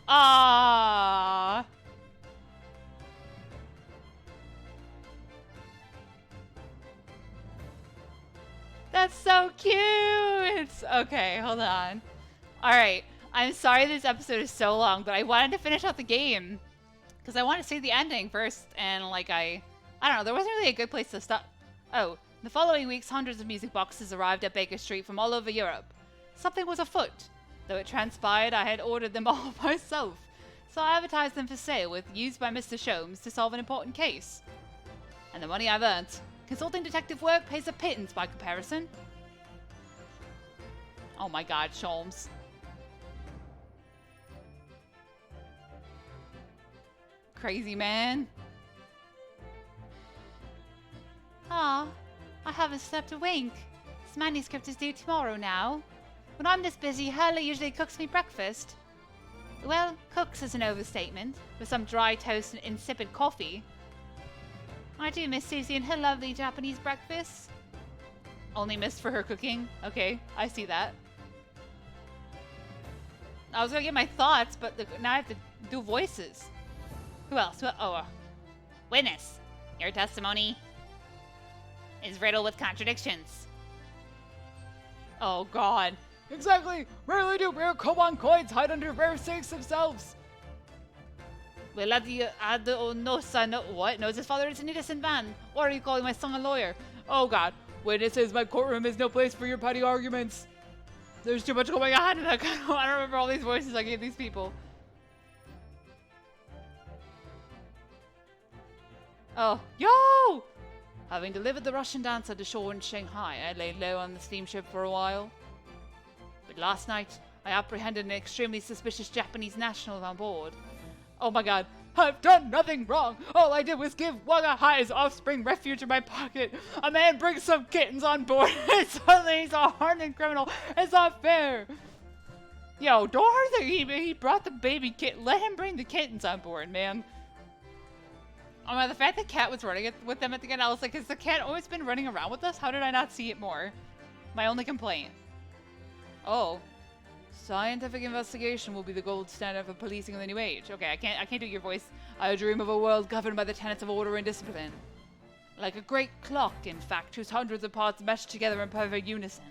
Ah. That's so cute! Okay, hold on. Alright, I'm sorry this episode is so long, but I wanted to finish out the game. Because I want to see the ending first, and like I don't know, there wasn't really a good place to stop. Oh, the following weeks, hundreds of music boxes arrived at Baker Street from all over Europe. Something was afoot, though it transpired I had ordered them all myself. So I advertised them for sale with used by Mr. Sholmes to solve an important case. And the money I've earned. Consulting detective work pays a pittance by comparison. Oh my god, Sholmes. Crazy man. Ah, I haven't slept a wink. This manuscript is due tomorrow now. When I'm this busy, Hurley usually cooks me breakfast. Well, cooks is an overstatement, with some dry toast and insipid coffee. I do miss Susie and her lovely Japanese breakfast. Only missed for her cooking. Okay, I see that. I was gonna get my thoughts, but now I have to do voices. Who else? Witness, your testimony is riddled with contradictions. Oh god. Exactly! Rarely do rare Koban coins hide under rare safes themselves! Well, no son, what? Knows his father is an innocent man. Why are you calling my son a lawyer? Oh god, witnesses, my courtroom is no place for your petty arguments. There's too much going on, and I don't remember all these voices I gave these people. Oh, yo! Having delivered the Russian dancer to shore in Shanghai, I laid low on the steamship for a while. But last night, I apprehended an extremely suspicious Japanese national on board. Oh my god, I've done nothing wrong. All I did was give Waga Hai's offspring refuge in my pocket. A man brings some kittens on board and suddenly he's a hardened criminal. It's not fair. Yo, don't hurt that he brought the baby kitten. Let him bring the kittens on board, man. Oh man, the fact that Cat was running with them at the end, I was like, has the cat always been running around with us? How did I not see it more? My only complaint. Oh. Scientific investigation will be the gold standard for policing in the new age. Okay, I can't do your voice. I dream of a world governed by the tenets of order and discipline. Like a great clock, in fact, whose hundreds of parts mesh together in perfect unison.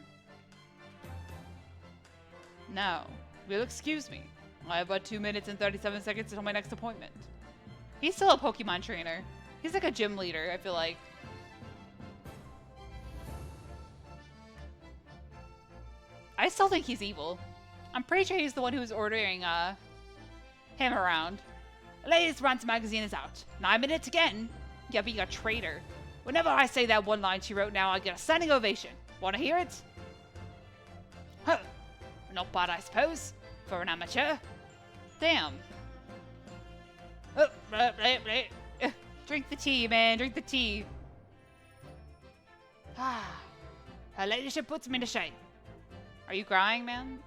Now, you'll excuse me. I have about 2 minutes and 37 seconds until my next appointment. He's still a Pokemon trainer. He's like a gym leader, I feel like. I still think he's evil. I'm pretty sure he's the one who was ordering him around. The latest Rants magazine is out. 9 minutes again? Yeah, being a traitor. Whenever I say that one line she wrote now, I get a standing ovation. Wanna hear it? Huh. Not bad, I suppose, for an amateur. Damn. Oh, drink the tea, man. Drink the tea. Her ladyship puts me to shame. Are you crying, man?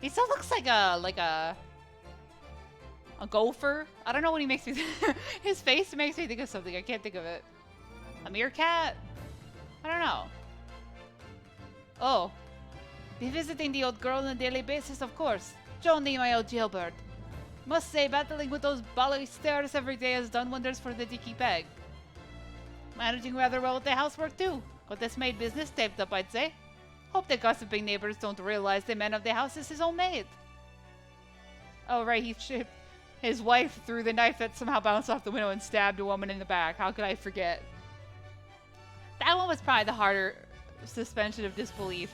He still looks like a gopher. I don't know what he makes me think. His face makes me think of something. I can't think of it. A meerkat? I don't know. Oh. Be visiting the old girl on a daily basis, of course. Johnny, my old jailbird. Must say, battling with those bally stairs every day has done wonders for the dicky peg. Managing rather well with the housework, too. Got this maid business taped up, I'd say. Hope the gossiping neighbors don't realize the man of the house is his own maid. Oh, right, his wife threw the knife that somehow bounced off the window and stabbed a woman in the back. How could I forget? That one was probably the harder suspension of disbelief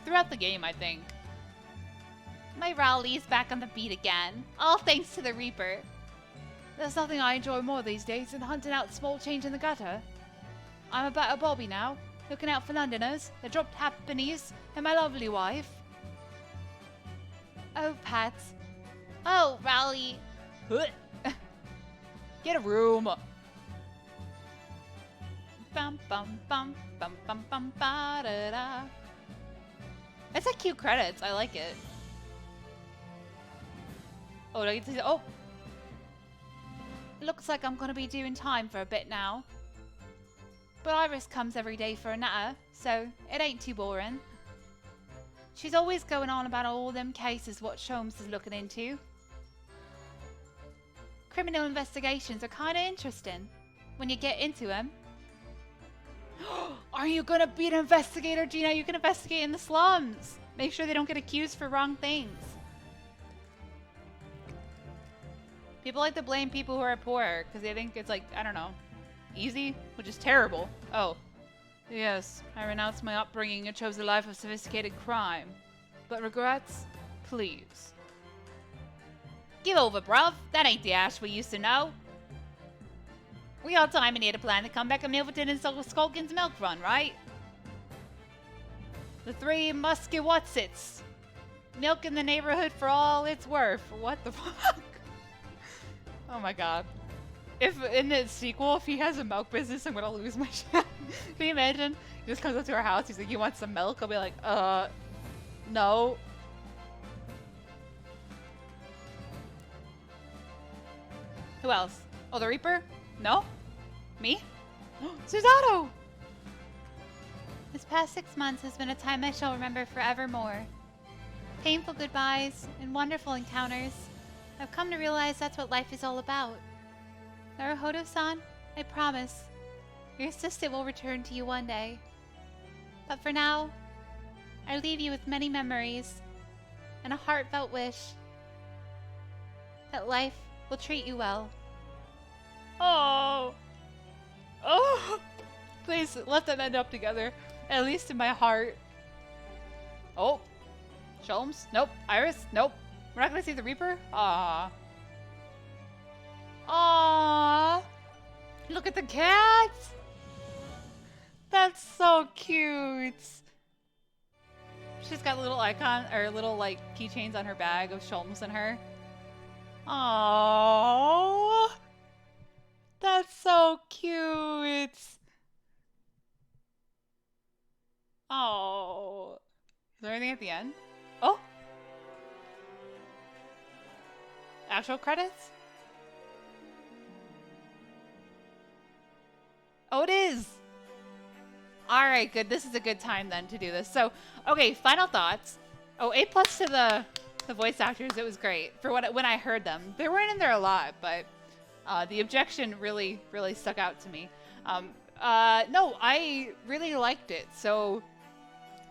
throughout the game, I think. My Rowley's back on the beat again. All thanks to the Reaper. There's nothing I enjoy more these days than hunting out small change in the gutter. I'm a better Bobby now, looking out for Londoners, the dropped halfpennies, and my lovely wife. Oh, Pat. Oh, Rowley. Get a room. Bum bum bum bum bum bum ba da da. It's like cute credits. I like it. Oh, do I get to see? Oh, looks like I'm gonna be doing time for a bit now. But Iris comes every day for a natter, so it ain't too boring. She's always going on about all them cases what Sholmes is looking into. Criminal investigations are kind of interesting when you get into them. Are you gonna be an investigator, Gina? You can investigate in the slums. Make sure they don't get accused for wrong things. People like to blame people who are poor because they think it's like, I don't know, easy, which is terrible. Oh, yes, I renounced my upbringing and chose a life of sophisticated crime. But regrets? Please. Give over, bruv. That ain't the Ash we used to know. We all time and had a plan to come back to Milverton and Skulkin's milk run, right? The three musky whatsits. Milk in the neighborhood for all it's worth. What the fuck? Oh my god. If in the sequel, if he has a milk business, I'm gonna lose my shit. Can you imagine? He just comes up to our house, he's like, you want some milk? I'll be like, no. Who else? Oh, the Reaper? No? Me? Susanoo! This past 6 months has been a time I shall remember forevermore. Painful goodbyes and wonderful encounters. I've come to realize that's what life is all about. Naruhodo-san, I promise, your assistant will return to you one day. But for now, I leave you with many memories and a heartfelt wish that life will treat you well. Oh! Oh! Please, let them end up together. At least in my heart. Oh. Sholmes? Nope. Iris? Nope. We're not gonna see the Reaper? Aww. Aww. Look at the cat! That's so cute. She's got little icon, or little like keychains on her bag of Sholmes and her. Aww. That's so cute. Oh. Is there anything at the end? Oh. Actual credits? Oh, it is. All right, good. This is a good time then to do this. So, okay, final thoughts. Oh, A+ to the voice actors. It was great for when I heard them. They weren't in there a lot, but the objection really stuck out to me. No, I really liked it. So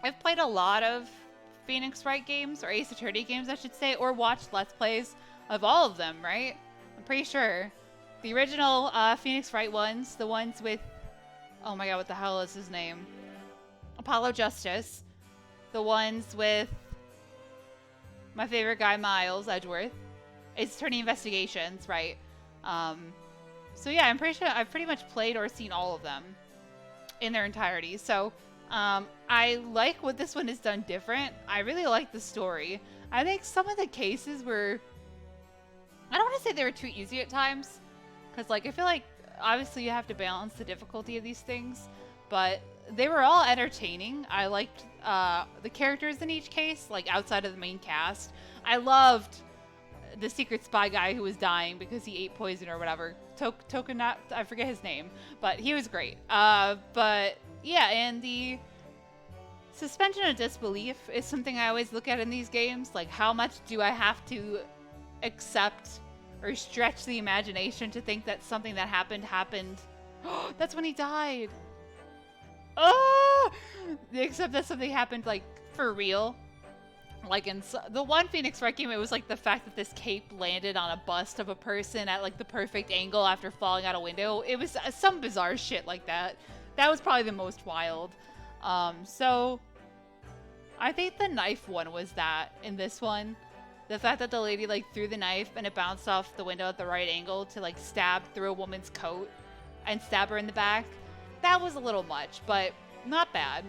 I've played a lot of Phoenix Wright games, or Ace Attorney games, I should say, or watched Let's Plays of all of them, right? I'm pretty sure. The original Phoenix Wright ones, the ones with, oh my god, what the hell is his name? Apollo Justice. The ones with my favorite guy, Miles Edgeworth. Ace Attorney Investigations, right? So yeah, I'm pretty sure I've pretty much played or seen all of them in their entirety. So I like what this one has done different. I really like the story. I think some of the cases were, I don't want to say they were too easy at times, because like I feel like obviously you have to balance the difficulty of these things, but they were all entertaining. I liked the characters in each case, like outside of the main cast. I loved the secret spy guy who was dying because he ate poison or whatever. Tokenat, I forget his name, but he was great. But yeah, and the suspension of disbelief is something I always look at in these games. Like, how much do I have to accept or stretch the imagination to think that something that happened. That's when he died. Oh! Except that something happened, like, for real. Like, in the one Phoenix Wright game, it was, like, the fact that this cape landed on a bust of a person at, like, the perfect angle after falling out a window. It was some bizarre shit like that. That was probably the most wild. So, I think the knife one was that in this one. The fact that the lady, like, threw the knife and it bounced off the window at the right angle to, like, stab through a woman's coat and stab her in the back. That was a little much, but not bad.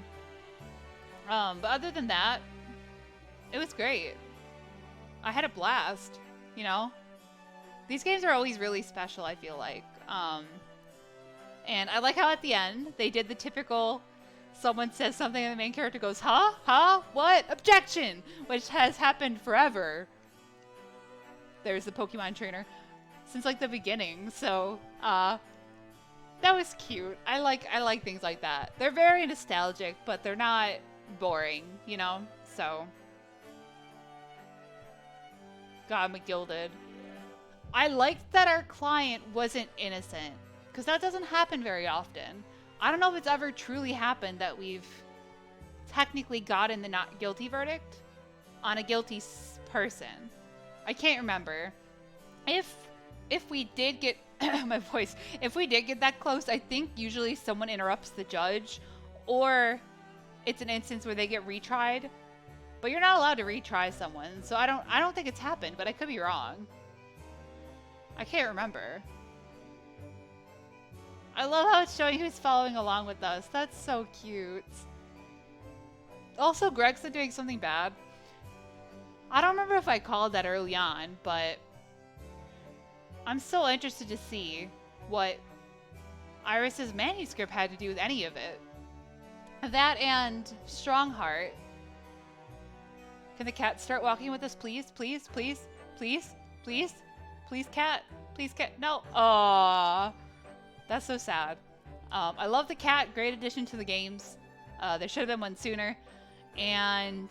But other than that, it was great. I had a blast, you know? These games are always really special, I feel like. And I like how at the end, they did the typical, someone says something and the main character goes, huh? Huh? What? Objection! Which has happened forever. There's the Pokemon trainer. Since, like, the beginning. So, that was cute. I like things like that. They're very nostalgic, but they're not boring, you know? So, God, McGilded. I liked that our client wasn't innocent, because that doesn't happen very often. I don't know if it's ever truly happened that we've technically gotten the not guilty verdict on a guilty person. I can't remember. If we did get my voice, if we did get that close, I think usually someone interrupts the judge, or it's an instance where they get retried. But you're not allowed to retry someone, so I don't think it's happened, but I could be wrong. I can't remember. I love how it's showing who's following along with us. That's so cute. Also, Gregson doing something bad. I don't remember if I called that early on, but I'm so interested to see what Iris's manuscript had to do with any of it. That and Strongheart. Can the cat start walking with us, please? Please, please, please, please, please, cat. Please, cat. No. Aww. That's so sad. I love the cat. Great addition to the games. There should have been one sooner. And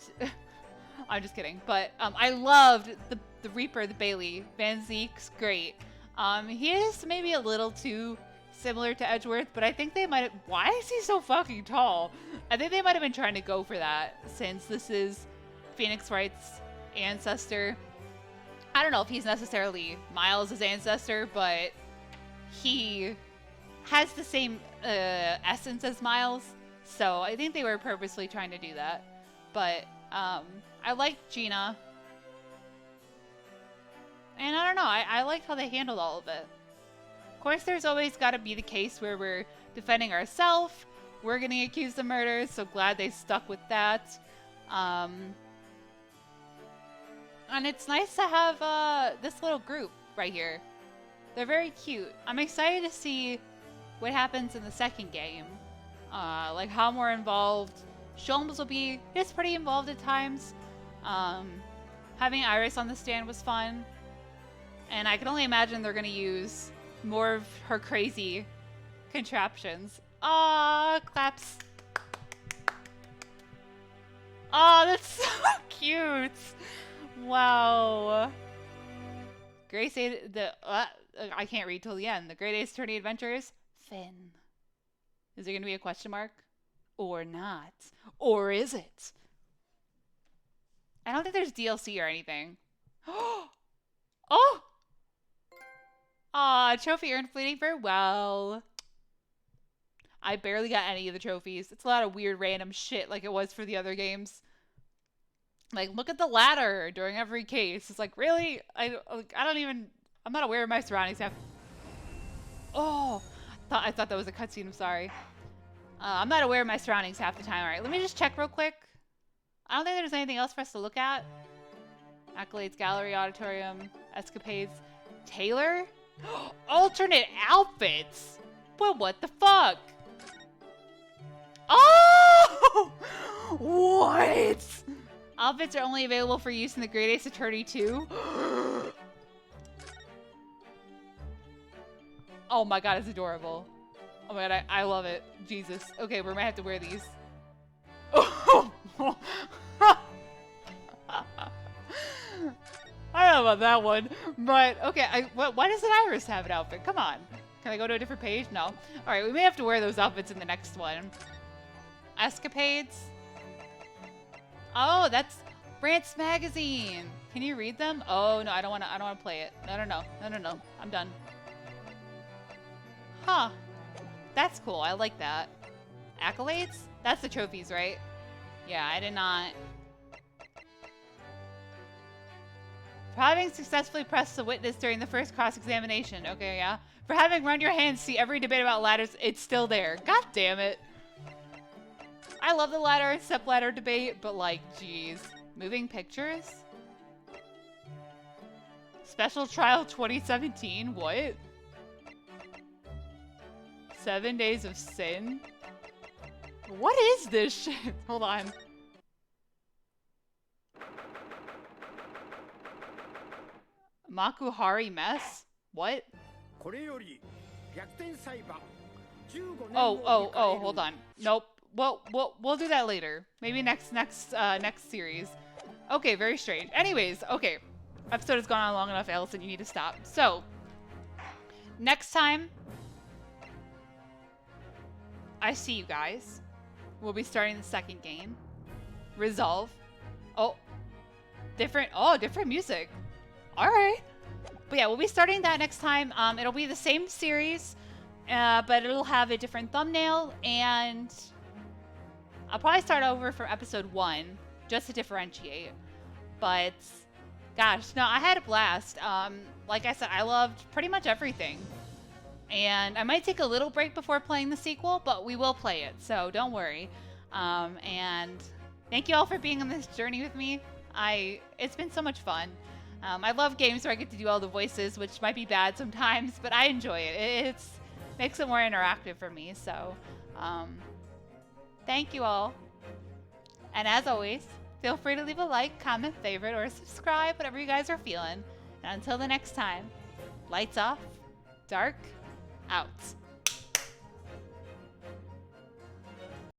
I'm just kidding. But I loved the Reaper, the Bailey. Van Zeek's great. He is maybe a little too similar to Edgeworth, but I think they might have... Why is he so fucking tall? I think they might have been trying to go for that, since this is Phoenix Wright's ancestor. I don't know if he's necessarily Miles' ancestor, but he has the same essence as Miles, so I think they were purposely trying to do that. But I liked Gina, and I don't know, I liked how they handled all of it. Of course, there's always got to be the case where we're defending ourselves, we're getting accused of murder, so glad they stuck with that. And it's nice to have this little group right here. They're very cute. I'm excited to see what happens in the second game. Like how more involved Sholmes will be. He's pretty involved at times. Having Iris on the stand was fun. And I can only imagine they're going to use more of her crazy contraptions. Aw, claps. Aw, that's so cute. Wow. Grace I can't read till the end. The Great Ace Attorney Adventures. Finn. Is there going to be a question mark? Or not? Or is it? I don't think there's DLC or anything. Oh! Aw, trophy earned fleeting farewell. I barely got any of the trophies. It's a lot of weird random shit like it was for the other games. Like, look at the ladder during every case. It's like, really? I'm not aware of my surroundings. Oh, I thought that was a cutscene. I'm sorry. I'm not aware of my surroundings half the time. All right, let me just check real quick. I don't think there's anything else for us to look at. Accolades, gallery, auditorium, escapades. Taylor? Alternate outfits? Well, what the fuck? Oh! What? Outfits are only available for use in the Great Ace Attorney 2. Oh my god, it's adorable. Oh my god, I love it. Jesus. Okay, we might have to wear these. I don't know about that one, but okay. Why doesn't Iris have an outfit? Come on. Can I go to a different page? No. All right, we may have to wear those outfits in the next one. Escapades. Oh, that's Brant's magazine. Can you read them? Oh no, I don't want to play it. No. I'm done. Huh. That's cool. I like that. Accolades? That's the trophies, right? Yeah, I did not. For having successfully pressed the witness during the first cross-examination. Okay, yeah. For having run your hands, see every debate about ladders, it's still there. God damn it. I love the ladder and step-ladder debate, but like, geez. Moving pictures? Special Trial 2017? What? 7 Days of Sin? What is this shit? Hold on. Makuhari Mess? What? Oh, hold on. Nope. We'll do that later. Maybe next series. Okay, very strange. Anyways, okay. Episode has gone on long enough, Allison. You need to stop. So, next time I see you guys, we'll be starting the second game. Resolve. Oh, different music. All right. But yeah, we'll be starting that next time. It'll be the same series, but it'll have a different thumbnail, and I'll probably start over from episode 1 just to differentiate. But gosh, no, I had a blast. Like I said, I loved pretty much everything. And I might take a little break before playing the sequel, but we will play it, so don't worry. And thank you all for being on this journey with me. It's been so much fun. I love games where I get to do all the voices, which might be bad sometimes, but I enjoy it. It makes it more interactive for me, so thank you all. And as always, feel free to leave a like, comment, favorite, or subscribe, whatever you guys are feeling. And until the next time, lights off, dark out.